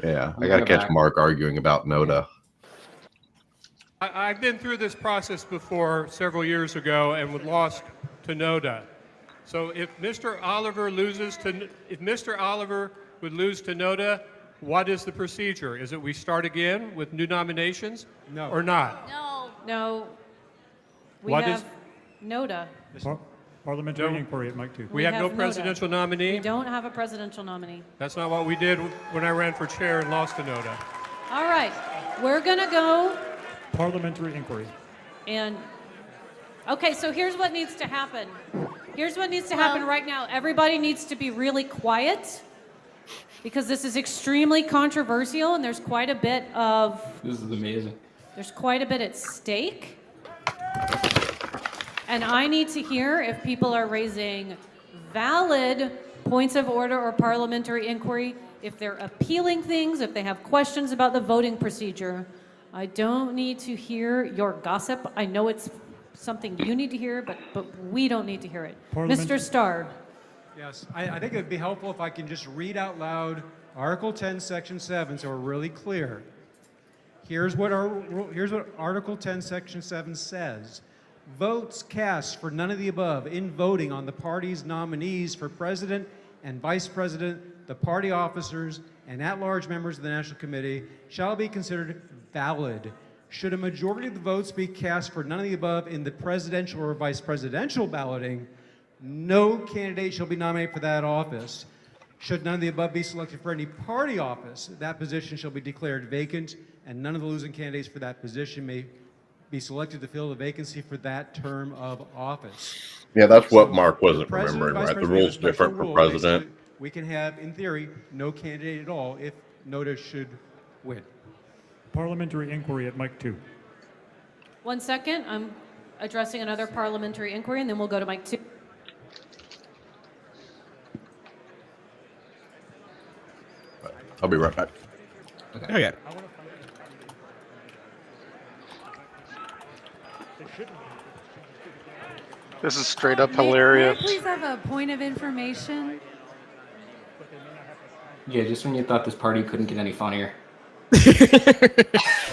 Speaker 2: Yeah, I got to catch Mark arguing about Noda.
Speaker 10: I've been through this process before several years ago and lost to Noda. So if Mr. Oliver would lose to Noda, what is the procedure? Is it we start again with new nominations?
Speaker 25: No.
Speaker 10: Or not?
Speaker 5: No. We
Speaker 10: What
Speaker 5: have
Speaker 10: is-
Speaker 5: Noda.
Speaker 11: Parliamentary inquiry at Mike 2.
Speaker 10: We have no
Speaker 5: Noda.
Speaker 10: presidential nominee?
Speaker 5: We don't have a presidential nominee.
Speaker 10: That's not what we did when I ran for chair and lost to Noda.
Speaker 5: All right. We're going to go
Speaker 11: Parliamentary inquiry.
Speaker 5: Okay, so here's what needs to happen. Here's what needs to happen right now. Everybody needs to be really quiet because this is extremely controversial and there's quite a bit of...
Speaker 1: This is amazing.
Speaker 5: There's quite a bit at stake. And I need to hear if people are raising valid points of order or parliamentary inquiry, if they're appealing things, if they have questions about the voting procedure. I don't need to hear your gossip. I know it's something you need to hear, but we don't need to hear it. Mr. Starr.
Speaker 25: Yes, I think it would be helpful if I can just read out loud Article 10, Section 7, so we're really clear. Here's what Article 10, Section 7 says. Votes cast for none of the above in voting on the party's nominees for president and vice president, the party officers, and at-large members of the National Committee shall be considered valid. Should a majority of the votes be cast for none of the above in the presidential or vice presidential balloting, no candidate shall be nominated for that office. Should none of the above be selected for any party office, that position shall be declared vacant, and none of the losing candidates for that position may be selected to fill the vacancy for that term of office.
Speaker 2: Yeah, that's what Mark wasn't
Speaker 25: President,
Speaker 2: remembering,
Speaker 25: Vice
Speaker 2: right? The
Speaker 25: President
Speaker 2: rule's
Speaker 25: has a special
Speaker 2: different for
Speaker 25: rule.
Speaker 2: president.
Speaker 25: Basically, we can have, in theory, no candidate at all if Noda should win.
Speaker 11: Parliamentary inquiry at Mike 2.
Speaker 5: 1 second. addressing another parliamentary inquiry, and then we'll go to Mike 2.
Speaker 2: I'll be right back.
Speaker 3: Okay.
Speaker 9: This is straight up hilarious.
Speaker 13: May I please have a point of information?
Speaker 1: Yeah, just when you thought this party couldn't get any funnier.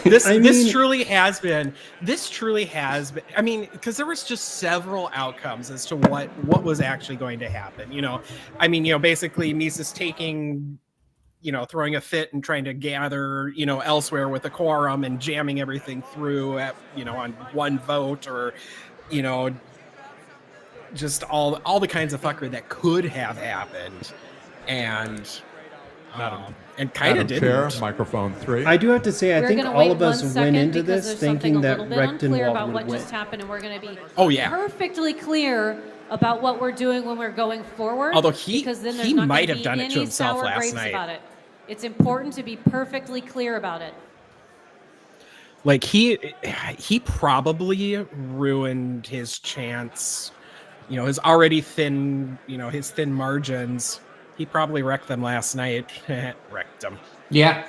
Speaker 3: This truly has been. I mean, because there was just several outcomes as to what was actually going to happen. Basically, Mises taking, throwing a fit and trying to gather, elsewhere with a quorum and jamming everything through at, on one vote, or, just all the kinds of fuckery that could have happened, and kind of didn't.
Speaker 14: Chair, microphone 3.
Speaker 4: I do have to say, I think all of us went into this thinking that
Speaker 5: unclear about
Speaker 4: Rechtenwald
Speaker 5: what
Speaker 4: would win.
Speaker 5: just happened, and we're going to be
Speaker 3: perfectly
Speaker 5: clear about what we're doing when we're going forward.
Speaker 3: Although
Speaker 5: because then there's
Speaker 3: he
Speaker 5: not
Speaker 3: might
Speaker 5: gonna
Speaker 3: have
Speaker 5: be
Speaker 3: done it to
Speaker 5: any
Speaker 3: himself
Speaker 5: sour
Speaker 3: last
Speaker 5: grapes
Speaker 3: night.
Speaker 5: About it. It's important to be perfectly clear about it.
Speaker 3: Like he probably ruined his chance, his already thin, his thin margins. He probably wrecked them last night. Wrecked them.
Speaker 1: Yeah.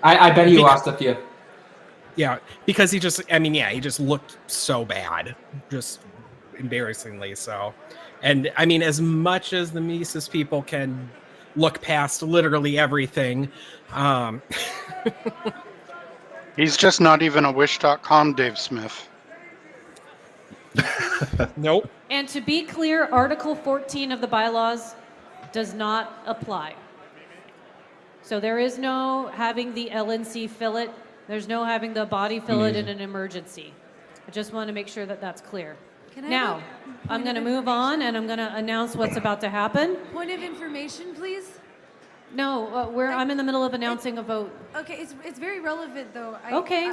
Speaker 1: I bet he lost a few.
Speaker 3: Yeah, because he just looked so bad, just embarrassingly so. And I mean, as much as the Mises people can look past literally everything,
Speaker 9: He's just not even a Wish.com Dave Smith.
Speaker 3: Nope.
Speaker 5: And to be clear, Article 14 of the bylaws does not apply. So there is no having the LNC fill it. There's no having the body fill it in an emergency. I just want to make sure that that's clear. Now, I'm going to move on, and I'm going to announce what's about to happen.
Speaker 13: Point of information, please.
Speaker 5: No, I'm in the middle of announcing a vote.
Speaker 13: Okay, it's very relevant though.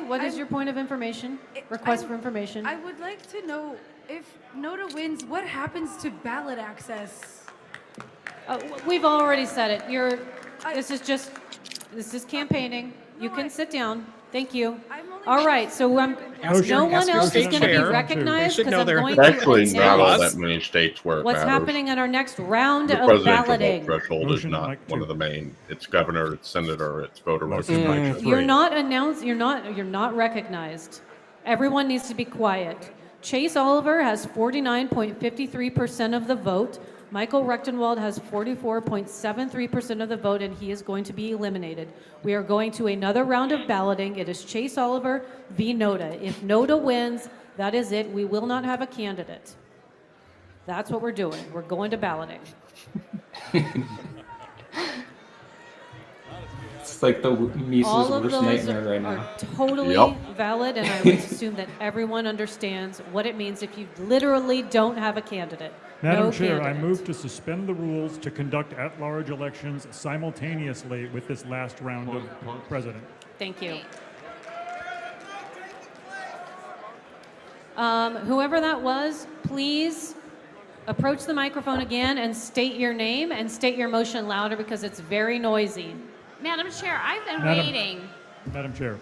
Speaker 5: What is your point of information? Request for information.
Speaker 13: I would like to know if NODA wins, what happens to ballot access?
Speaker 5: We've already said it. This is campaigning. You can sit down. Thank you. All right, so no one else is going to be recognized because I'm going to
Speaker 2: Actually, not all
Speaker 5: announce
Speaker 2: that many states where it
Speaker 5: what's
Speaker 2: matters.
Speaker 5: happening in our next round
Speaker 2: The
Speaker 5: of
Speaker 2: presidential
Speaker 5: balloting.
Speaker 2: vote threshold is not one of the main. It's governor, it's senator, it's voter registration.
Speaker 5: You're not announced. You're not recognized. Everyone needs to be quiet. Chase Oliver has 49.53% of the vote. Michael Rechtenwald has 44.73% of the vote, and he is going to be eliminated. We are going to another round of balloting. It is Chase Oliver v. NODA. If NODA wins, that is it. We will not have a candidate. That's what we're doing. We're going to balloting.
Speaker 1: It's like the Mises
Speaker 5: All of
Speaker 1: worst
Speaker 5: those
Speaker 1: nightmare right
Speaker 5: are
Speaker 1: now.
Speaker 5: totally valid, and I would assume that everyone understands what it means if you literally don't have a candidate.
Speaker 11: Madam
Speaker 5: No
Speaker 11: Chair,
Speaker 5: candidate.
Speaker 11: I move to suspend the rules to conduct at-large elections simultaneously with this last round of president.
Speaker 5: Thank you. Whoever that was, please approach the microphone again and state your name and state your motion louder because it's very noisy.
Speaker 15: Madam Chair, I've been waiting.
Speaker 11: Madam Chair,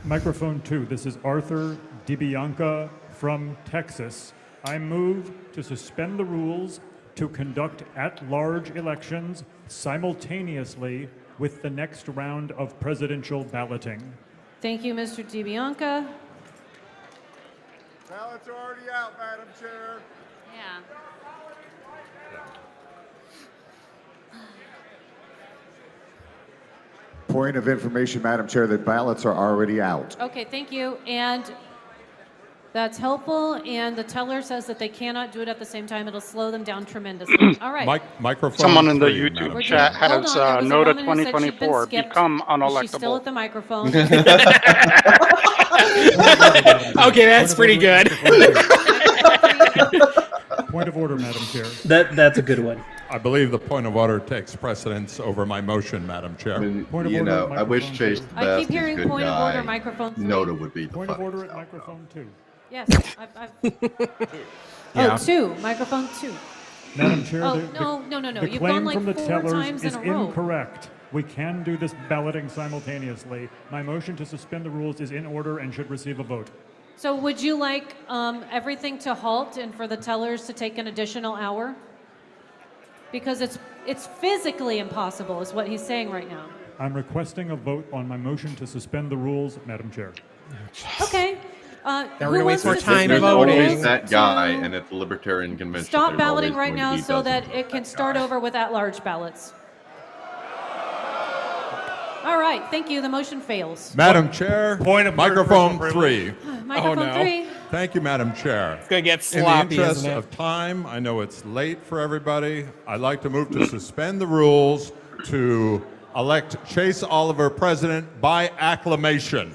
Speaker 11: microphone 2. This is Arthur DiBianca from Texas. I move to suspend the rules to conduct at-large elections simultaneously with the next round of presidential balloting.
Speaker 5: Thank you, Mr. DiBianca.
Speaker 16: Ballots are already out, Madam Chair.
Speaker 15: Yeah.
Speaker 16: Point of information, Madam Chair, that ballots are already out.
Speaker 5: Okay, thank you. And that's helpful. And the teller says that they cannot do it at the same time. It'll slow them down tremendously. All right.
Speaker 14: Microphone.
Speaker 9: Someone in the
Speaker 14: 3,
Speaker 9: YouTube
Speaker 14: Madam
Speaker 9: chat
Speaker 14: Chair.
Speaker 9: has
Speaker 5: Hold on, there was a
Speaker 9: NODA
Speaker 5: woman who said she'd been
Speaker 9: 2024
Speaker 5: skipped.
Speaker 9: become
Speaker 5: Is she still
Speaker 9: unelectable.
Speaker 5: at the microphone?
Speaker 3: Okay, that's pretty good.
Speaker 11: Point of order, Madam Chair.
Speaker 4: That's a good one.
Speaker 14: I believe the point of order takes precedence over my motion, Madam Chair.
Speaker 2: I wish Chase the
Speaker 5: I
Speaker 2: best.
Speaker 5: keep hearing
Speaker 2: He's a good
Speaker 5: point of
Speaker 2: guy.
Speaker 5: order, microphone 3.
Speaker 2: NODA would be the
Speaker 11: Point of
Speaker 2: funniest
Speaker 11: order at
Speaker 2: outcome.
Speaker 11: microphone 2.
Speaker 5: Yes. I've
Speaker 11: Yeah.
Speaker 5: 2. Microphone 2.
Speaker 11: Madam Chair,
Speaker 5: Oh,
Speaker 11: the
Speaker 5: no.
Speaker 11: The
Speaker 5: You've
Speaker 11: claim
Speaker 5: gone like
Speaker 11: from the
Speaker 5: 4
Speaker 11: tellers
Speaker 5: times
Speaker 11: is
Speaker 5: in a row.
Speaker 11: incorrect. We can do this balloting simultaneously. My motion to suspend the rules is in order and should receive a vote.
Speaker 5: So would you like everything to halt and for the tellers to take an additional hour? Because it's physically impossible, is what he's saying right now.
Speaker 11: I'm requesting a vote on my motion to suspend the rules, Madam Chair.
Speaker 5: Okay.
Speaker 3: Now we're
Speaker 5: who
Speaker 3: gonna waste more
Speaker 5: wants to
Speaker 3: time
Speaker 2: There's
Speaker 5: suspend the
Speaker 2: always
Speaker 5: rules
Speaker 2: that guy,
Speaker 5: to
Speaker 2: and at the Libertarian Convention,
Speaker 5: stop
Speaker 2: there's
Speaker 5: balloting
Speaker 2: always
Speaker 5: right
Speaker 2: going to
Speaker 5: now
Speaker 2: be
Speaker 5: so
Speaker 2: dozens
Speaker 5: that
Speaker 2: of
Speaker 5: it can start over with at-large ballots? All right, thank you. The motion fails.
Speaker 14: Madam Chair,
Speaker 10: Point of
Speaker 14: microphone
Speaker 10: personal
Speaker 14: 3.
Speaker 5: Microphone 3.
Speaker 14: Thank you, Madam Chair.
Speaker 3: It's going to get
Speaker 14: In the
Speaker 3: sloppy,
Speaker 14: interest
Speaker 3: isn't it?
Speaker 14: of time, I know it's late for everybody. I'd like to move to suspend the rules to elect Chase Oliver president by acclamation.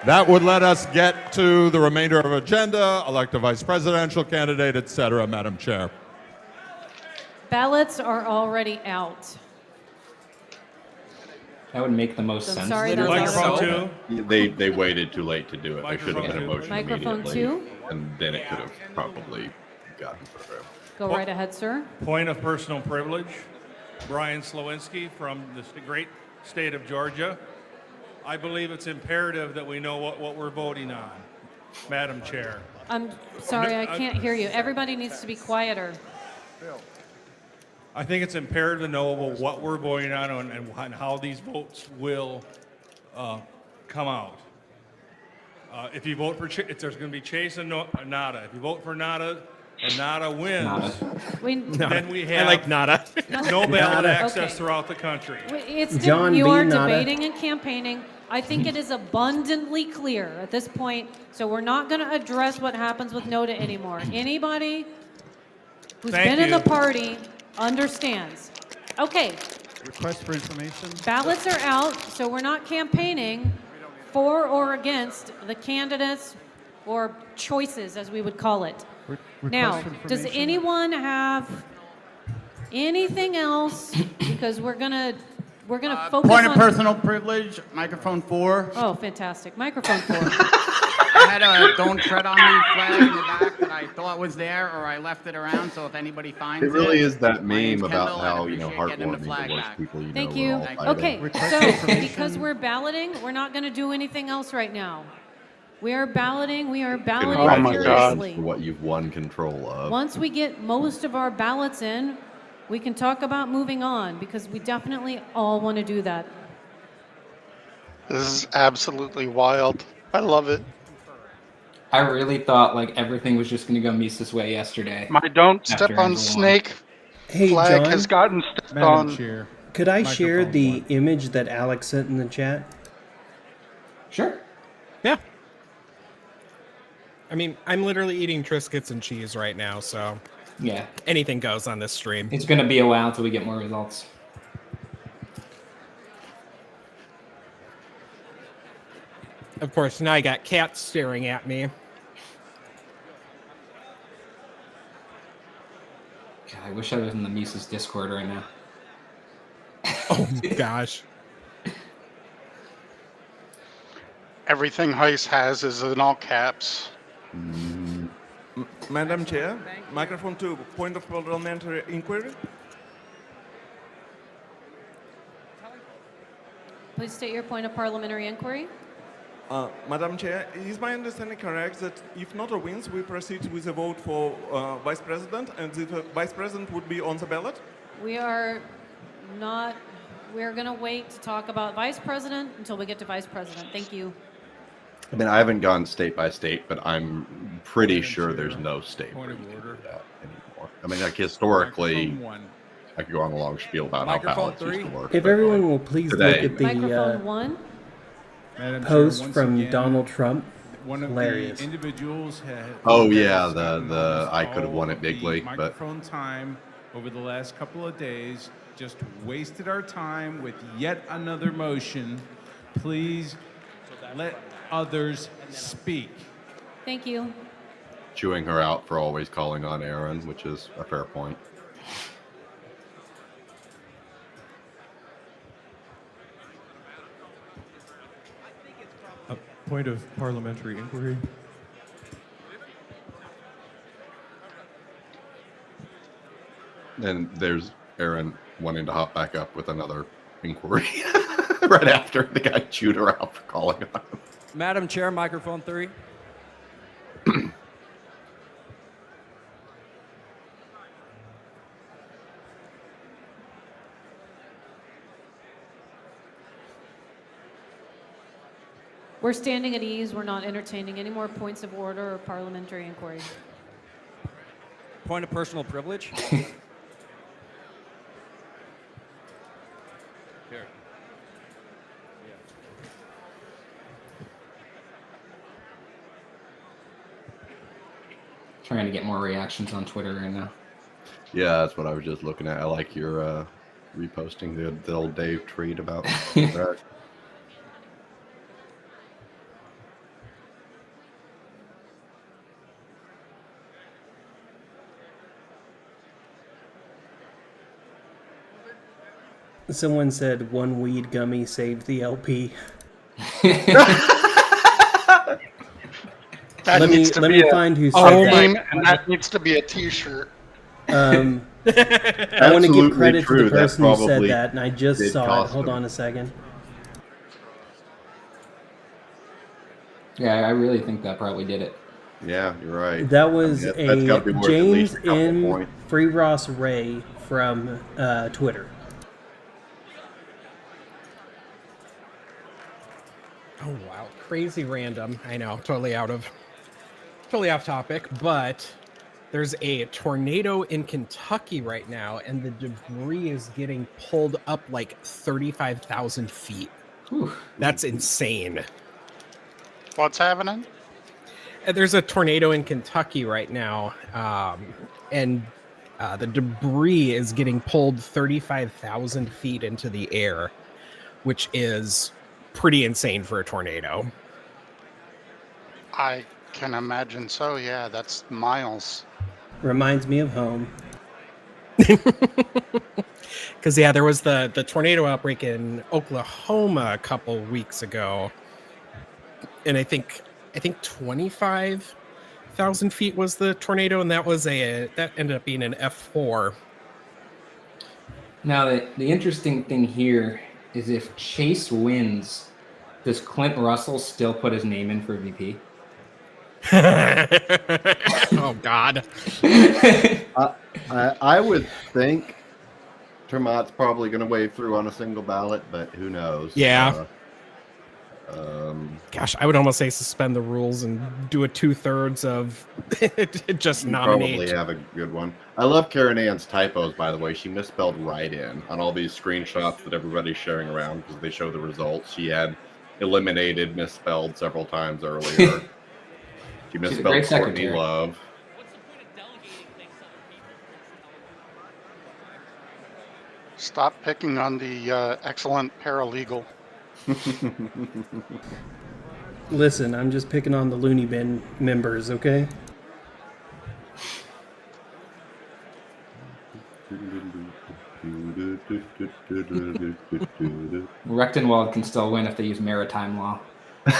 Speaker 14: That would let us get to the remainder of agenda, elect a vice presidential candidate, etc., Madam Chair.
Speaker 5: Ballots are already out.
Speaker 1: That would make the most
Speaker 5: I'm
Speaker 1: sense.
Speaker 5: sorry, that's
Speaker 10: Microphone 2.
Speaker 2: They waited too late to do it. There should have been a motion
Speaker 5: Microphone
Speaker 2: immediately,
Speaker 5: 2.
Speaker 2: and then it could have probably gotten through.
Speaker 5: Go right ahead, sir.
Speaker 10: Point of personal privilege. Brian Slowinski from the great state of Georgia. I believe it's imperative that we know what we're voting on, Madam Chair.
Speaker 5: I'm sorry, I can't hear you. Everybody needs to be quieter.
Speaker 10: I think it's imperative to know what we're voting on and how these votes will come out. If you vote for if there's going to be Chase and Nada. If you vote for Nada and Nada wins, then we have
Speaker 3: I like Nada.
Speaker 10: no ballot
Speaker 3: Nada.
Speaker 10: access
Speaker 5: Okay.
Speaker 10: throughout the country.
Speaker 5: It's
Speaker 4: John
Speaker 5: you
Speaker 4: B.
Speaker 5: are
Speaker 4: Nada.
Speaker 5: debating and campaigning. I think it is abundantly clear at this point, so we're not going to address what happens with NODA anymore. Anybody who's
Speaker 10: Thank
Speaker 5: been in
Speaker 10: you.
Speaker 5: the party understands. Okay,
Speaker 6: Request for information.
Speaker 5: ballots are out, so we're not campaigning for or against the candidates or choices, as we would call it. Now, does anyone have anything else? Because we're gonna focus
Speaker 17: Point
Speaker 5: on
Speaker 17: of personal privilege, microphone 4.
Speaker 5: Oh, fantastic! Microphone 4.
Speaker 17: I had a "Don't Tread on Me" flag in the back that I thought was there, or I left it around. So if anybody finds it,
Speaker 2: It really is that
Speaker 17: my name's
Speaker 2: meme about
Speaker 17: Kendall,
Speaker 2: how,
Speaker 17: I'd
Speaker 2: you know,
Speaker 17: appreciate getting the
Speaker 2: heartwarming
Speaker 17: flag
Speaker 2: the worst
Speaker 17: back.
Speaker 2: people you
Speaker 5: Thank
Speaker 2: know.
Speaker 5: you.
Speaker 2: we're all fighting.
Speaker 5: Okay, so because we're balloting, we're not going to do anything else right now. We are balloting. We are balloting furiously.
Speaker 2: For what you've won control of.
Speaker 5: Once we get most of our ballots in, we can talk about moving on because we definitely all want to do that.
Speaker 9: This is absolutely wild. I love it.
Speaker 1: I really thought like everything was just going to go Misa's way yesterday.
Speaker 9: My don't
Speaker 1: after
Speaker 9: step on
Speaker 1: Angela won.
Speaker 9: snake
Speaker 4: Hey,
Speaker 9: flag
Speaker 4: John.
Speaker 9: has gotten stepped
Speaker 6: Madam
Speaker 9: on.
Speaker 6: Chair.
Speaker 4: Could I share
Speaker 6: Microphone
Speaker 4: the
Speaker 6: 1.
Speaker 4: image that Alex sent in the chat?
Speaker 1: Sure.
Speaker 3: Yeah. I mean, I'm literally eating Triscuits and cheese right now, so
Speaker 1: Yeah.
Speaker 3: anything goes on this stream.
Speaker 1: It's going to be a while until we get more results.
Speaker 3: Of course, now I got cats staring at me.
Speaker 1: God, I wish I was in the Misa's Discord right now.
Speaker 3: Oh my gosh.
Speaker 9: Everything Heist has is in all caps.
Speaker 18: Madam Chair, microphone 2, point of parliamentary inquiry.
Speaker 5: Please state your point of parliamentary inquiry.
Speaker 18: Madam Chair, is my understanding correct that if Nota wins, we proceed with a vote for Vice President, and the Vice President would be on the ballot?
Speaker 5: We are not, we're going to wait to talk about Vice President until we get to Vice President. Thank you.
Speaker 2: I mean, I haven't gone state by state, but I'm pretty sure there's no state where you can do that anymore. I mean, like historically, I could go on a long spiel about how ballots used to work.
Speaker 4: If
Speaker 2: but
Speaker 4: everyone will please
Speaker 2: today,
Speaker 4: look at
Speaker 5: Microphone
Speaker 4: the
Speaker 5: 1.
Speaker 6: Madam Chair,
Speaker 4: post
Speaker 6: once
Speaker 4: from
Speaker 6: again,
Speaker 4: Donald Trump.
Speaker 6: One of
Speaker 4: Hilarious.
Speaker 6: the individuals had.
Speaker 2: Oh yeah, the I could have won it bigly, but
Speaker 6: Microphone time over the last couple of days just wasted our time with yet another motion. Please let others speak.
Speaker 5: Thank you.
Speaker 2: chewing her out for always calling on Aaron, which is a fair point.
Speaker 22: A point of parliamentary inquiry.
Speaker 2: And there's Aaron wanting to hop back up with another inquiry. right after the guy chewed her out for calling on him.
Speaker 7: Madam Chair, microphone 3.
Speaker 5: We're standing at ease. We're not entertaining any more points of order or parliamentary inquiry.
Speaker 7: Point of personal privilege.
Speaker 8: Here.
Speaker 1: Trying to get more reactions on Twitter right now.
Speaker 2: Yeah, that's what I was just looking at. I like your reposting the old Dave tweet about that.
Speaker 4: Someone said one weed gummy saved the LP. let me find who said that.
Speaker 9: And that needs to be a T-shirt.
Speaker 4: I want to give credit to the person who said that, and I just saw it. Hold on a second.
Speaker 1: Yeah, I really think that probably did it.
Speaker 2: Yeah, you're right.
Speaker 4: That was
Speaker 2: that's gotta be worth at
Speaker 4: James
Speaker 2: least a couple
Speaker 4: M.
Speaker 2: points.
Speaker 4: Free Ross Ray from Twitter.
Speaker 3: Oh wow, crazy random. I know, totally off topic, but there's a tornado in Kentucky right now, and the debris is getting pulled up like 35,000 feet.
Speaker 1: Whew.
Speaker 3: That's insane.
Speaker 9: What's happening?
Speaker 3: There's a tornado in Kentucky right now, and the debris is getting pulled 35,000 feet into the air, which is pretty insane for a tornado.
Speaker 9: I can imagine so, yeah, that's miles.
Speaker 4: Reminds me of home.
Speaker 3: Because yeah, there was the tornado outbreak in Oklahoma a couple weeks ago, and I think 25,000 feet was the tornado, and that ended up being an F4.
Speaker 1: Now the interesting thing here is if Chase wins, does Clint Russell still put his name in for VP?
Speaker 3: Oh God.
Speaker 2: I would think Termott's probably going to wave through on a single ballot, but who knows?
Speaker 3: Yeah. Gosh, I would almost say suspend the rules and do a 2/3 of just nominate.
Speaker 2: Probably have a good one. I love Karen Ann's typos, by the way. She misspelled "right in" on all these screenshots that everybody's sharing around because they show the results. She had eliminated, misspelled several times earlier. She misspelled Courtney Love.
Speaker 9: Stop picking on the excellent paralegal.
Speaker 4: Listen, I'm just picking on the Looney Bin members, okay?
Speaker 1: Rechtenwald can still win if they use maritime law.
Speaker 3: The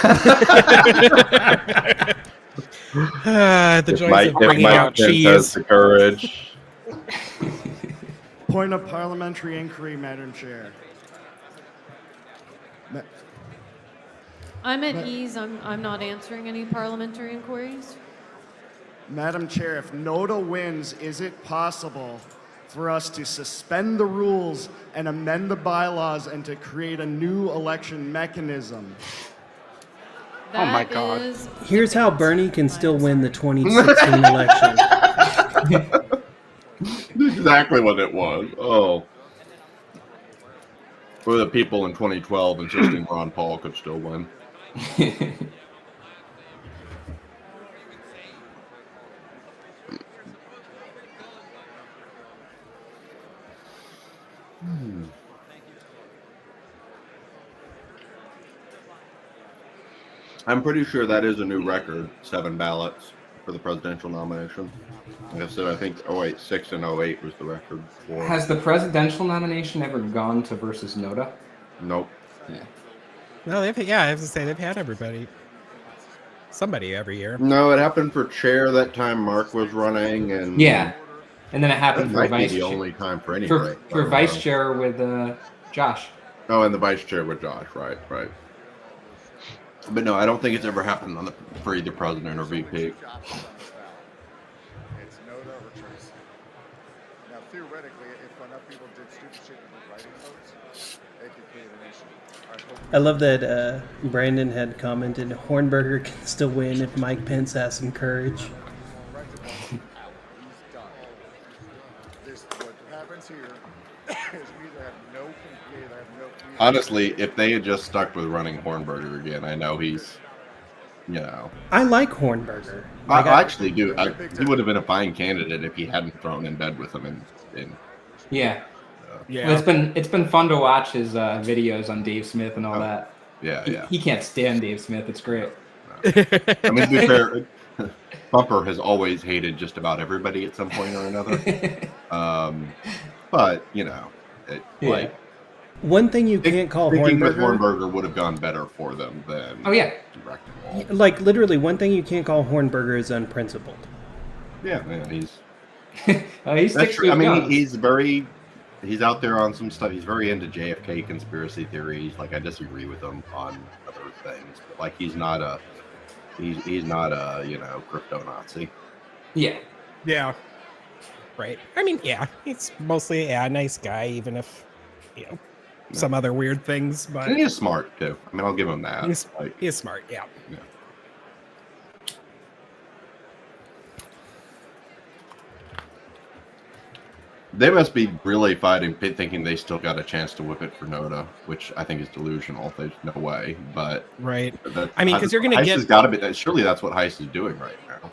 Speaker 3: joys of bringing out cheese.
Speaker 2: The courage.
Speaker 19: Point of parliamentary inquiry, Madam Chair.
Speaker 5: I'm at ease. I'm not answering any parliamentary inquiries.
Speaker 19: Madam Chair, if NODA wins, is it possible for us to suspend the rules and amend the bylaws and to create a new election mechanism?
Speaker 9: Oh my God.
Speaker 4: Here's how Bernie can still win the 2016 election.
Speaker 2: Exactly what it was. Oh. For the people in 2012 insisting Ron Paul could still win. I'm pretty sure that is a new record, 7 ballots for the presidential nomination. Like I said, I think 6 and 08 was the record for.
Speaker 1: Has the presidential nomination ever gone to versus NODA?
Speaker 2: Nope.
Speaker 1: Yeah.
Speaker 3: No, I have to say they've had somebody every year.
Speaker 2: No, it happened for chair that time Mark was running, and
Speaker 1: yeah, and then it happened for
Speaker 2: might
Speaker 1: vice
Speaker 2: be the
Speaker 1: chair.
Speaker 2: only time for any
Speaker 1: for vice chair with Josh.
Speaker 2: Oh, and the vice chair with Josh, right. But no, I don't think it's ever happened for either president or VP.
Speaker 16: It's Noda or Tracy. Now, theoretically, if enough people did stupid shit with writing votes, they could create an issue.
Speaker 4: I love that Brandon had commented, Hornberger can still win if Mike Pence has some courage.
Speaker 16: What happens here is we either have no
Speaker 2: Honestly, if they had just stuck with running Hornberger again, I know he's,
Speaker 4: I like Hornberger.
Speaker 2: I actually do. He would have been a fine candidate if he hadn't thrown in bed with him.
Speaker 1: Yeah. Well, it's been fun to watch his videos on Dave Smith and all that.
Speaker 2: Yeah.
Speaker 1: He can't stand Dave Smith. It's great.
Speaker 2: I mean, to be fair, Bumper has always hated just about everybody at some point or another. But like.
Speaker 4: One thing you can't call
Speaker 2: Hornberger would have gone better for them than.
Speaker 1: Oh yeah.
Speaker 4: Like literally, one thing you can't call Hornberger is unprincipled.
Speaker 2: Yeah, he's.
Speaker 1: That's true.
Speaker 2: I mean, he's out there on some stuff. He's very into JFK conspiracy theories. Like, I disagree with him on other things, but like he's not a crypto Nazi.
Speaker 3: Yeah. Right. I mean, he's mostly a nice guy, even if some other weird things. But
Speaker 2: and he's smart too. I mean, I'll give him that.
Speaker 3: He's smart. Yeah.
Speaker 2: They must be really fighting, thinking they still got a chance to whip it for Noda, which I think is delusional. There's no way, but
Speaker 3: right. I mean, because you're going to get.
Speaker 2: Heist has got to be. Surely that's what Heist is doing right now.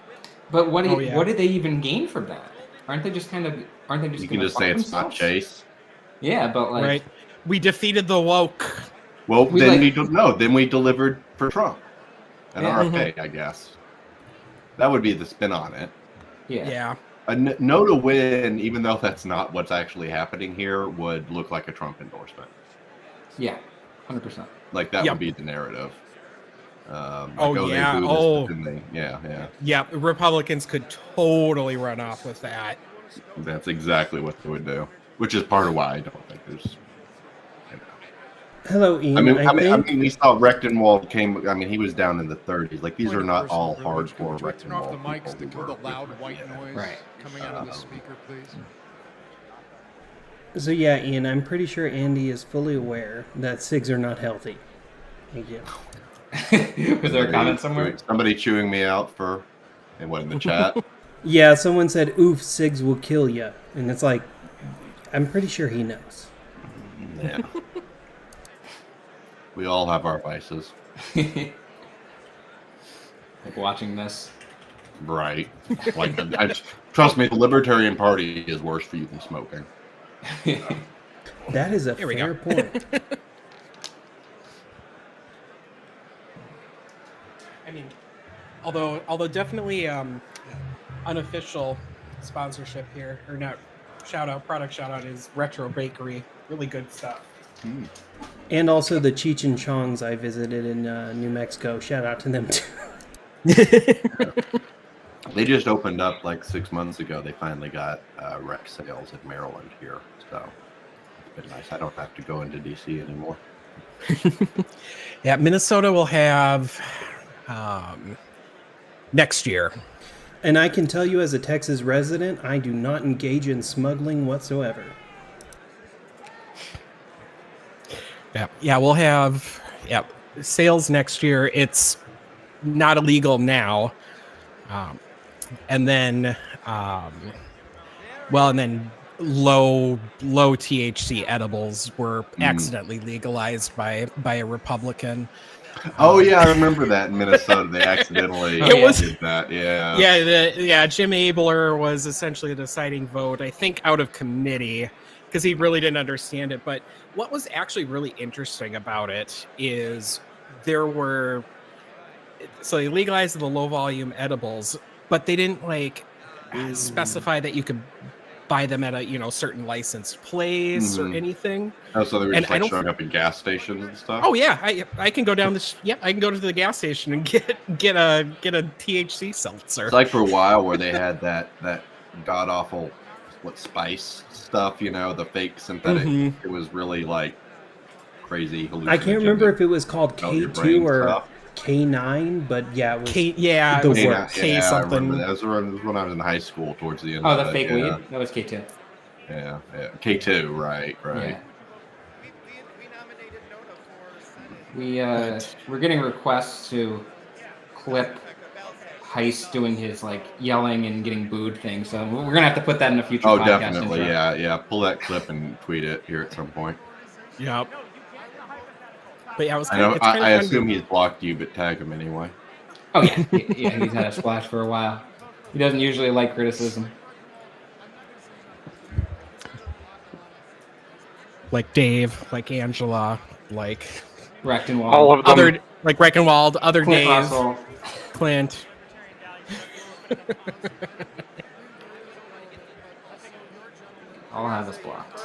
Speaker 1: But what did they even gain from that? Aren't they just? You
Speaker 2: can just say it's not Chase.
Speaker 1: Yeah, but like.
Speaker 3: Right. We defeated the woke.
Speaker 2: Well, then we delivered for Trump and RFK, I guess. That would be the spin on it.
Speaker 3: Yeah.
Speaker 2: A no to win, even though that's not what's actually happening here, would look like a Trump endorsement.
Speaker 1: Yeah, 100%.
Speaker 2: Like that would be the narrative.
Speaker 3: Yeah, Republicans could totally run off with that.
Speaker 2: That's exactly what they would do, which is part of why I don't think there's.
Speaker 4: Hello, Ian.
Speaker 2: I mean, we saw Rechtenwald came. I mean, he was down in the 30s. Like, these are not all hardcore Rechtenwald.
Speaker 8: Turn off the mics to kill the loud white noise coming out of the speaker, please.
Speaker 4: So yeah, Ian, I'm pretty sure Andy is fully aware that cigs are not healthy. Thank you.
Speaker 1: Was there a comment somewhere?
Speaker 2: Somebody chewing me out for, and what in the chat?
Speaker 4: Yeah, someone said, "Oof, cigs will kill you," and it's like, I'm pretty sure he knows.
Speaker 2: Yeah. We all have our vices.
Speaker 1: Like watching this.
Speaker 2: Right. Like, trust me, the Libertarian Party is worse for you than smoking.
Speaker 4: That is a fair point.
Speaker 3: I mean, although definitely unofficial sponsorship here, or not product shout out is Retro Bakery. Really good stuff.
Speaker 4: And also the Cheech and Chongs I visited in New Mexico. Shout out to them too.
Speaker 2: They just opened up like 6 months ago. They finally got rec sales in Maryland here. So it's been nice. I don't have to go into DC anymore.
Speaker 3: Yeah, Minnesota will have next year.
Speaker 4: And I can tell you as a Texas resident, I do not engage in smuggling whatsoever.
Speaker 3: Yeah, we'll have sales next year. It's not illegal now, and then low THC edibles were accidentally legalized by a Republican.
Speaker 2: Oh yeah, I remember that in Minnesota. They accidentally did that. Yeah.
Speaker 3: Jim Abler was essentially a deciding vote, I think, out of committee, because he really didn't understand it. But what was actually really interesting about it is they legalized the low volume edibles, but they didn't specify that you could buy them at a certain licensed place or anything.
Speaker 2: Oh, so they were just showing up in gas stations and stuff.
Speaker 3: Oh yeah, I can go down I can go to the gas station and get a THC seltzer.
Speaker 2: It's like for a while where they had that god awful spice stuff, the fake synthetic. It was really crazy hallucinogens.
Speaker 4: I can't remember if it was called K2 or K9, but yeah, it was the word
Speaker 2: K something. That was when I was in high school towards the end.
Speaker 1: Oh, the fake weed? That was K2.
Speaker 2: Yeah, K2, right.
Speaker 1: Yeah. We're getting requests to clip Heist doing his like yelling and getting booed thing, so we're gonna have to put that in a future podcast.
Speaker 2: Definitely, yeah. Pull that clip and tweet it here at some point.
Speaker 3: Yep. But yeah,
Speaker 2: I assume he's blocked you, but tag him anyway.
Speaker 1: Oh yeah, he's had a splash for a while. He doesn't usually like criticism.
Speaker 3: Like Dave, like Angela, like
Speaker 1: Rechtenwald.
Speaker 9: All of them.
Speaker 3: Other like Rechtenwald, other
Speaker 1: Clint
Speaker 3: Dave,
Speaker 1: Russell.
Speaker 3: Clint.
Speaker 1: I'll have us blocked.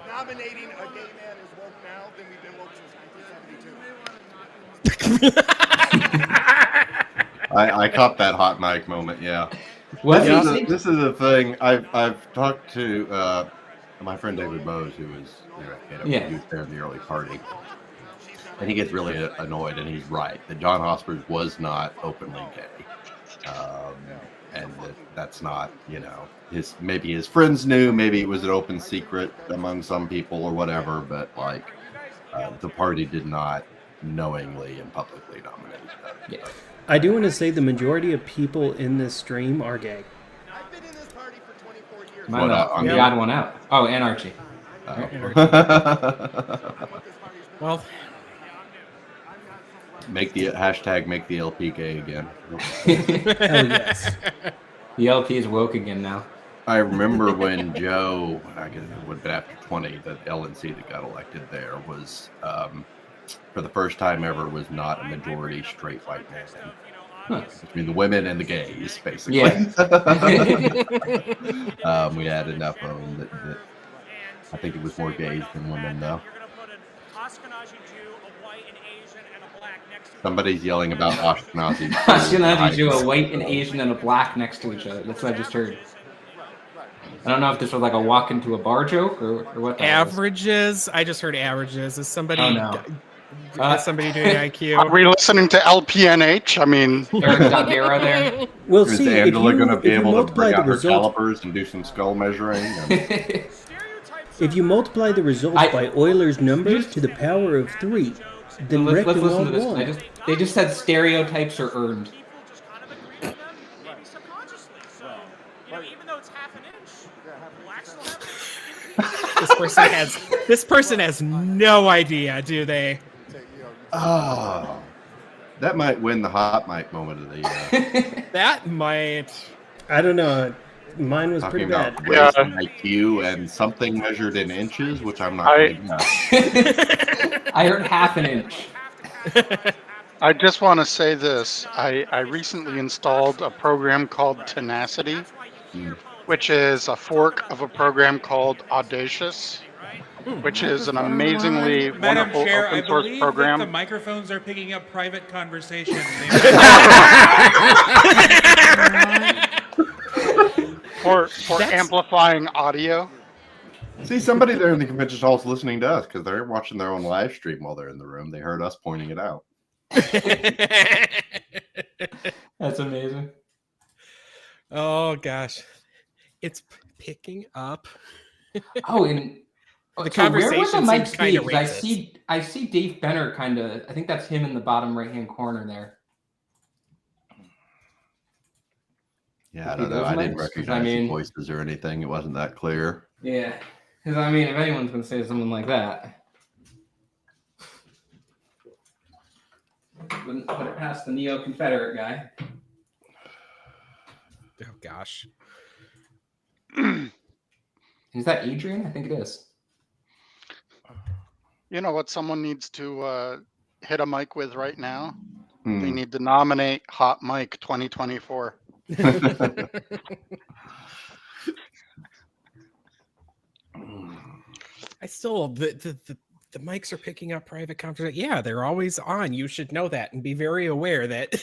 Speaker 16: Nominating a gay man is woke now, then we've been woke since 1972.
Speaker 2: I caught that hot mic moment. Yeah. This is a thing I've talked to my friend David Bose, who was he was there in the early party, and he gets really annoyed, and he's right that John Hospers was not openly gay, and that's not maybe his friends knew, maybe it was an open secret among some people or whatever, but like the party did not knowingly and publicly nominate him.
Speaker 1: Yeah.
Speaker 4: I do want to say the majority of people in this stream are gay.
Speaker 16: I've been in this party for 24 years.
Speaker 1: Mine the odd one out. Oh, and Archie.
Speaker 3: Well,
Speaker 2: make the LP gay again.
Speaker 4: Hell yes.
Speaker 1: The LP is woke again now.
Speaker 2: I remember when Joe, I guess it would have been after 20, the LNC that got elected there was, for the first time ever, was not a majority straight white man. Between the women and the gays, basically.
Speaker 1: Yeah.
Speaker 2: We had enough of them that I think it was more gays than women, though. Somebody's yelling about Ashkenazi.
Speaker 1: Ashkenazi Jew, a white, an Asian, and a black next to each other. That's what I just heard. I don't know if this was like a walk into a bar joke or what.
Speaker 3: Averages. I just heard averages. Is somebody?
Speaker 1: Oh, no.
Speaker 3: Is somebody doing IQ?
Speaker 9: Are we listening to LPNH? I mean,
Speaker 1: Eric Dagera there.
Speaker 4: Well,
Speaker 2: is
Speaker 4: see,
Speaker 2: Angela going to be
Speaker 4: if you
Speaker 2: able to bring
Speaker 4: multiply the
Speaker 2: out her
Speaker 4: result,
Speaker 2: calipers and do some skull measuring?
Speaker 4: if you multiply the results by Euler's number to the power of 3, then
Speaker 1: let's listen to this.
Speaker 4: won.
Speaker 1: They just said stereotypes are earned.
Speaker 3: This person has no idea, do they?
Speaker 2: Oh, that might win the hot mic moment of the year.
Speaker 3: That might.
Speaker 4: I don't know. Mine was
Speaker 2: Talking
Speaker 4: pretty
Speaker 2: about
Speaker 4: bad.
Speaker 2: race and IQ and something measured in inches, which I'm not going to guess.
Speaker 1: I heard half an inch.
Speaker 9: I just want to say this. I recently installed a program called Tenacity, which is a fork of a program called Audacious, which is an amazingly
Speaker 6: Madam
Speaker 9: wonderful
Speaker 6: Chair,
Speaker 9: open
Speaker 6: I
Speaker 9: source
Speaker 6: believe
Speaker 9: program.
Speaker 6: that the microphones are picking up private conversation.
Speaker 9: for amplifying audio.
Speaker 2: See, somebody there in the convention hall is listening to us because they're watching their own live stream while they're in the room. They heard us pointing it out.
Speaker 1: That's amazing.
Speaker 3: Oh gosh, it's picking up.
Speaker 1: Oh, and
Speaker 3: the
Speaker 1: so where would the
Speaker 3: conversation
Speaker 1: mics
Speaker 3: seems
Speaker 1: be?
Speaker 3: kind of
Speaker 1: 'Cause I see Dave Benner kind of. I think that's him in the bottom right hand corner there.
Speaker 2: Yeah, I don't know. I didn't recognize the voices or anything. It wasn't that clear.
Speaker 1: Yeah, because I mean, if anyone's going to say something like that, wouldn't put it past the neo-Confederate guy.
Speaker 3: Oh gosh.
Speaker 1: Is that Adrian? I think it is.
Speaker 9: You know what someone needs to hit a mic with right now?
Speaker 2: Hmm.
Speaker 9: They need to nominate Hot Mic 2024.
Speaker 3: I still the mics are picking up private conversation. Yeah, they're always on. You should know that and be very aware that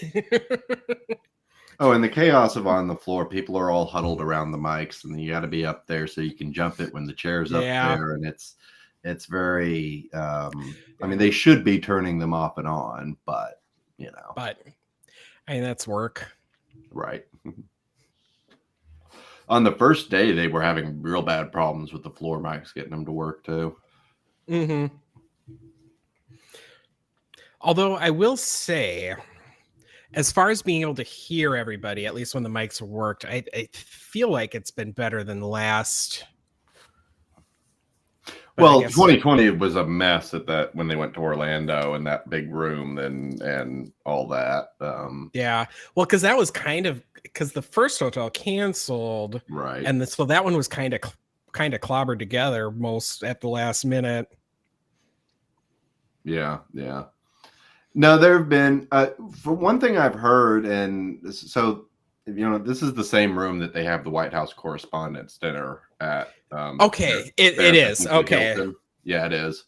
Speaker 2: Oh, and the chaos of on the floor, people are all huddled around the mics, and you got to be up there so you can jump it when the chair's up there, and it's very. I mean, they should be turning them off and on, but
Speaker 3: But I mean, that's work,
Speaker 2: right? On the first day, they were having real bad problems with the floor mics getting them to work too.
Speaker 3: Mm-hmm. Although I will say, as far as being able to hear everybody, at least when the mics worked, I feel like it's been better than the last.
Speaker 2: Well, 2020 was a mess at that when they went to Orlando and that big room and all that.
Speaker 3: Yeah, well, because that was because the first hotel canceled,
Speaker 2: right?
Speaker 3: And so that one was kind of clobbered together most at the last minute.
Speaker 2: Yeah. No, there have been for one thing I've heard, and so this is the same room that they have the White House Correspondents' Dinner at.
Speaker 3: Okay, it is. Okay,
Speaker 2: Hilton. Yeah, it is.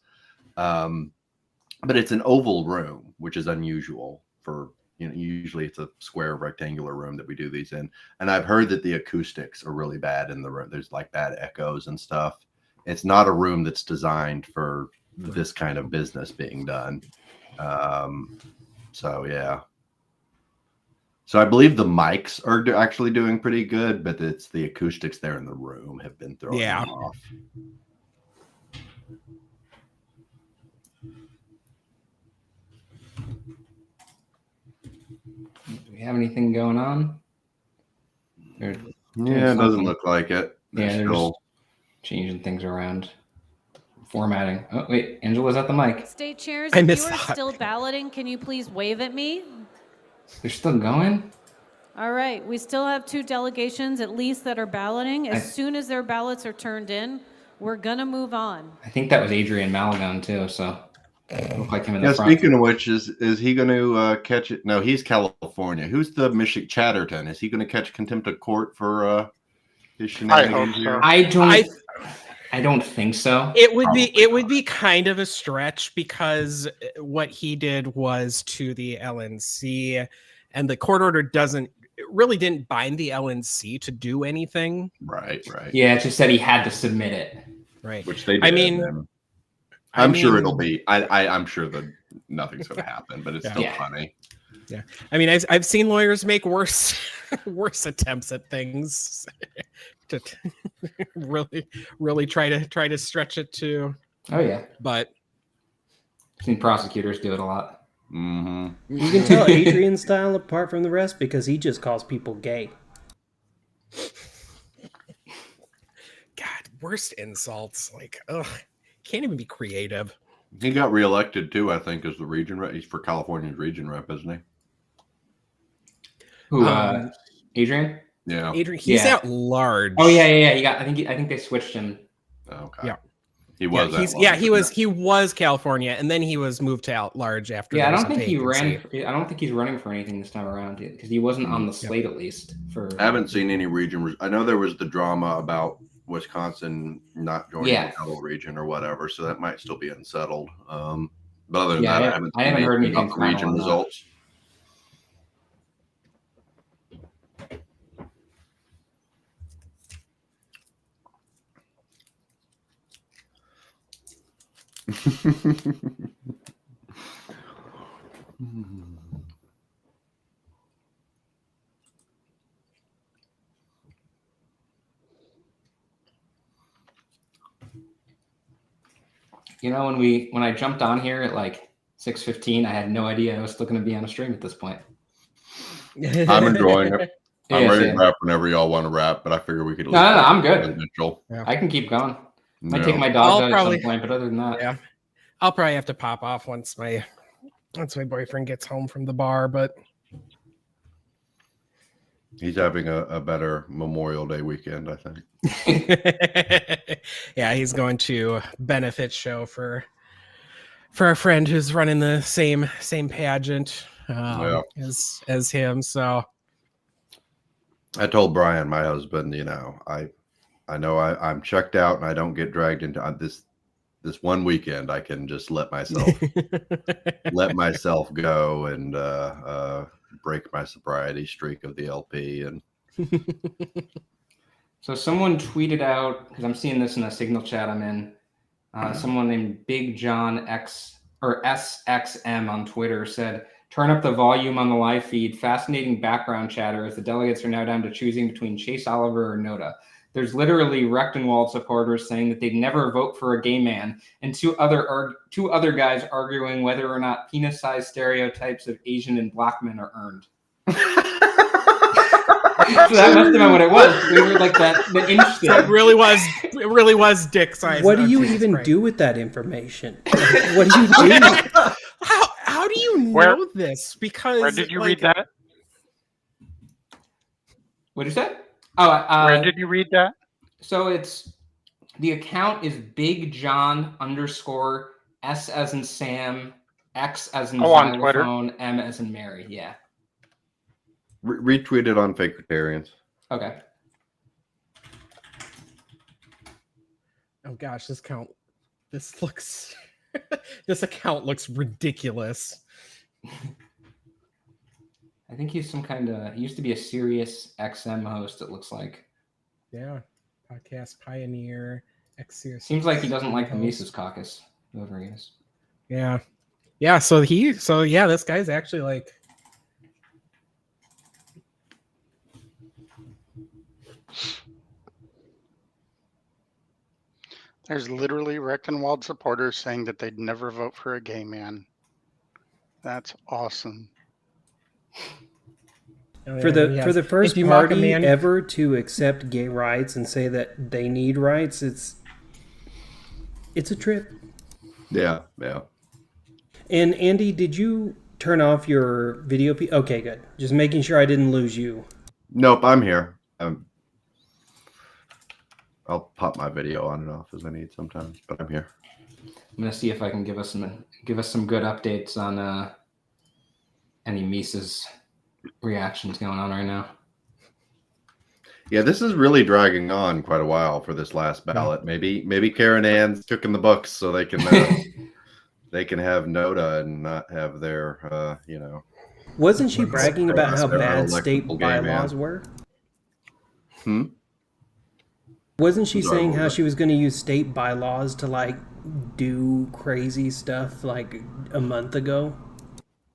Speaker 2: But it's an oval room, which is unusual for usually it's a square rectangular room that we do these in. And I've heard that the acoustics are really bad in the room. There's like bad echoes and stuff. It's not a room that's designed for this kind of business being done. So yeah. So I believe the mics are actually doing pretty good, but it's the acoustics there in the room have been throwing them off.
Speaker 1: Do we have anything going on?
Speaker 2: Yeah, it doesn't look like it.
Speaker 1: They're just changing things around. Formatting. Oh, wait, Angela's at the mic.
Speaker 5: State chairs, if you are still balloting, can you please wave at me?
Speaker 1: They're still going?
Speaker 5: All right, we still have 2 delegations at least that are balloting. As soon as their ballots are turned in, we're gonna move on.
Speaker 1: I think that was Adrian Malagon too, so look like him in the front.
Speaker 2: Speaking of which, is he going to catch it? No, he's California. Who's the Michigan Chatterton? Is he going to catch contempt of court for his shenanigans?
Speaker 1: I don't think so.
Speaker 3: It would be kind of a stretch because what he did was to the LNC, and the court order really didn't bind the LNC to do anything.
Speaker 2: Right.
Speaker 1: Yeah, it just said he had to submit it.
Speaker 3: Right.
Speaker 2: Which they did. I'm sure it'll be. I'm sure that nothing's going to happen, but it's still funny.
Speaker 3: Yeah, I mean, I've seen lawyers make worse attempts at things to really try to stretch it to.
Speaker 1: Oh yeah,
Speaker 3: but
Speaker 1: I've seen prosecutors do it a lot.
Speaker 2: Mm-hmm.
Speaker 4: You can tell Adrian's style apart from the rest because he just calls people gay.
Speaker 3: God, worst insults. Like, ugh, can't even be creative.
Speaker 2: He got reelected too, I think, as the region rep. He's for California's region rep, isn't he?
Speaker 1: Who? Adrian?
Speaker 2: Yeah.
Speaker 3: Adrian. He's at large.
Speaker 1: Oh yeah. He got. I think they switched him.
Speaker 2: Okay.
Speaker 3: Yeah.
Speaker 2: He was.
Speaker 3: He was California, and then he was moved to at large after.
Speaker 1: Yeah, I don't think he ran. I don't think he's running for anything this time around because he wasn't on the slate at least. I
Speaker 2: haven't seen any region. I know there was the drama about Wisconsin not joining the double region or whatever, so that might still be unsettled. But other than that, I haven't heard anything about the region results.
Speaker 1: You know, when I jumped on here at like 6:15, I had no idea I was still going to be on a stream at this point.
Speaker 2: I'm enjoying it. I'm ready to wrap whenever y'all want to wrap, but I figure we could.
Speaker 1: No, I'm good. I can keep going. Might take my dog out at some point, but other than that,
Speaker 3: yeah, I'll probably have to pop off once my boyfriend gets home from the bar. But
Speaker 2: he's having a better Memorial Day weekend, I think.
Speaker 3: Yeah, he's going to benefit show for a friend who's running the same pageant as him. So
Speaker 2: I told Brian, my husband, I know I'm checked out and I don't get dragged into this. this one weekend I can just let myself go and break my sobriety streak of the LP. And
Speaker 1: so someone tweeted out, because I'm seeing this in a Signal chat I'm in, someone named Big John X or SXM on Twitter said, "Turn up the volume on the live feed. Fascinating background chatter as the delegates are now down to choosing between Chase Oliver or Noda. There's literally Rechtenwald supporters saying that they'd never vote for a gay man, and two other guys arguing whether or not penis-sized stereotypes of Asian and black men are earned." So that must have been what it was. We were like the inch thing.
Speaker 3: So it really was dick size.
Speaker 4: What do you even do with that information? What do you do?
Speaker 3: How do you know this? Because
Speaker 9: where did you read that?
Speaker 1: What did you say? Oh,
Speaker 9: where did you read that?
Speaker 1: So the account is Big John _ S as in Sam, X as in
Speaker 9: on Twitter.
Speaker 1: M as in Mary. Yeah.
Speaker 2: Retweet it on Fakeritarians.
Speaker 1: Okay.
Speaker 3: Oh gosh, this account looks ridiculous.
Speaker 1: I think he's some kind of. He used to be a Sirius XM host. It looks like.
Speaker 3: Yeah, podcast pioneer.
Speaker 1: Seems like he doesn't like the Mises Caucus. Whoever he is.
Speaker 3: Yeah, yeah. So this guy's actually like.
Speaker 9: There's literally Rechtenwald supporters saying that they'd never vote for a gay man. That's awesome.
Speaker 4: For the first party ever to accept gay rights and say that they need rights, it's a trip.
Speaker 2: Yeah.
Speaker 4: And Andy, did you turn off your video? Okay, good. Just making sure I didn't lose you.
Speaker 2: Nope, I'm here. I'll pop my video on and off as I need sometimes, but I'm here.
Speaker 1: I'm gonna see if I can give us some good updates on any Mises reactions going on right now.
Speaker 2: Yeah, this is really dragging on quite a while for this last ballot. Maybe Karen Ann's cooking the books so they can they can have Noda and not have their
Speaker 4: Wasn't she bragging about how bad state bylaws were? Wasn't she saying how she was going to use state bylaws to like do crazy stuff like a month ago?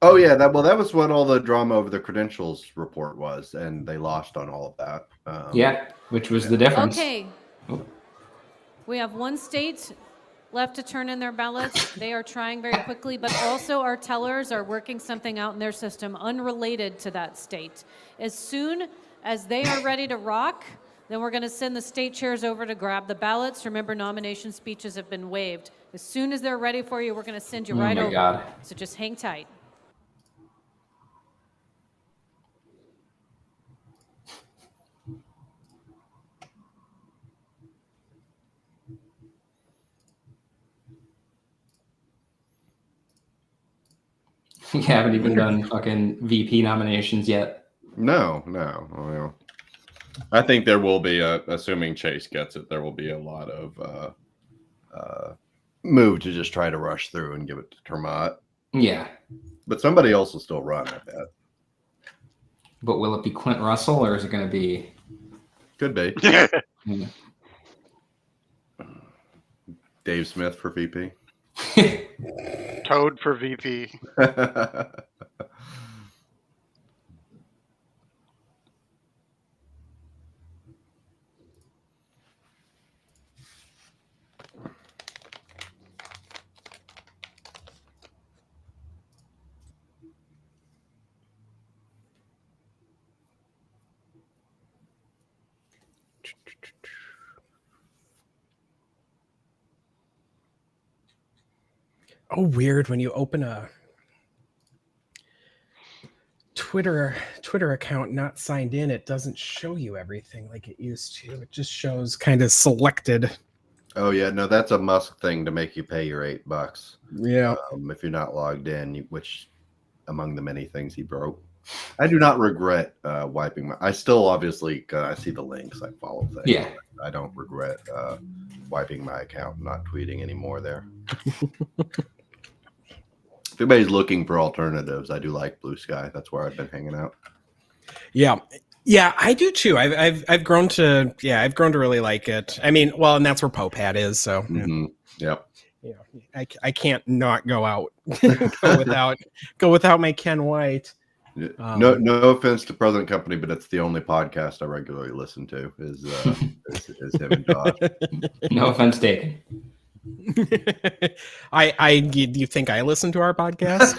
Speaker 2: Oh yeah, that was what all the drama over the credentials report was, and they lost on all of that.
Speaker 1: Yeah, which was the difference.
Speaker 5: Okay. We have one state left to turn in their ballots. They are trying very quickly, but also our tellers are working something out in their system unrelated to that state. As soon as they are ready to rock, then we're going to send the state chairs over to grab the ballots. Remember, nomination speeches have been waived. As soon as they're ready for you, we're going to send you right over.
Speaker 1: God.
Speaker 5: So just hang tight.
Speaker 1: You haven't even done fucking VP nominations yet.
Speaker 2: No. Well, I think there will be, assuming Chase gets it, there will be a lot of move to just try to rush through and give it to Termott.
Speaker 1: Yeah.
Speaker 2: But somebody else will still run, I bet.
Speaker 1: But will it be Clint Russell or is it going to be?
Speaker 2: Could be. Dave Smith for VP.
Speaker 9: Toad for VP.
Speaker 3: Oh, weird when you open a Twitter account not signed in, it doesn't show you everything like it used to. It just shows kind of selected.
Speaker 2: Oh yeah, no, that's a Musk thing to make you pay your $8.
Speaker 3: Yeah.
Speaker 2: If you're not logged in, which among the many things he broke. I do not regret wiping my. I still obviously I see the links. I follow things.
Speaker 1: Yeah.
Speaker 2: I don't regret wiping my account, and not tweeting anymore there. If anybody's looking for alternatives, I do like Blue Sky. That's where I've been hanging out.
Speaker 3: Yeah, I do too. I've grown to really like it. I mean, well, and that's where Popad is. So
Speaker 2: Yep.
Speaker 3: Yeah, I can't not go out go without my Ken White.
Speaker 2: No offense to President Company, but it's the only podcast I regularly listen to is him and Josh.
Speaker 1: No offense taken.
Speaker 3: Do you think I listen to our podcast?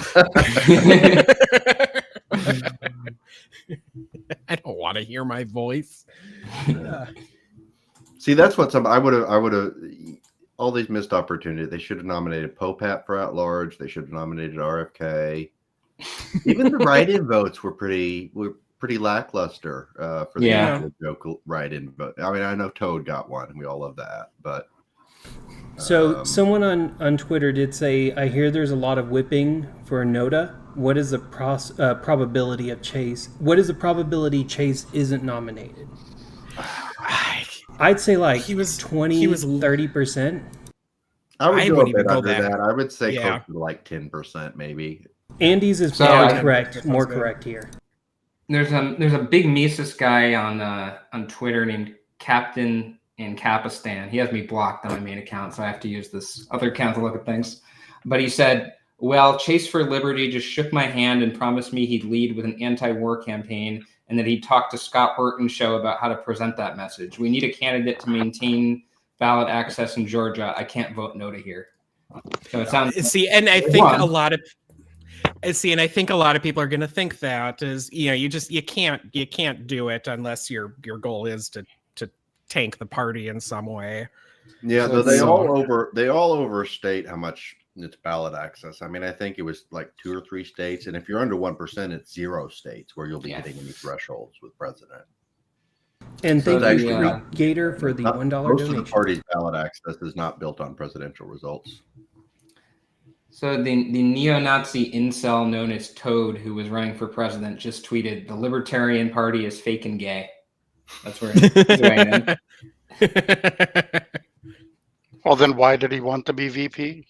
Speaker 3: I don't want to hear my voice.
Speaker 2: See, that's what I would have. All these missed opportunities. They should have nominated Popat for at large. They should have nominated RFK. Even the write-in votes were pretty lackluster for the joke write-in vote. I mean, I know Toad got one, and we all love that. But
Speaker 4: so someone on Twitter did say, "I hear there's a lot of whipping for Noda. What is the probability of Chase? What is the probability Chase isn't nominated?" I'd say like he was 30%.
Speaker 2: I would go a bit under that. I would say close to like 10%, maybe.
Speaker 4: Andy's is probably correct, more correct here.
Speaker 1: There's a big Mises guy on Twitter named Captain in Capistan. He has me blocked on my main account, so I have to use this other account to look at things. But he said, "Well, Chase for Liberty just shook my hand and promised me he'd lead with an anti-war campaign, and that he'd talk to Scott Horton's show about how to present that message. We need a candidate to maintain ballot access in Georgia. I can't vote no to here." So it sounds.
Speaker 3: And I think a lot of people are going to think that is, you can't do it unless your goal is to tank the party in some way.
Speaker 2: Yeah, so they all overstate how much it's ballot access. I mean, I think it was like 2 or 3 states, and if you're under 1%, it's 0 states where you'll be hitting any thresholds with president.
Speaker 4: And thank you, Gator, for the $1 donation.
Speaker 2: Most of the party's ballot access is not built on presidential results.
Speaker 1: So the neo-Nazi incel known as Toad, who was running for president, just tweeted, "The Libertarian Party is fake and gay." That's where he's weighing in.
Speaker 9: Well, then why did he want to be VP?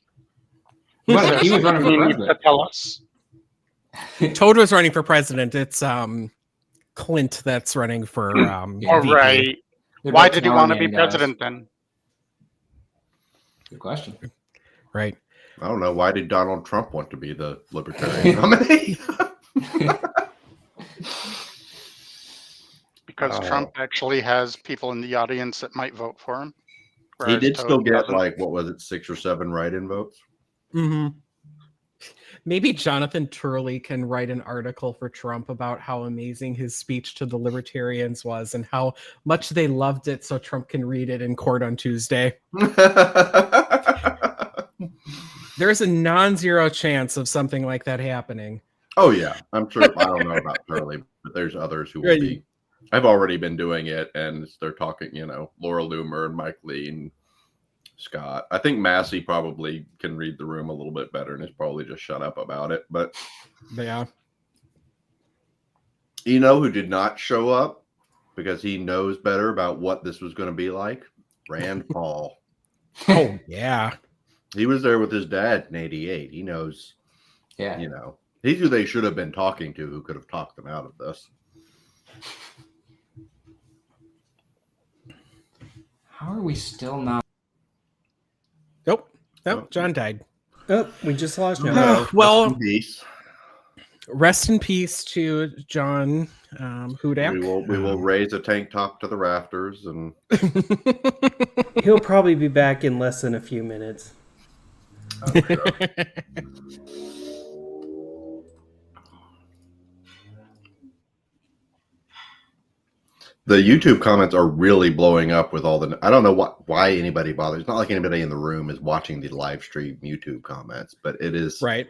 Speaker 1: Well, he was running for president.
Speaker 9: To tell us.
Speaker 3: Toad was running for president. It's Clint that's running for
Speaker 9: all right. Why did he want to be president then?
Speaker 1: Good question.
Speaker 3: Right.
Speaker 2: I don't know. Why did Donald Trump want to be the Libertarian nominee?
Speaker 9: Because Trump actually has people in the audience that might vote for him.
Speaker 2: He did still get like, what was it, 6 or 7 write-in votes?
Speaker 3: Mm-hmm. Maybe Jonathan Turley can write an article for Trump about how amazing his speech to the Libertarians was and how much they loved it, so Trump can read it in court on Tuesday. There's a non-zero chance of something like that happening.
Speaker 2: Oh yeah, I'm sure. I don't know about Turley, but there's others who will be. I've already been doing it, and they're talking. Laura Loomer and Mike Lee and Scott. I think Massey probably can read the room a little bit better, and is probably just shut up about it. But
Speaker 3: yeah,
Speaker 2: who did not show up because he knows better about what this was going to be like? Rand Paul.
Speaker 3: Oh yeah.
Speaker 2: He was there with his dad in '88. He knows, he's who they should have been talking to, who could have talked them out of this.
Speaker 1: How are we still not?
Speaker 3: Nope. John died.
Speaker 4: Oh, we just lost him.
Speaker 3: Well,
Speaker 2: rest in peace.
Speaker 3: Rest in peace to John Hudak.
Speaker 2: We will raise a tank top to the rafters, and
Speaker 4: he'll probably be back in less than a few minutes.
Speaker 2: I'm sure. The YouTube comments are really blowing up with all the. I don't know why anybody bothers. It's not like anybody in the room is watching the live stream YouTube comments, but it is
Speaker 3: right.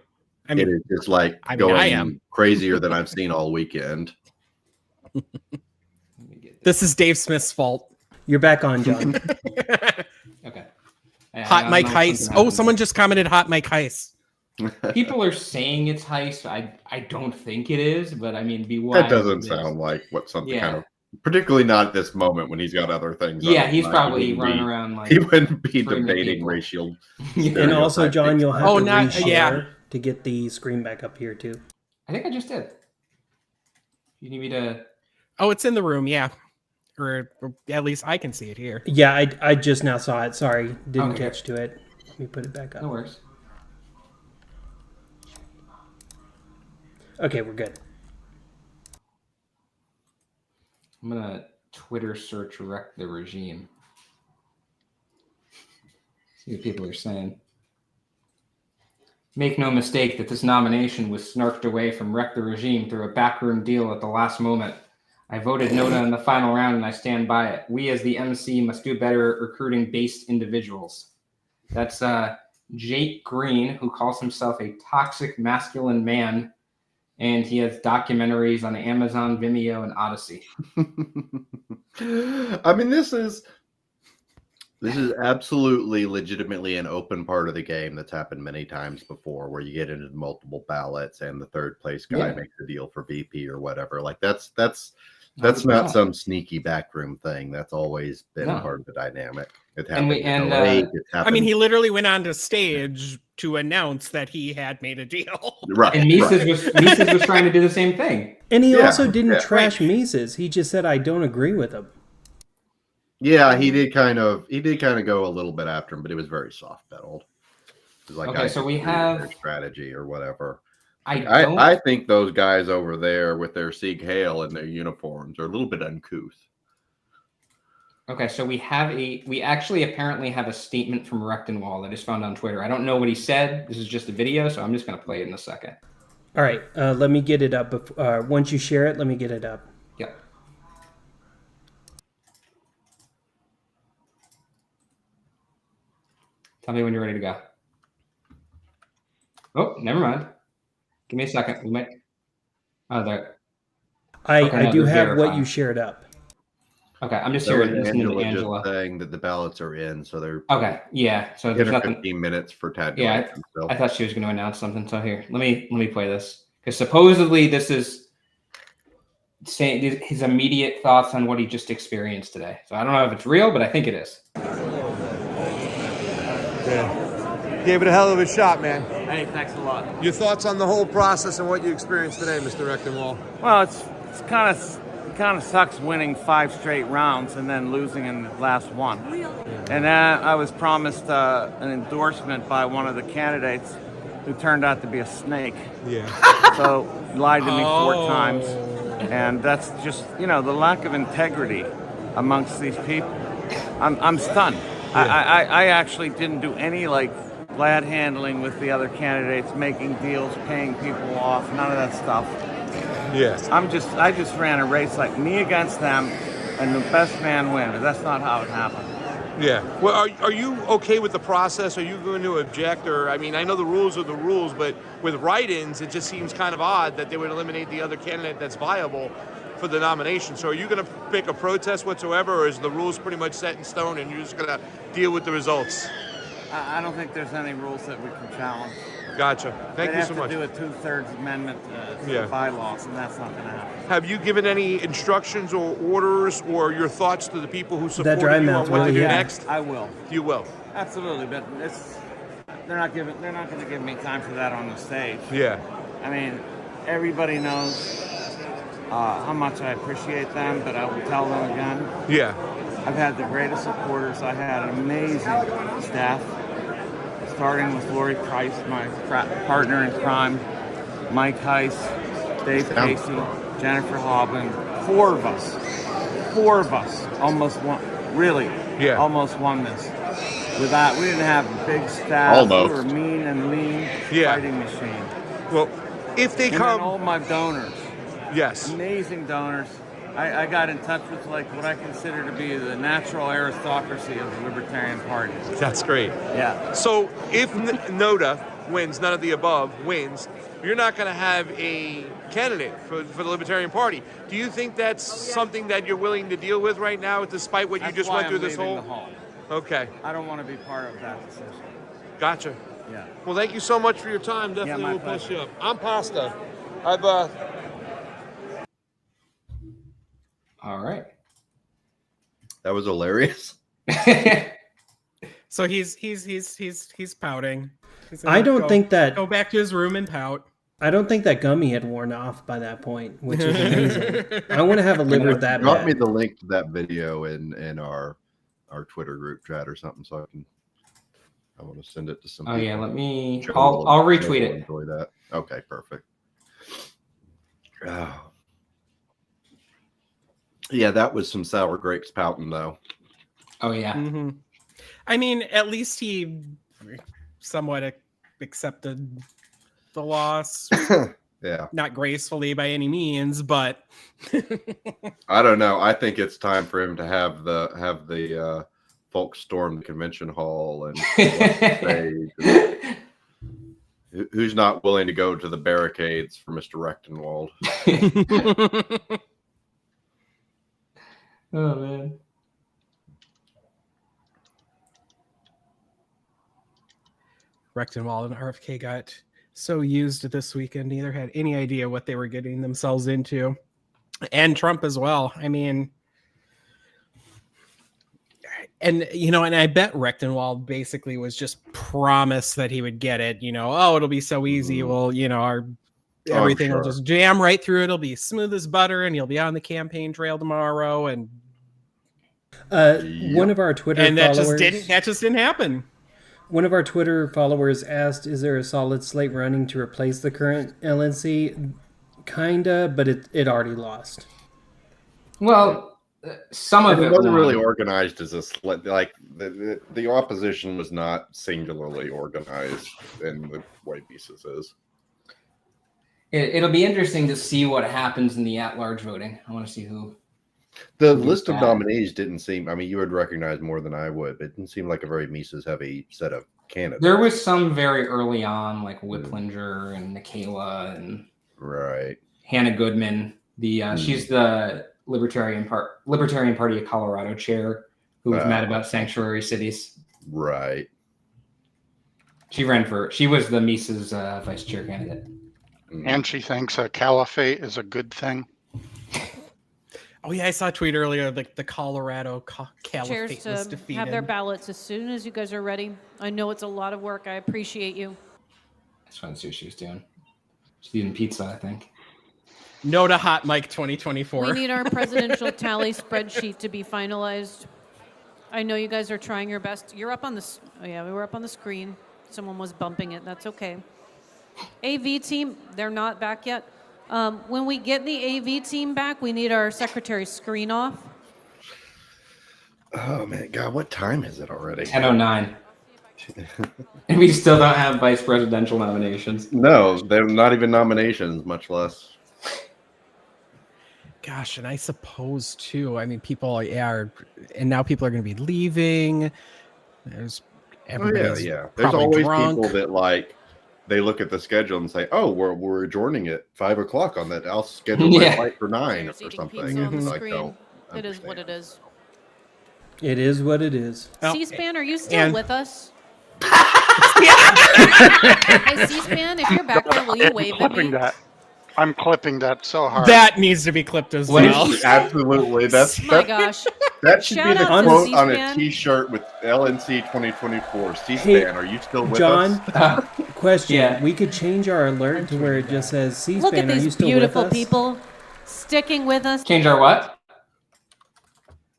Speaker 2: I mean, it is just like going crazier than I've seen all weekend.
Speaker 3: This is Dave Smith's fault.
Speaker 4: You're back on, John.
Speaker 1: Okay.
Speaker 3: Hot Mike Heiss. Oh, someone just commented Hot Mike Heiss.
Speaker 1: People are saying it's heist. I don't think it is, but I mean, be wise.
Speaker 2: That doesn't sound like what something
Speaker 1: Yeah.
Speaker 2: kind of, particularly not at this moment when he's got other things.
Speaker 1: Yeah,
Speaker 2: on his
Speaker 1: he's
Speaker 2: mind.
Speaker 1: probably running around like
Speaker 2: he wouldn't be
Speaker 1: framing
Speaker 2: debating
Speaker 1: people.
Speaker 2: racial.
Speaker 4: And also, John, you'll have to
Speaker 3: not-
Speaker 4: reshare
Speaker 3: yeah.
Speaker 4: to get the screen back up here too.
Speaker 1: I think I just did. You need me to?
Speaker 3: Oh, it's in the room, yeah. Or at least I can see it here.
Speaker 4: Yeah, I just now saw it. Sorry, didn't
Speaker 1: Okay.
Speaker 4: catch to it. Let me put it back up.
Speaker 1: No worries.
Speaker 4: Okay, we're good.
Speaker 1: I'm gonna Twitter search wreck the regime. See what people are saying. Make no mistake that this nomination was snarked away from wreck the regime through a backroom deal at the last moment. I voted Noda in the final round and I stand by it. We as the MC must do better at recruiting based individuals. That's Jake Green, who calls himself a toxic masculine man, and he has documentaries on Amazon, Vimeo, and Odyssey.
Speaker 2: I mean, this is absolutely legitimately an open part of the game that's happened many times before, where you get into multiple ballots and the third place guy makes a deal for VP or whatever. Like that's not some sneaky backroom thing. That's always been part of the dynamic. It happened.
Speaker 3: I mean, he literally went onto stage to announce that he had made a deal.
Speaker 2: Right.
Speaker 1: And Mises was trying to do the same thing.
Speaker 4: And he also didn't trash Mises. He just said, "I don't agree with him."
Speaker 2: Yeah, he did kind of go a little bit after him, but it was very soft pedaled. It was like,
Speaker 1: okay, so we have
Speaker 2: their strategy or whatever.
Speaker 1: I
Speaker 2: think those guys over there with their Sieg Heil and their uniforms are a little bit uncouth.
Speaker 1: Okay, so we actually apparently have a statement from Rechtenwald that is found on Twitter. I don't know what he said. This is just a video, so I'm just going to play it in a second.
Speaker 4: All right, let me get it up. Once you share it, let me get it up.
Speaker 1: Yep. Tell me when you're ready to go. Oh, never mind. Give me a second. We might. Oh, there.
Speaker 4: I do have what you shared up.
Speaker 1: Okay, I'm just here listening to Angela
Speaker 2: saying that the ballots are in, so they're
Speaker 1: okay. Yeah, so there's nothing.
Speaker 2: 15 minutes for tabulation.
Speaker 1: Yeah, I thought she was going to announce something. So here, let me play this because supposedly this is saying his immediate thoughts on what he just experienced today. So I don't know if it's real, but I think it is.
Speaker 12: Yeah. Gave it a hell of a shot, man.
Speaker 17: Hey, thanks a lot.
Speaker 12: Your thoughts on the whole process and what you experienced today, Mr. Rechtenwald?
Speaker 20: Well, it's kind of sucks winning 5 straight rounds and then losing in the last one. And I was promised an endorsement by one of the candidates who turned out to be a snake.
Speaker 12: Yeah.
Speaker 20: So lied to me 4 times. And that's just, the lack of integrity amongst these people. I'm stunned. Yeah. I actually didn't do any glad handling with the other candidates, making deals, paying people off, none of that stuff.
Speaker 12: Yes.
Speaker 20: I just ran a race like me against them, and the best man wins. That's not how it happened.
Speaker 12: Yeah. Well, are you okay with the process? Are you going to object? Or, I mean, I know the rules are the rules, but with write-ins, it just seems kind of odd that they would eliminate the other candidate that's viable for the nomination. So are you going to pick a protest whatsoever, or is the rules pretty much set in stone and you're just going to deal with the results?
Speaker 20: I don't think there's any rules that we can challenge.
Speaker 12: Gotcha. Thank you so much.
Speaker 20: They'd have to do a 2/3 amendment to the bylaws, and that's not going to happen.
Speaker 12: Have you given any instructions or orders or your thoughts to the people who support you on what to do next?
Speaker 20: I will.
Speaker 12: You will.
Speaker 20: Absolutely, but they're not going to give me time for that on the stage.
Speaker 12: Yeah.
Speaker 20: I mean, everybody knows how much I appreciate them, but I will tell them again.
Speaker 12: Yeah.
Speaker 20: I've had the greatest supporters. I had an amazing staff, starting with Lori Price, my partner in crime, Mike Heiss, Dave Casey, Jennifer Hoblin. 4 of us almost won. Really, almost won this. With that, we didn't have a big staff.
Speaker 2: Almost.
Speaker 20: We were mean and lean fighting machine.
Speaker 12: Well, if they come,
Speaker 20: and all my donors.
Speaker 12: Yes.
Speaker 20: Amazing donors. I got in touch with what I consider to be the natural aristocracy of the Libertarian Party.
Speaker 12: That's great.
Speaker 20: Yeah.
Speaker 12: So if Noda wins, none of the above wins, you're not going to have a candidate for the Libertarian Party. Do you think that's something that you're willing to deal with right now, despite what you just went through this whole?
Speaker 20: The hall.
Speaker 12: Okay.
Speaker 20: I don't want to be part of that decision.
Speaker 12: Gotcha.
Speaker 20: Yeah.
Speaker 12: Well, thank you so much for your time. Definitely
Speaker 20: my
Speaker 12: will push
Speaker 20: pleasure.
Speaker 12: you up. I'm Pasta. I've
Speaker 1: All right.
Speaker 2: That was hilarious.
Speaker 3: So he's pouting. He's
Speaker 4: I don't think that
Speaker 3: go back to his room and pout.
Speaker 4: I don't think that gummy had worn off by that point, which is amazing. I want to have a liver that
Speaker 2: Drop me
Speaker 4: bad.
Speaker 2: the link to that video in our Twitter group chat or something, so I want to send it to some people.
Speaker 1: Yeah, let me.
Speaker 2: Joe
Speaker 1: I'll
Speaker 2: will
Speaker 1: retweet it.
Speaker 2: Enjoy that. Okay, perfect. Oh. Yeah, that was some sour grapes pouting though.
Speaker 1: Oh yeah.
Speaker 3: Mm-hmm. I mean, at least he somewhat accepted the loss.
Speaker 2: Yeah.
Speaker 3: Not gracefully by any means, but
Speaker 2: I don't know. I think it's time for him to have the folks storm the convention hall and who's not willing to go to the barricades for Mr. Rechtenwald.
Speaker 1: Oh man.
Speaker 3: Rechtenwald and RFK got so used this weekend, neither had any idea what they were getting themselves into. And Trump as well. I mean, and and I bet Rechtenwald basically was just promised that he would get it. Oh, it'll be so easy. Well, everything will just jam right through. It'll be smooth as butter, and he'll be on the campaign trail tomorrow. And
Speaker 4: one of our Twitter followers,
Speaker 3: that just didn't happen.
Speaker 4: One of our Twitter followers asked, "Is there a solid slate running to replace the current LNC?" Kinda, but it already lost.
Speaker 1: Well, some of it
Speaker 2: wasn't really organized as a slate. Like the opposition was not singularly organized in the way Mises is.
Speaker 1: It'll be interesting to see what happens in the at-large voting. I want to see who.
Speaker 2: The list of nominees didn't seem. I mean, you would recognize more than I would. But it didn't seem like a very Mises-heavy set of candidates.
Speaker 1: There was some very early on, like Whiplinger and Nikayla and Hannah Goodman. She's the Libertarian Party of Colorado chair who was mad about sanctuary cities.
Speaker 2: Right.
Speaker 1: She was the Mises vice chair candidate.
Speaker 9: And she thinks a caliphate is a good thing.
Speaker 3: Oh yeah, I saw a tweet earlier. Like the Colorado caliphate was defeated.
Speaker 5: Have their ballots as soon as you guys are ready. I know it's a lot of work. I appreciate you.
Speaker 1: I just wanted to see what she was doing. She's eating pizza, I think.
Speaker 3: No to Hot Mic 2024.
Speaker 5: We need our presidential tally spreadsheet to be finalized. I know you guys are trying your best. You're up on the. Oh yeah, we were up on the screen. Someone was bumping it. That's okay. AV team, they're not back yet. When we get the AV team back, we need our secretary's screen off.
Speaker 2: Oh man, God, what time is it already?
Speaker 1: 10:09. And we still don't have vice presidential nominations.
Speaker 2: No, they're not even nominations, much less.
Speaker 3: Gosh, and I suppose too. I mean, people are, and now people are going to be leaving. There's everybody's
Speaker 2: There's always
Speaker 3: drunk.
Speaker 2: people that they look at the schedule and say, "Oh, we're adjourning at 5 o'clock on that. I'll schedule my flight for 9 or something."
Speaker 5: On the
Speaker 2: I
Speaker 5: screen.
Speaker 2: don't
Speaker 5: It is what it is.
Speaker 4: It is what it is.
Speaker 5: C-SPAN, are you still with us? Hey, C-SPAN, if you're back there, will you wave at me?
Speaker 9: I'm clipping that so hard.
Speaker 3: That needs to be clipped as well.
Speaker 2: Absolutely.
Speaker 5: My gosh.
Speaker 2: That should
Speaker 5: Shout
Speaker 2: be the
Speaker 5: out to
Speaker 2: quote on a
Speaker 5: C-SPAN.
Speaker 2: T-shirt with LNC 2024. C-SPAN,
Speaker 4: Hey,
Speaker 2: are you still with
Speaker 4: John,
Speaker 2: us?
Speaker 4: question.
Speaker 1: Yeah.
Speaker 4: We could change our alert to where it just says C-SPAN.
Speaker 5: Look at
Speaker 4: Are you
Speaker 5: these
Speaker 4: still
Speaker 5: beautiful
Speaker 4: with us?
Speaker 5: people sticking with us.
Speaker 1: Change our what?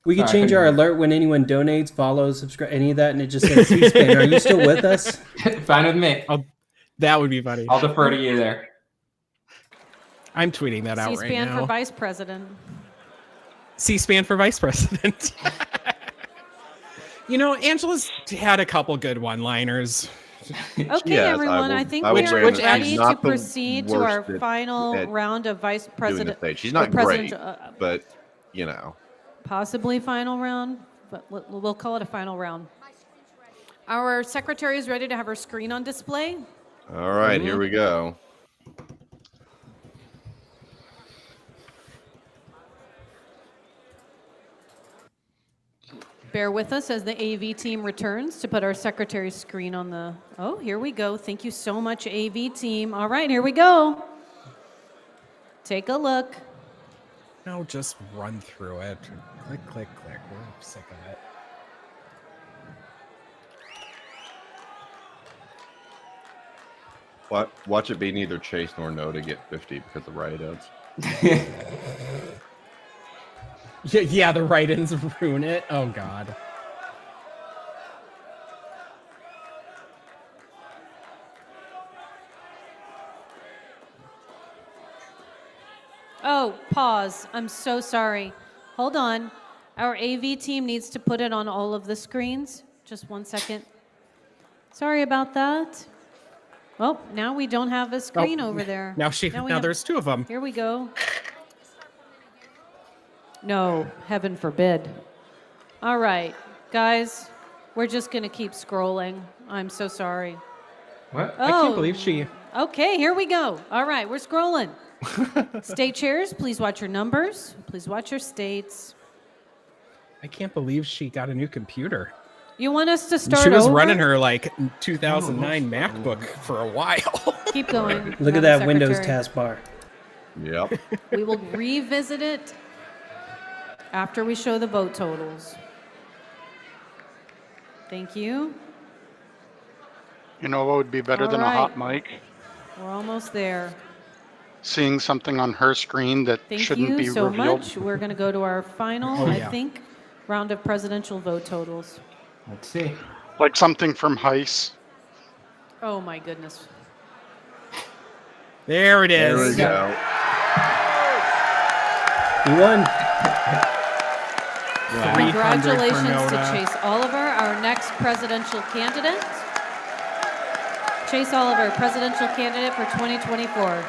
Speaker 4: We could
Speaker 1: Sorry,
Speaker 4: change our alert when anyone donates, follows, subscribe, any of that, and it just says C-SPAN. Are you still with us?
Speaker 1: Fine with me.
Speaker 3: That would be funny.
Speaker 1: I'll defer to you there.
Speaker 3: I'm tweeting that out right
Speaker 5: C-SPAN
Speaker 3: now.
Speaker 5: for vice president.
Speaker 3: C-SPAN for vice president. Angela's had a couple good one-liners.
Speaker 5: Okay, everyone. I think we are ready to proceed to our final round of vice president.
Speaker 2: She's not great, but
Speaker 5: Possibly final round, but we'll call it a final round. Our secretary is ready to have her screen on display.
Speaker 2: All right, here we go.
Speaker 5: Bear with us as the AV team returns to put our secretary's screen on the... Oh, here we go. Thank you so much, AV team. All right, here we go. Take a look.
Speaker 3: No, just run through it. Click, click, click. We're sick of it.
Speaker 2: Watch it be neither Chase nor No to get 50 because the write-ins.
Speaker 3: Yeah, the write-ins ruin it. Oh, God.
Speaker 5: Oh, pause. I'm so sorry. Hold on. Our AV team needs to put it on all of the screens. Just 1 second. Sorry about that. Well, now we don't have a screen over there.
Speaker 3: Now
Speaker 5: we have-
Speaker 3: there's two of them.
Speaker 5: Here we go. No, heaven forbid. All right, guys, we're just going to keep scrolling. I'm so sorry.
Speaker 3: What?
Speaker 5: Oh,
Speaker 3: I can't believe she...
Speaker 5: Okay, here we go. All right, we're scrolling. State chairs, please watch your numbers. Please watch your states.
Speaker 3: I can't believe she got a new computer.
Speaker 5: You want us to start
Speaker 3: She was
Speaker 5: over?
Speaker 3: running her, 2009 MacBook for a while.
Speaker 5: Keep going.
Speaker 4: Look at
Speaker 5: Madam
Speaker 4: that Windows
Speaker 5: Secretary.
Speaker 4: taskbar.
Speaker 2: Yep.
Speaker 5: We will revisit it after we show the vote totals. Thank you.
Speaker 9: You know what would be better
Speaker 5: All
Speaker 9: than
Speaker 5: right.
Speaker 9: a hot mic?
Speaker 5: We're almost there.
Speaker 9: Seeing something on her screen that
Speaker 5: Thank
Speaker 9: shouldn't
Speaker 5: you
Speaker 9: be
Speaker 5: so
Speaker 9: revealed.
Speaker 5: much. We're going to go to our final,
Speaker 9: Oh,
Speaker 5: I
Speaker 9: yeah.
Speaker 5: think, round of presidential vote totals.
Speaker 1: Let's see.
Speaker 9: Like something from Heist.
Speaker 5: Oh my goodness.
Speaker 3: There it is.
Speaker 2: There we go.
Speaker 4: You won.
Speaker 5: Congratulations to
Speaker 3: Noda.
Speaker 5: Chase Oliver, our next presidential candidate. Chase Oliver, presidential candidate for 2024.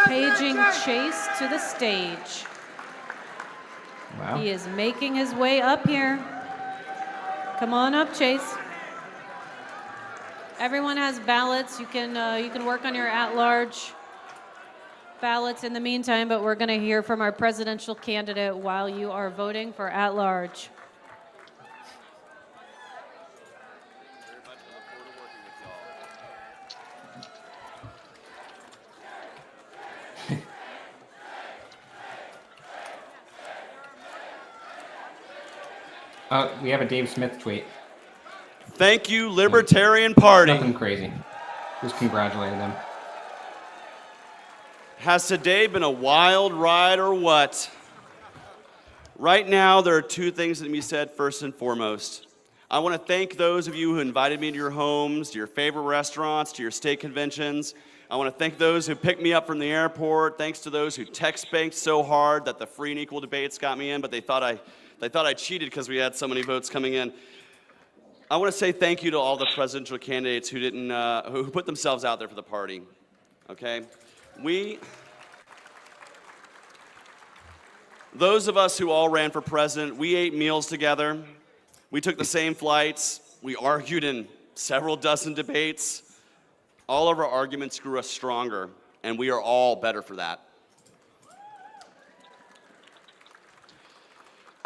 Speaker 5: Paging Chase to the stage.
Speaker 1: Wow.
Speaker 5: He is making his way up here. Come on up, Chase. Everyone has ballots. You can work on your at-large ballots in the meantime, but we're going to hear from our presidential candidate while you are voting for at-large.
Speaker 1: We have a Dave Smith tweet.
Speaker 13: Thank you, Libertarian Party.
Speaker 1: Nothing crazy. Just congratulated them.
Speaker 13: Has today been a wild ride or what? Right now, there are two things that can be said first and foremost. I want to thank those of you who invited me to your homes, to your favorite restaurants, to your state conventions. I want to thank those who picked me up from the airport. Thanks to those who text banked so hard that the free and equal debates got me in, but they thought I cheated because we had so many votes coming in. I want to say thank you to all the presidential candidates who didn't, who put themselves out there for the party. Okay, those of us who all ran for president, we ate meals together. We took the same flights. We argued in several dozen debates. All of our arguments grew us stronger, and we are all better for that.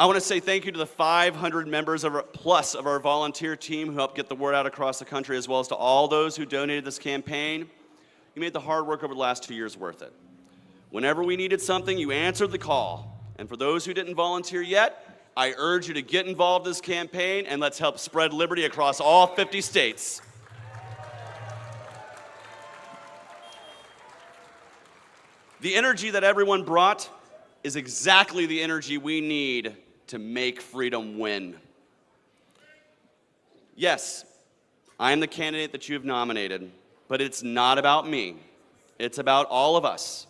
Speaker 13: I want to say thank you to the 500 members plus of our volunteer team who helped get the word out across the country, as well as to all those who donated this campaign. You made the hard work over the last 2 years worth it. Whenever we needed something, you answered the call. And for those who didn't volunteer yet, I urge you to get involved in this campaign, and let's help spread liberty across all 50 states. The energy that everyone brought is exactly the energy we need to make freedom win. Yes, I am the candidate that you have nominated, but it's not about me. It's about all of us.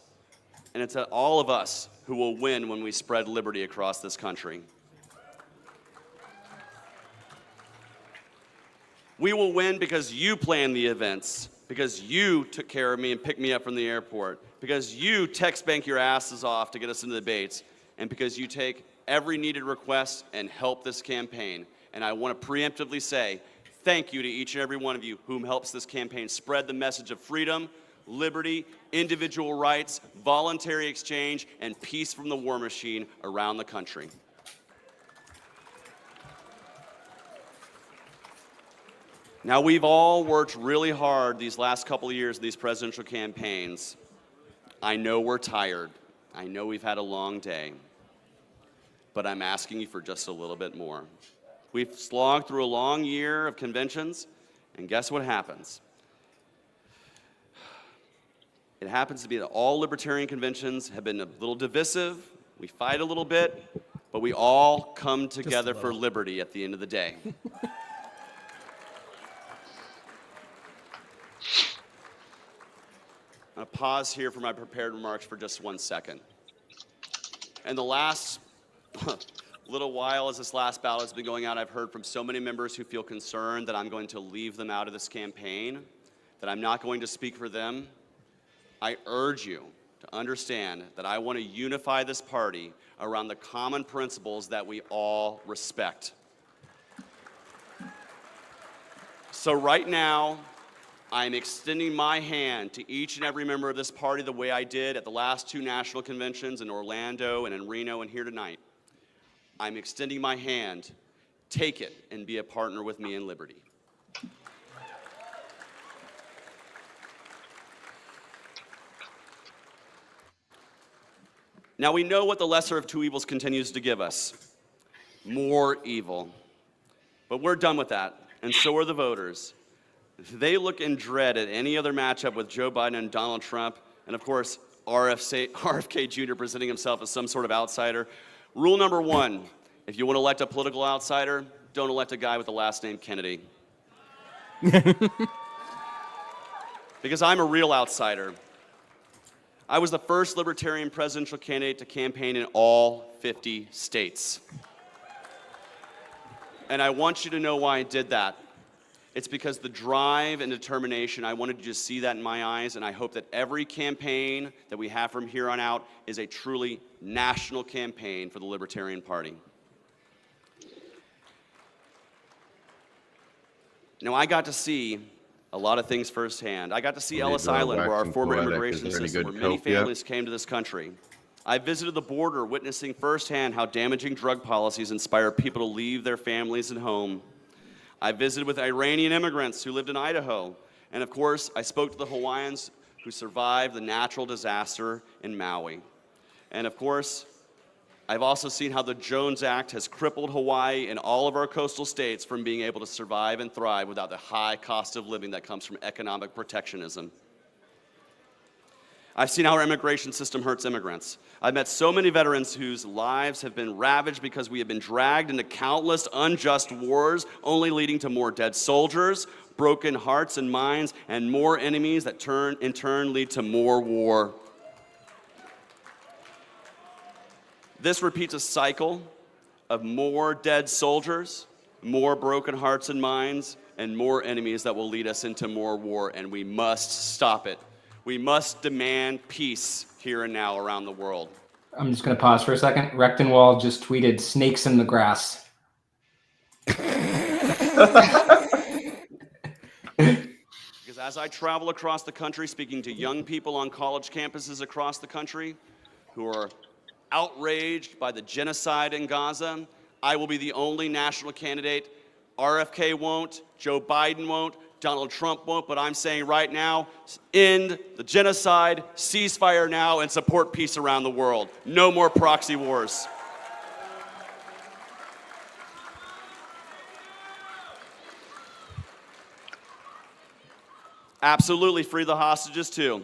Speaker 13: And it's all of us who will win when we spread liberty across this country. We will win because you planned the events, because you took care of me and picked me up from the airport, because you text bank your asses off to get us into the debates, and because you take every needed request and help this campaign. And I want to preemptively say, Thank you to each and every one of you whom helps this campaign spread the message of freedom, liberty, individual rights, voluntary exchange, and peace from the war machine around the country. Now, we've all worked really hard these last couple of years in these presidential campaigns. I know we're tired. I know we've had a long day. But I'm asking you for just a little bit more. We've slogged through a long year of conventions, and guess what happens? It happens to be that all libertarian conventions have been a little divisive. We fight a little bit, but we all come together for liberty at the end of the day. I'm going to pause here for my prepared remarks for just 1 second. In the last little while, as this last ballot has been going out, I've heard from so many members who feel concerned that I'm going to leave them out of this campaign, that I'm not going to speak for them. I urge you to understand that I want to unify this party around the common principles that we all respect. So right now, I'm extending my hand to each and every member of this party the way I did at the last 2 national conventions in Orlando and in Reno and here tonight. I'm extending my hand. Take it and be a partner with me in liberty. Now we know what the lesser of 2 evils continues to give us. More evil. But we're done with that, and so are the voters. They look in dread at any other matchup with Joe Biden and Donald Trump, and of course, RFK Jr. presenting himself as some sort of outsider. Rule number 1, if you want to elect a political outsider, don't elect a guy with the last name Kennedy. Because I'm a real outsider. I was the first libertarian presidential candidate to campaign in all 50 states. And I want you to know why I did that. It's because the drive and determination, I wanted you to see that in my eyes, and I hope that every campaign that we have from here on out is a truly national campaign for the Libertarian Party. Now, I got to see a lot of things firsthand. I got to see Ellis Island, where our former immigration system, where many families came to this country. I visited the border, witnessing firsthand how damaging drug policies inspire people to leave their families and home. I visited with Iranian immigrants who lived in Idaho. And of course, I spoke to the Hawaiians who survived the natural disaster in Maui. And of course, I've also seen how the Jones Act has crippled Hawaii and all of our coastal states from being able to survive and thrive without the high cost of living that comes from economic protectionism. I've seen how our immigration system hurts immigrants. I've met so many veterans whose lives have been ravaged because we have been dragged into countless unjust wars, only leading to more dead soldiers, broken hearts and minds, and more enemies that in turn lead to more war. This repeats a cycle of more dead soldiers, more broken hearts and minds, and more enemies that will lead us into more war, and we must stop it. We must demand peace here and now around the world.
Speaker 1: I'm just going to pause for a second. Rechtenwald just tweeted snakes in the grass.
Speaker 13: Because as I travel across the country speaking to young people on college campuses across the country who are outraged by the genocide in Gaza, I will be the only national candidate. RFK won't, Joe Biden won't, Donald Trump won't, but I'm saying right now, end the genocide, ceasefire now, and support peace around the world. No more proxy wars. Absolutely, free the hostages too.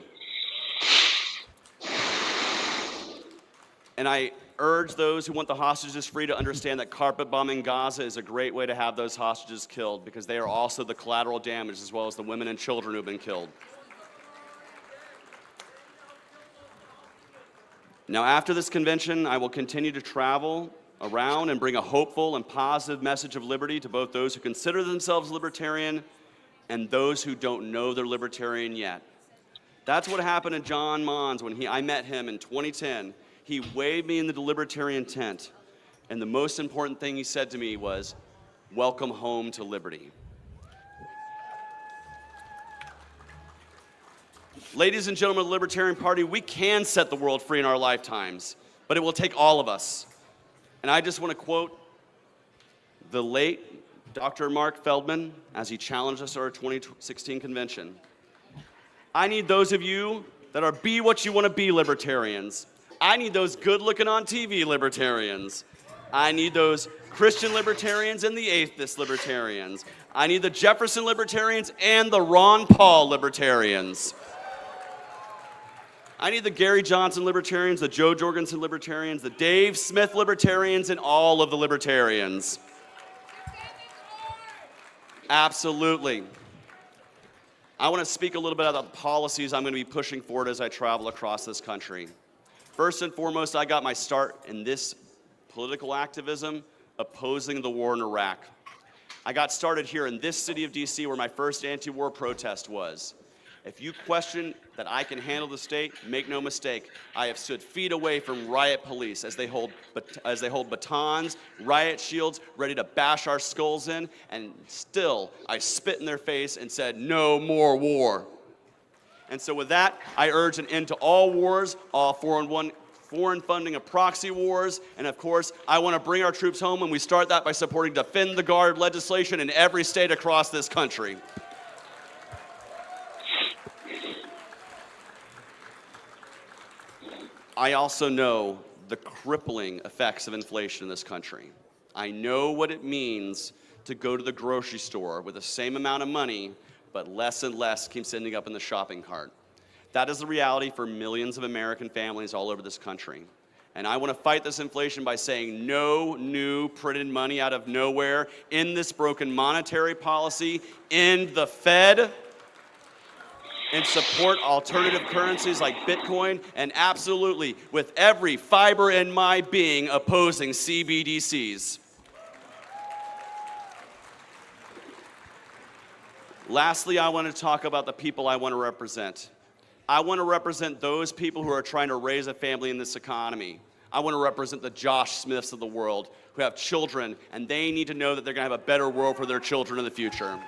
Speaker 13: And I urge those who want the hostages free to understand that carpet bombing Gaza is a great way to have those hostages killed, because they are also the collateral damage as well as the women and children who have been killed. Now, after this convention, I will continue to travel around and bring a hopeful and positive message of liberty to both those who consider themselves libertarian and those who don't know they're libertarian yet. That's what happened to John Mons when I met him in 2010. He waved me in the libertarian tent, and the most important thing he said to me was, "Welcome home to liberty." Ladies and gentlemen of the Libertarian Party, we can set the world free in our lifetimes, but it will take all of us. And I just want to quote the late Dr. Mark Feldman as he challenged us at our 2016 convention. I need those of you that are be what you want to be libertarians. I need those good-looking on TV libertarians. I need those Christian libertarians and the atheist libertarians. I need the Jefferson libertarians and the Ron Paul libertarians. I need the Gary Johnson libertarians, the Joe Jorgensen libertarians, the Dave Smith libertarians, and all of the libertarians. Absolutely. I want to speak a little bit about the policies I'm going to be pushing forward as I travel across this country. First and foremost, I got my start in this political activism opposing the war in Iraq. I got started here in this city of DC where my first anti-war protest was. If you question that I can handle the state, make no mistake, I have stood feet away from riot police as they hold batons, riot shields, ready to bash our skulls in, and still I spit in their face and said, no more war. And so with that, I urge an end to all wars, all foreign funding of proxy wars, and of course, I want to bring our troops home, and we start that by supporting Defend the Guard legislation in every state across this country. I also know the crippling effects of inflation in this country. I know what it means to go to the grocery store with the same amount of money, but less and less keeps ending up in the shopping cart. That is the reality for millions of American families all over this country. And I want to fight this inflation by saying no new printed money out of nowhere, in this broken monetary policy, end the Fed, and support alternative currencies like Bitcoin, and absolutely, with every fiber in my being, opposing CBDCs. Lastly, I want to talk about the people I want to represent. I want to represent those people who are trying to raise a family in this economy. I want to represent the Josh Smiths of the world who have children, and they need to know that they're going to have a better world for their children in the future.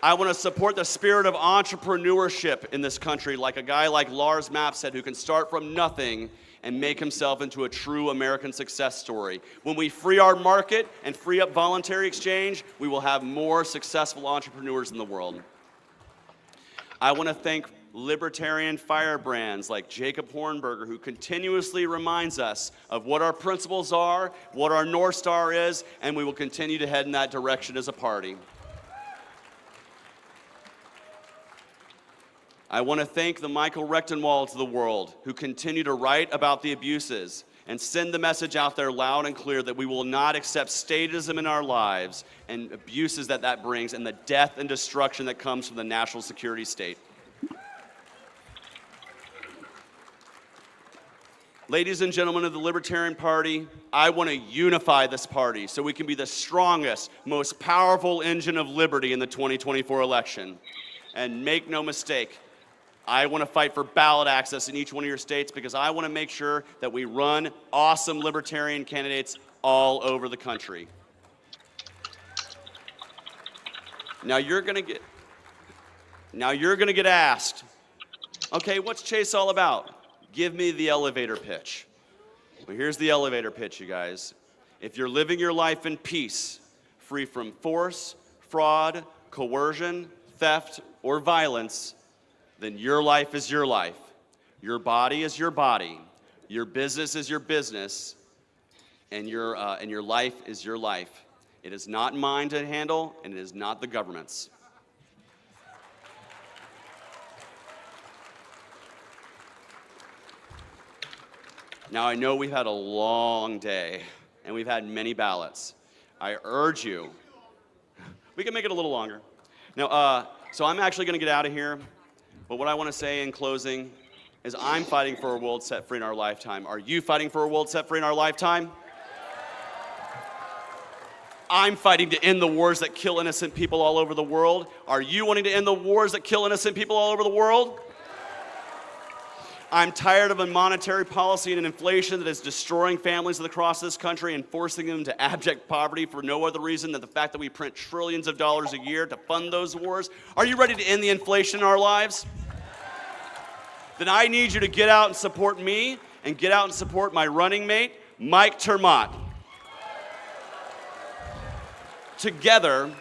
Speaker 13: I want to support the spirit of entrepreneurship in this country, like a guy like Lars Mapstead, who can start from nothing and make himself into a true American success story. When we free our market and free up voluntary exchange, we will have more successful entrepreneurs in the world. I want to thank libertarian firebrands like Jacob Hornberger, who continuously reminds us of what our principles are, what our North Star is, and we will continue to head in that direction as a party. I want to thank the Michael Rechtenwalds of the world who continue to write about the abuses and send the message out there loud and clear that we will not accept statism in our lives and abuses that brings and the death and destruction that comes from the national security state. Ladies and gentlemen of the Libertarian Party, I want to unify this party so we can be the strongest, most powerful engine of liberty in the 2024 election. And make no mistake, I want to fight for ballot access in each one of your states because I want to make sure that we run awesome libertarian candidates all over the country. Now you're going to get asked, okay, what's Chase all about? Give me the elevator pitch. Well, here's the elevator pitch, you guys. If you're living your life in peace, free from force, fraud, coercion, theft, or violence, then your life is your life. Your body is your body. Your business is your business. And your life is your life. It is not mine to handle, and it is not the government's. Now, I know we've had a long day, and we've had many ballots. I urge you, we can make it a little longer. Now, so I'm actually going to get out of here. But what I want to say in closing is I'm fighting for a world set free in our lifetime. Are you fighting for a world set free in our lifetime? I'm fighting to end the wars that kill innocent people all over the world. Are you wanting to end the wars that kill innocent people all over the world? I'm tired of a monetary policy and an inflation that is destroying families across this country and forcing them to abject poverty for no other reason than the fact that we print trillions of dollars a year to fund those wars. Are you ready to end the inflation in our lives? Then I need you to get out and support me and get out and support my running mate, Mike Termott. Together,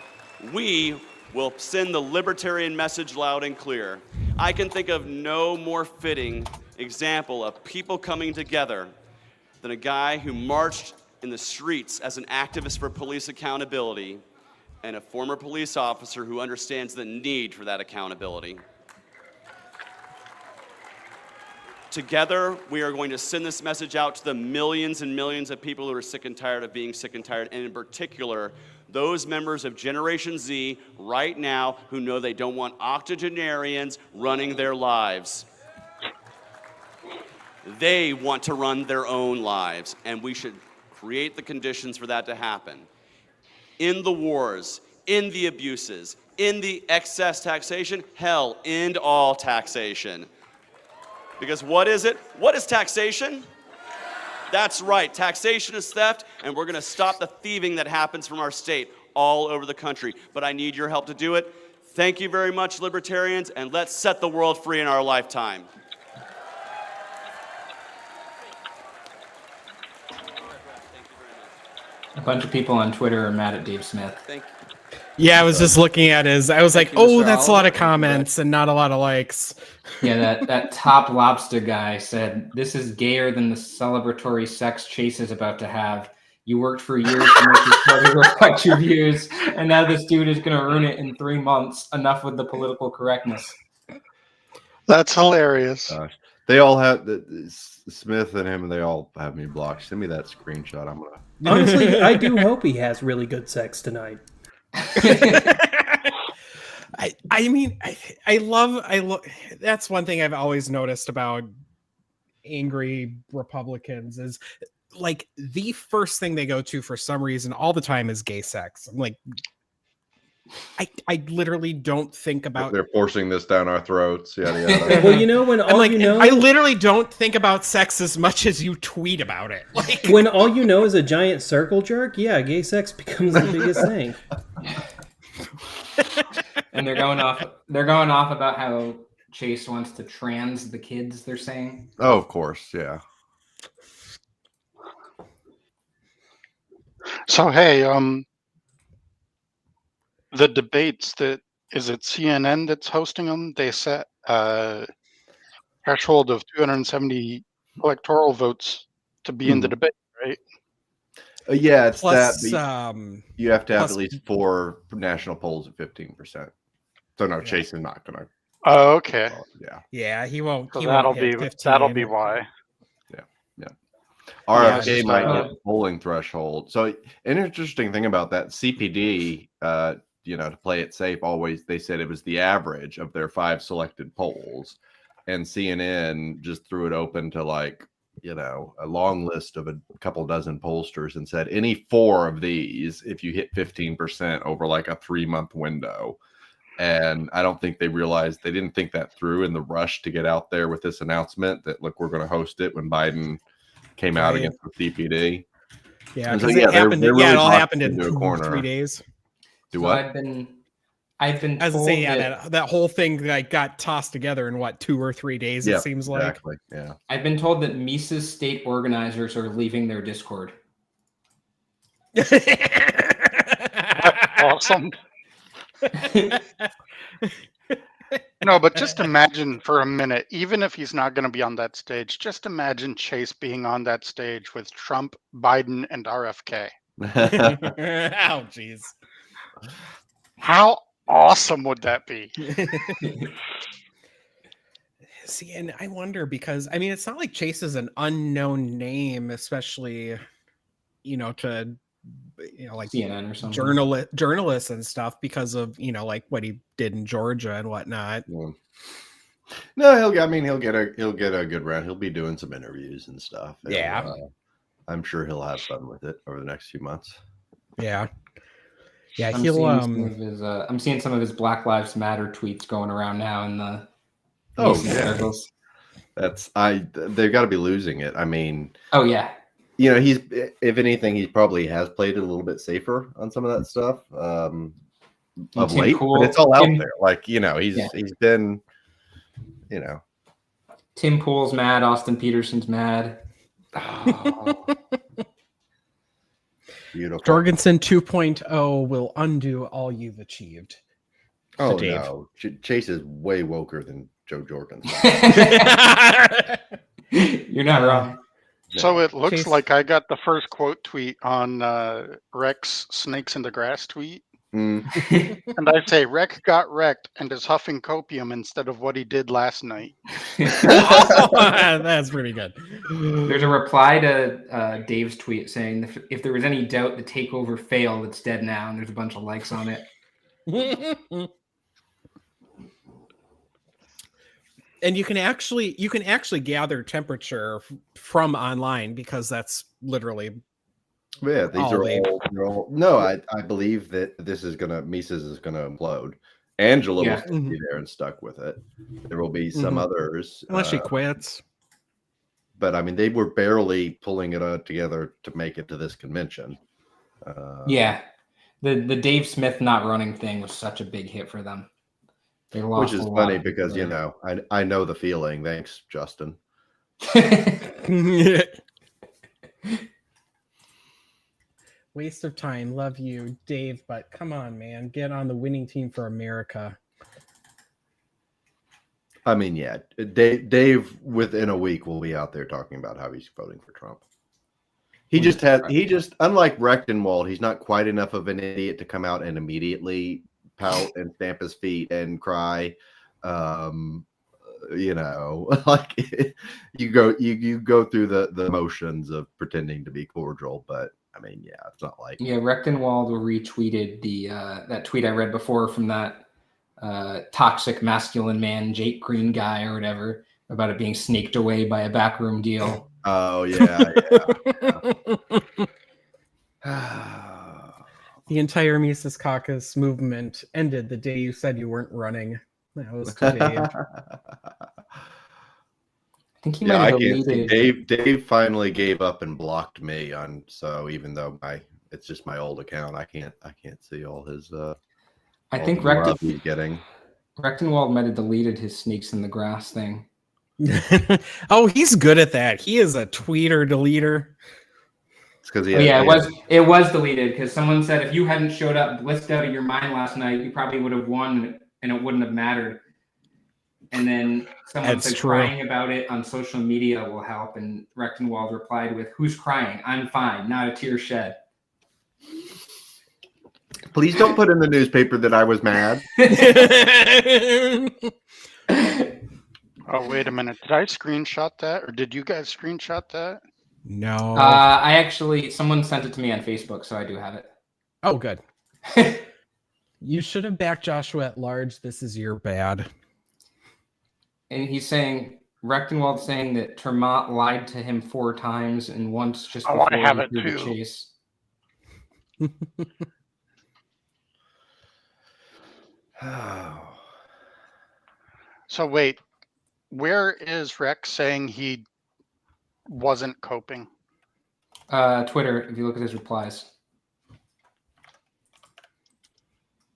Speaker 13: we will send the libertarian message loud and clear. I can think of no more fitting example of people coming together than a guy who marched in the streets as an activist for police accountability and a former police officer who understands the need for that accountability. Together, we are going to send this message out to the millions and millions of people who are sick and tired of being sick and tired, and in particular, those members of Generation Z right now who know they don't want octogenarians running their lives. They want to run their own lives, and we should create the conditions for that to happen. In the wars, in the abuses, in the excess taxation, hell, end all taxation. Because what is it? What is taxation? That's right, taxation is theft, and we're gonna stop the thieving that happens from our state all over the country. But I need your help to do it. Thank you very much, libertarians, and let's set the world free in our lifetime.
Speaker 1: A bunch of people on Twitter are mad at Dave Smith.
Speaker 13: Thank you.
Speaker 3: Yeah, I was just looking at his. I was like, oh, that's a lot of comments and not a lot of likes.
Speaker 1: Yeah, that top lobster guy said, "This is gayer than the celebratory sex Chase is about to have. You worked for years to make this party reflect your views, and now this dude is going to ruin it in 3 months. Enough with the political correctness."
Speaker 9: That's hilarious.
Speaker 2: They all have Smith and him, and they all have me blocked. Send me that screenshot. I'm gonna.
Speaker 4: Honestly, I do hope he has really good sex tonight.
Speaker 3: I mean, I love. That's one thing I've always noticed about angry Republicans is like the first thing they go to for some reason all the time is gay sex. I'm like, I literally don't think about.
Speaker 2: They're forcing this down our throats. Yada yada.
Speaker 4: Well, you know, when all
Speaker 3: like,
Speaker 4: you know,
Speaker 3: I literally don't think about sex as much as you tweet about it. Like,
Speaker 4: when all you know is a giant circle jerk, yeah, gay sex becomes the biggest thing.
Speaker 1: And they're going off about how Chase wants to trans the kids, they're saying.
Speaker 2: Oh, of course, yeah.
Speaker 9: So hey, the debates is it CNN that's hosting them? They set a threshold of 270 electoral votes to be in the debate, right?
Speaker 2: Yeah, it's
Speaker 3: plus,
Speaker 2: that. You have to have at least 4 national polls at 15%. So no, Chase is not gonna.
Speaker 9: Oh, okay.
Speaker 3: Yeah, he won't.
Speaker 9: So
Speaker 3: He
Speaker 9: that'll
Speaker 3: won't hit
Speaker 9: be
Speaker 3: 15.
Speaker 9: that'll be why.
Speaker 2: Yeah. RFK might hit polling threshold. So an interesting thing about that CPD, to play it safe, always they said it was the average of their 5 selected polls, and CNN just threw it open to a long list of a couple dozen pollsters and said any 4 of these, if you hit 15% over like a 3-month window. And I don't think they realized, they didn't think that through in the rush to get out there with this announcement that, look, we're going to host it when Biden came out against the CPD.
Speaker 3: Yeah, because it happened. It all happened in 3 days.
Speaker 2: Do
Speaker 1: so
Speaker 2: what?
Speaker 1: I've been
Speaker 3: As I
Speaker 1: told
Speaker 3: say, that whole thing got tossed together in 2 or 3 days. It seems like.
Speaker 2: Exactly. Yeah.
Speaker 1: I've been told that Mises state organizers are leaving their Discord.
Speaker 9: Awesome. No, but just imagine for a minute, even if he's not going to be on that stage, just imagine Chase being on that stage with Trump, Biden, and RFK.
Speaker 3: Oh, jeez.
Speaker 9: How awesome would that be?
Speaker 3: See, and I wonder because, I mean, it's not like Chase is an unknown name, especially, to like
Speaker 1: CNN or something.
Speaker 3: Journalists and stuff because of like what he did in Georgia and whatnot.
Speaker 2: Yeah. No, he'll get a good round. He'll be doing some interviews and stuff.
Speaker 3: Yeah.
Speaker 2: I'm sure he'll have fun with it over the next few months.
Speaker 3: Yeah. Yeah,
Speaker 1: I'm seeing some of his Black Lives Matter tweets going around now in the
Speaker 2: circles. They've got to be losing it. I mean,
Speaker 1: oh yeah,
Speaker 2: he's, if anything, he probably has played it a little bit safer on some of that stuff of late. But it's all out there. Like, he's been,
Speaker 1: Tim Pool's mad. Austin Peterson's mad.
Speaker 2: Oh. Beautiful.
Speaker 3: Jorgensen 2.0 will undo all you've achieved.
Speaker 2: Oh, no. Chase is way woker than Joe Jorgensen.
Speaker 1: You're not wrong.
Speaker 9: So it looks like I got the first quote tweet on Rex Snakes in the Grass tweet. And I say, Rex got wrecked and is huffing copium instead of what he did last night.
Speaker 3: That's pretty good.
Speaker 1: There's a reply to Dave's tweet saying, if there was any doubt the takeover failed, it's dead now. And there's a bunch of likes on it.
Speaker 3: And you can actually gather temperature from online because that's literally
Speaker 2: these are all no, I believe that Mises is gonna implode. Angela will still be there and stuck with it. There will be some others
Speaker 3: unless she quits.
Speaker 2: But I mean, they were barely pulling it together to make it to this convention.
Speaker 1: The Dave Smith not running thing was such a big hit for them. They lost,
Speaker 2: which is funny because I know the feeling. Thanks, Justin.
Speaker 3: Waste of time. Love you, Dave, but come on, man. Get on the winning team for America.
Speaker 2: I mean, yeah, Dave within a week will be out there talking about how he's voting for Trump. He just unlike Rechtenwald, he's not quite enough of an idiot to come out and immediately pout and stamp his feet and cry. Like you go through the motions of pretending to be cordial, but I mean, yeah, it's not like
Speaker 1: Rechtenwald retweeted that tweet I read before from that toxic masculine man, Jake Green guy or whatever, about it being snaked away by a backroom deal.
Speaker 2: Oh yeah.
Speaker 3: The entire Mises Caucus movement ended the day you said you weren't running. That was to Dave.
Speaker 1: I think he might have deleted.
Speaker 2: Dave finally gave up and blocked me on. So even though it's just my old account, I can't see all his.
Speaker 1: I think Rechtenwald might have deleted his snakes in the grass thing.
Speaker 3: Oh, he's good at that. He is a tweeter deleter.
Speaker 2: It's because
Speaker 1: it was deleted because someone said if you hadn't showed up blitzed out of your mind last night, you probably would have won and it wouldn't have mattered. And then someone said crying about it on social media will help. And Rechtenwald replied with, "Who's crying? I'm fine. Not a tear shed."
Speaker 2: Please don't put in the newspaper that I was mad.
Speaker 9: Oh, wait a minute. Did I screenshot that? Or did you guys screenshot that?
Speaker 3: No.
Speaker 1: Someone sent it to me on Facebook, so I do have it.
Speaker 3: Oh, good. You should have backed Joshua at large. This is your bad.
Speaker 1: And he's saying, Rechtenwald saying that Termont lied to him 4 times and once just before
Speaker 9: I have it
Speaker 1: the
Speaker 9: too.
Speaker 1: chase.
Speaker 9: So wait, where is Rex saying he wasn't coping?
Speaker 1: Twitter, if you look at his replies.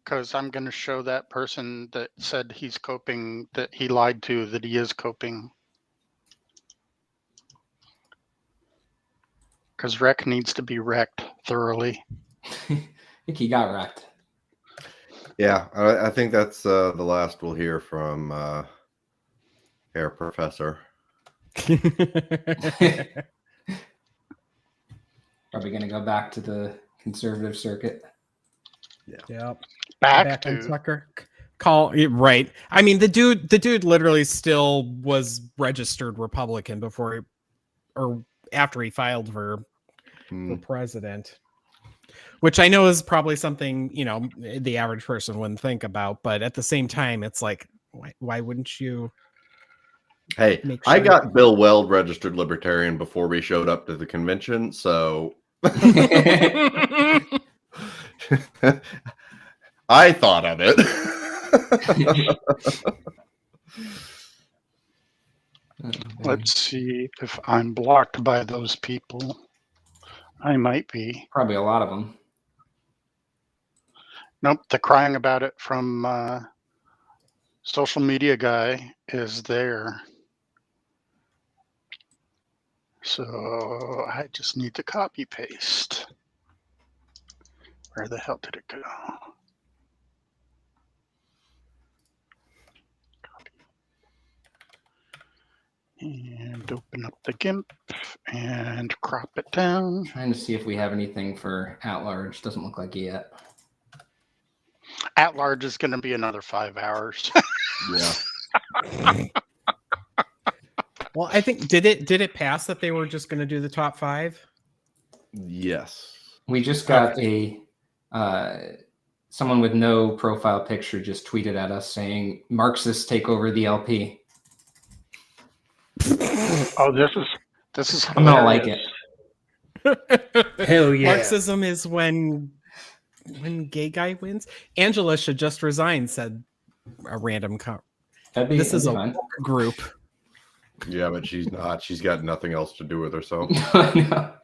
Speaker 9: Because I'm going to show that person that said he's coping, that he lied to, that he is coping. Because Rex needs to be wrecked thoroughly.
Speaker 1: I think he got wrecked.
Speaker 2: Yeah, I think that's the last we'll hear from Herr Professor.
Speaker 1: Probably going to go back to the conservative circuit.
Speaker 2: Yeah.
Speaker 9: Back
Speaker 3: on Tucker. Right. I mean, the dude literally still was registered Republican after he filed for president, which I know is probably something, the average person wouldn't think about. But at the same time, it's like, why wouldn't you?
Speaker 2: Hey, I got Bill Weld registered libertarian before we showed up to the convention. So I thought of it.
Speaker 9: Let's see if I'm blocked by those people. I might be.
Speaker 1: Probably a lot of them.
Speaker 9: Nope, the crying about it from social media guy is there. So I just need to copy paste. Where the hell did it go? And open up the GIMP and crop it down.
Speaker 1: Trying to see if we have anything for at large. Doesn't look like it yet.
Speaker 9: At large is going to be another 5 hours.
Speaker 2: Yeah.
Speaker 3: Well, I think did it pass that they were just going to do the top 5?
Speaker 2: Yes.
Speaker 1: We just got a someone with no profile picture just tweeted at us saying Marxists take over the LP.
Speaker 9: Oh, this is
Speaker 1: I'm gonna like it.
Speaker 4: Hell yeah.
Speaker 3: Marxism is when gay guy wins. Angela should just resign, said a random this is a
Speaker 1: fun.
Speaker 3: group.
Speaker 2: Yeah, but she's not. She's got nothing else to do with herself.
Speaker 1: No.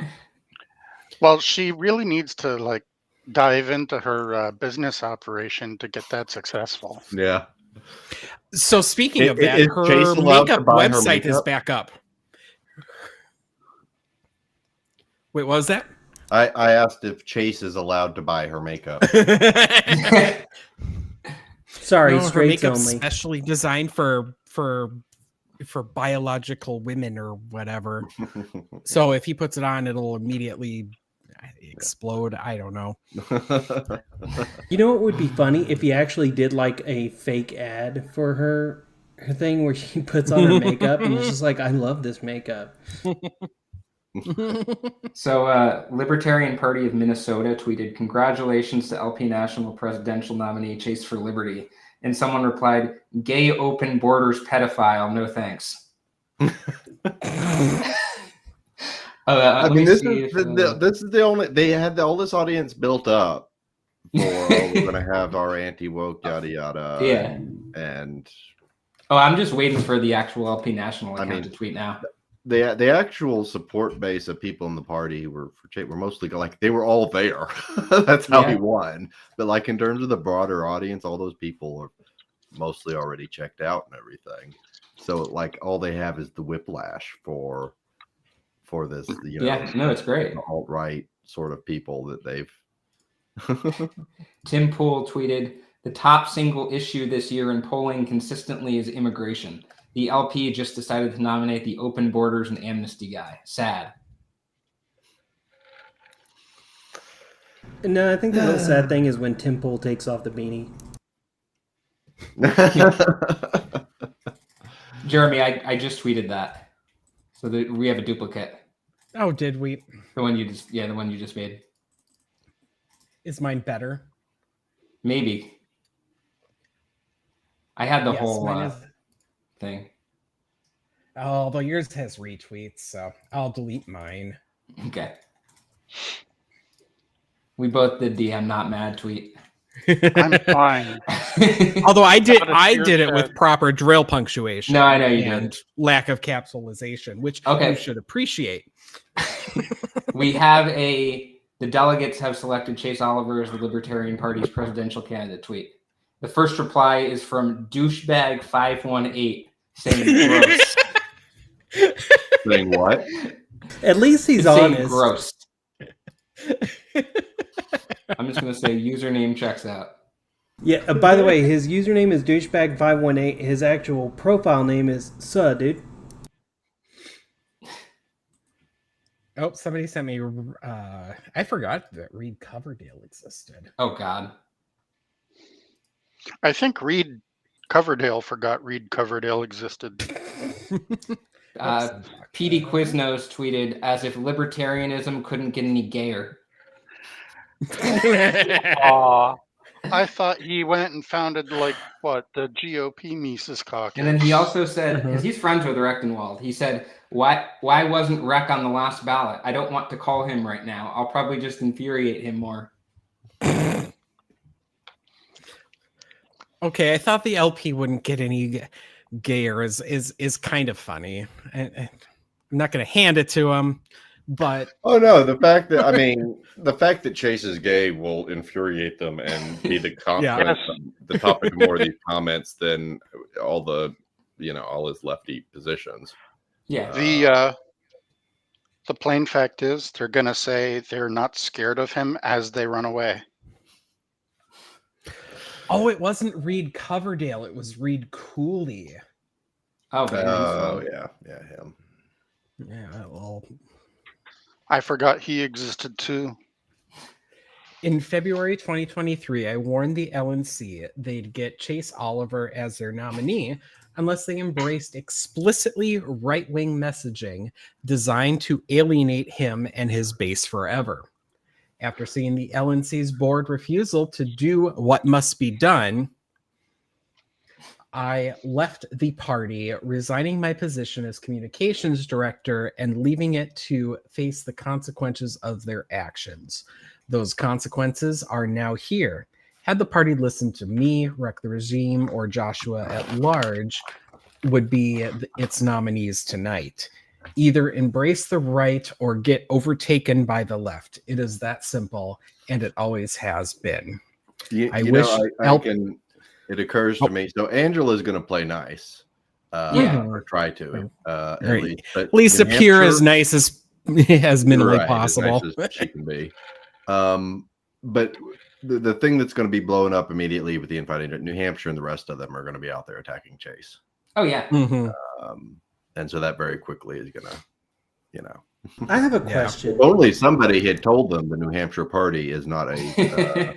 Speaker 9: Well, she really needs to like dive into her business operation to get that successful.
Speaker 2: Yeah.
Speaker 3: So speaking of that,
Speaker 2: is
Speaker 3: her
Speaker 2: Chase allowed to
Speaker 3: makeup
Speaker 2: buy her
Speaker 3: website is
Speaker 2: makeup?
Speaker 3: back up. Wait, what was that?
Speaker 2: I asked if Chase is allowed to buy her makeup.
Speaker 4: Sorry,
Speaker 3: No, her
Speaker 4: straights
Speaker 3: makeup's
Speaker 4: only.
Speaker 3: specially designed for biological women or whatever. So if he puts it on, it'll immediately explode. I don't know.
Speaker 4: You know what would be funny if he actually did like a fake ad for her thing where she puts on her makeup and it's just like, I love this makeup.
Speaker 1: So Libertarian Party of Minnesota tweeted, "Congratulations to LP National presidential nominee Chase for Liberty." And someone replied, "Gay open borders pedophile, no thanks."
Speaker 2: I mean, this is the only they had all this audience built up for we're going to have our anti-woke yada yada.
Speaker 1: Yeah.
Speaker 2: And
Speaker 1: I'm just waiting for the actual LP National account to tweet now.
Speaker 2: The actual support base of people in the party who were mostly like they were all there. That's how he won. But like in terms of the broader audience, all those people are mostly already checked out and everything. So like all they have is the whiplash for this. You know,
Speaker 1: Yeah, no, it's great.
Speaker 2: Alt-right sort of people that they've.
Speaker 1: Tim Pool tweeted, "The top single issue this year in polling consistently is immigration. The LP just decided to nominate the open borders and amnesty guy. Sad."
Speaker 4: No, I think the real sad thing is when Tim Pool takes off the beanie.
Speaker 1: Jeremy, I just tweeted that. So we have a duplicate.
Speaker 3: Oh, did we?
Speaker 1: The one you just made.
Speaker 3: Is mine better?
Speaker 1: Maybe. I had the
Speaker 3: Yes,
Speaker 1: whole
Speaker 3: mine is.
Speaker 1: thing.
Speaker 3: Although yours has retweets, so I'll delete mine.
Speaker 1: Okay. We both did the "I'm not mad" tweet.
Speaker 9: I'm fine.
Speaker 3: Although I did it with proper drill punctuation.
Speaker 1: No, I know you
Speaker 3: and
Speaker 1: did.
Speaker 3: Lack of capitalization, which you should appreciate.
Speaker 1: We have the delegates have selected Chase Oliver as the Libertarian Party's presidential candidate tweet. The first reply is from douchebag518 saying gross.
Speaker 2: Saying what?
Speaker 4: At least he's
Speaker 1: saying
Speaker 4: honest.
Speaker 1: Gross. I'm just going to say username checks out.
Speaker 4: Yeah, by the way, his username is douchebag518. His actual profile name is dude.
Speaker 3: Oh, somebody sent me. I forgot that Reed Coverdale existed.
Speaker 1: Oh, God.
Speaker 9: I think Reed Coverdale forgot Reed Coverdale existed.
Speaker 1: PD Quiznos tweeted, "As if libertarianism couldn't get any gayer."
Speaker 9: I thought he went and founded the GOP Mises Caucus.
Speaker 1: And then he also said, because he's friends with Rechtenwald, he said, why wasn't Reck on the last ballot? I don't want to call him right now. I'll probably just infuriate him more.
Speaker 3: Okay, I thought the LP wouldn't get any Gayer is kind of funny. I'm not going to hand it to him, but
Speaker 2: oh no, the fact that Chase is gay will infuriate them and be the the topic of more of these comments than all the all his lefty positions.
Speaker 1: Yeah.
Speaker 9: The plain fact is they're gonna say they're not scared of him as they run away.
Speaker 3: Oh, it wasn't Reed Coverdale. It was Reed Cooley.
Speaker 2: Oh yeah, him.
Speaker 3: Yeah, well,
Speaker 9: I forgot he existed too.
Speaker 3: in February 2023, I warned the LNC they'd get Chase Oliver as their nominee unless they embraced explicitly right-wing messaging designed to alienate him and his base forever. After seeing the LNC's board refusal to do what must be done, I left the party, resigning my position as communications director and leaving it to face the consequences of their actions. Those consequences are now here. Had the party listened to me, Wreck the Regime, or Joshua at large, would be its nominees tonight. Either embrace the right or get overtaken by the left. It is that simple, and it always has been.
Speaker 2: It occurs to me. So Angela's going to play nice, or try to,
Speaker 3: at least appear as nice as minimally possible.
Speaker 2: As nice as she can be. But the thing that's going to be blowing up immediately with the infighting, New Hampshire and the rest of them are going to be out there attacking Chase.
Speaker 1: Oh yeah.
Speaker 2: And so that very quickly is going to,
Speaker 4: I have a question.
Speaker 2: If only somebody had told them the New Hampshire party is not a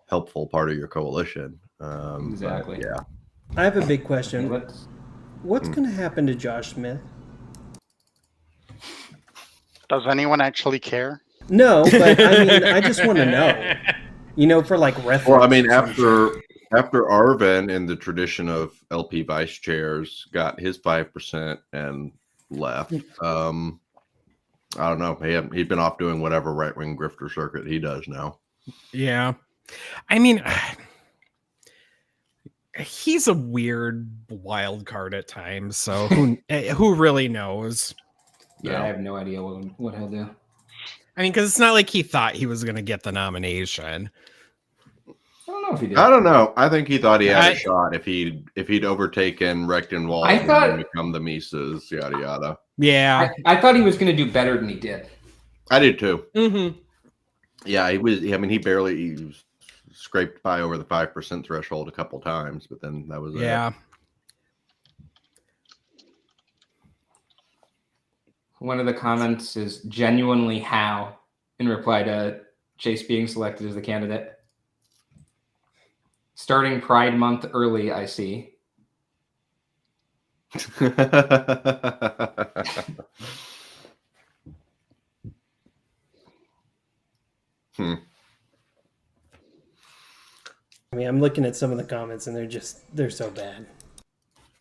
Speaker 2: helpful part of your coalition.
Speaker 1: Exactly.
Speaker 2: Yeah.
Speaker 4: I have a big question. What's going to happen to Josh Smith?
Speaker 9: Does anyone actually care?
Speaker 4: No, but I mean, I just want to know. For like reference.
Speaker 2: Well, I mean, after Arvin, in the tradition of LP vice chairs, got his 5% and left. I don't know. He'd been off doing whatever right wing grifter circuit he does now.
Speaker 3: Yeah, I mean, he's a weird wild card at times. So who really knows?
Speaker 1: Yeah, I have no idea what he'll do.
Speaker 3: I mean, because it's not like he thought he was going to get the nomination.
Speaker 1: I don't know if he did.
Speaker 2: I don't know. I think he thought he had a shot if he'd overtaken Rechtenwald and become the Mises, yada yada.
Speaker 3: Yeah,
Speaker 1: I thought he was going to do better than he did.
Speaker 2: I did too.
Speaker 3: Mm-hmm.
Speaker 2: Yeah, he was. I mean, he scraped by over the 5% threshold a couple times, but then that was it.
Speaker 1: One of the comments is genuinely how in reply to Chase being selected as the candidate. Starting Pride Month early, I see.
Speaker 4: I mean, I'm looking at some of the comments and they're so bad.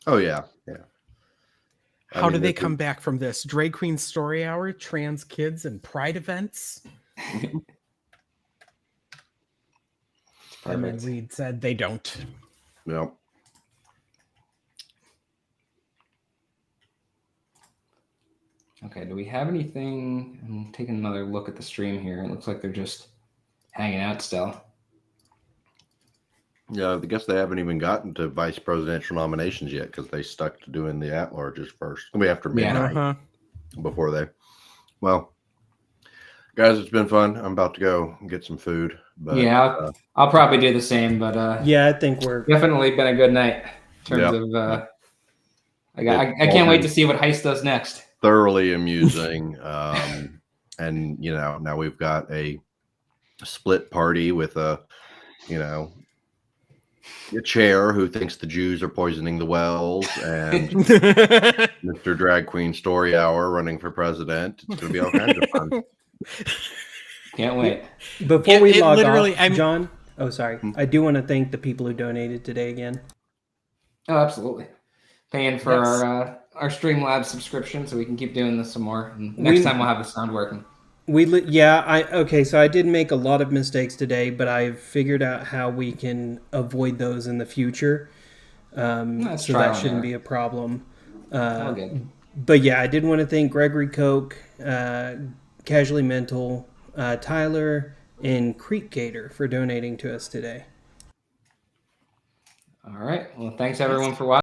Speaker 2: Oh yeah.
Speaker 3: How do they come back from this? Drag Queen Story Hour, trans kids, and Pride events? And then Reed said they don't.
Speaker 2: Yep.
Speaker 1: Okay, do we have anything? I'm taking another look at the stream here. It looks like they're just hanging out still.
Speaker 2: Yeah, I guess they haven't even gotten to vice presidential nominations yet because they stuck to doing the at-larges first. It'll be after midnight before they. Well, guys, it's been fun. I'm about to go get some food. But,
Speaker 1: yeah, I'll probably do the same. But
Speaker 4: yeah, I think we're
Speaker 1: definitely been a good night in terms of. I can't wait to see what Heist does next.
Speaker 2: Thoroughly amusing, and now we've got a split party with a chair who thinks the Jews are poisoning the wells, and Mr. Drag Queen Story Hour running for president. It's going to be all kinds of fun.
Speaker 1: Can't wait.
Speaker 4: Before we log off, John. Oh, sorry. I do want to thank the people who donated today again.
Speaker 1: Oh, absolutely. Paying for our Streamlabs subscription so we can keep doing this some more. And next time we'll have the sound working.
Speaker 4: So I did make a lot of mistakes today, but I've figured out how we can avoid those in the future. So that shouldn't be a problem.
Speaker 1: All good.
Speaker 4: But yeah, I did want to thank Gregory Koch, Casually Mental, Tyler, and Creek Gator for donating to us today.
Speaker 1: All right. Well, thanks everyone for watching.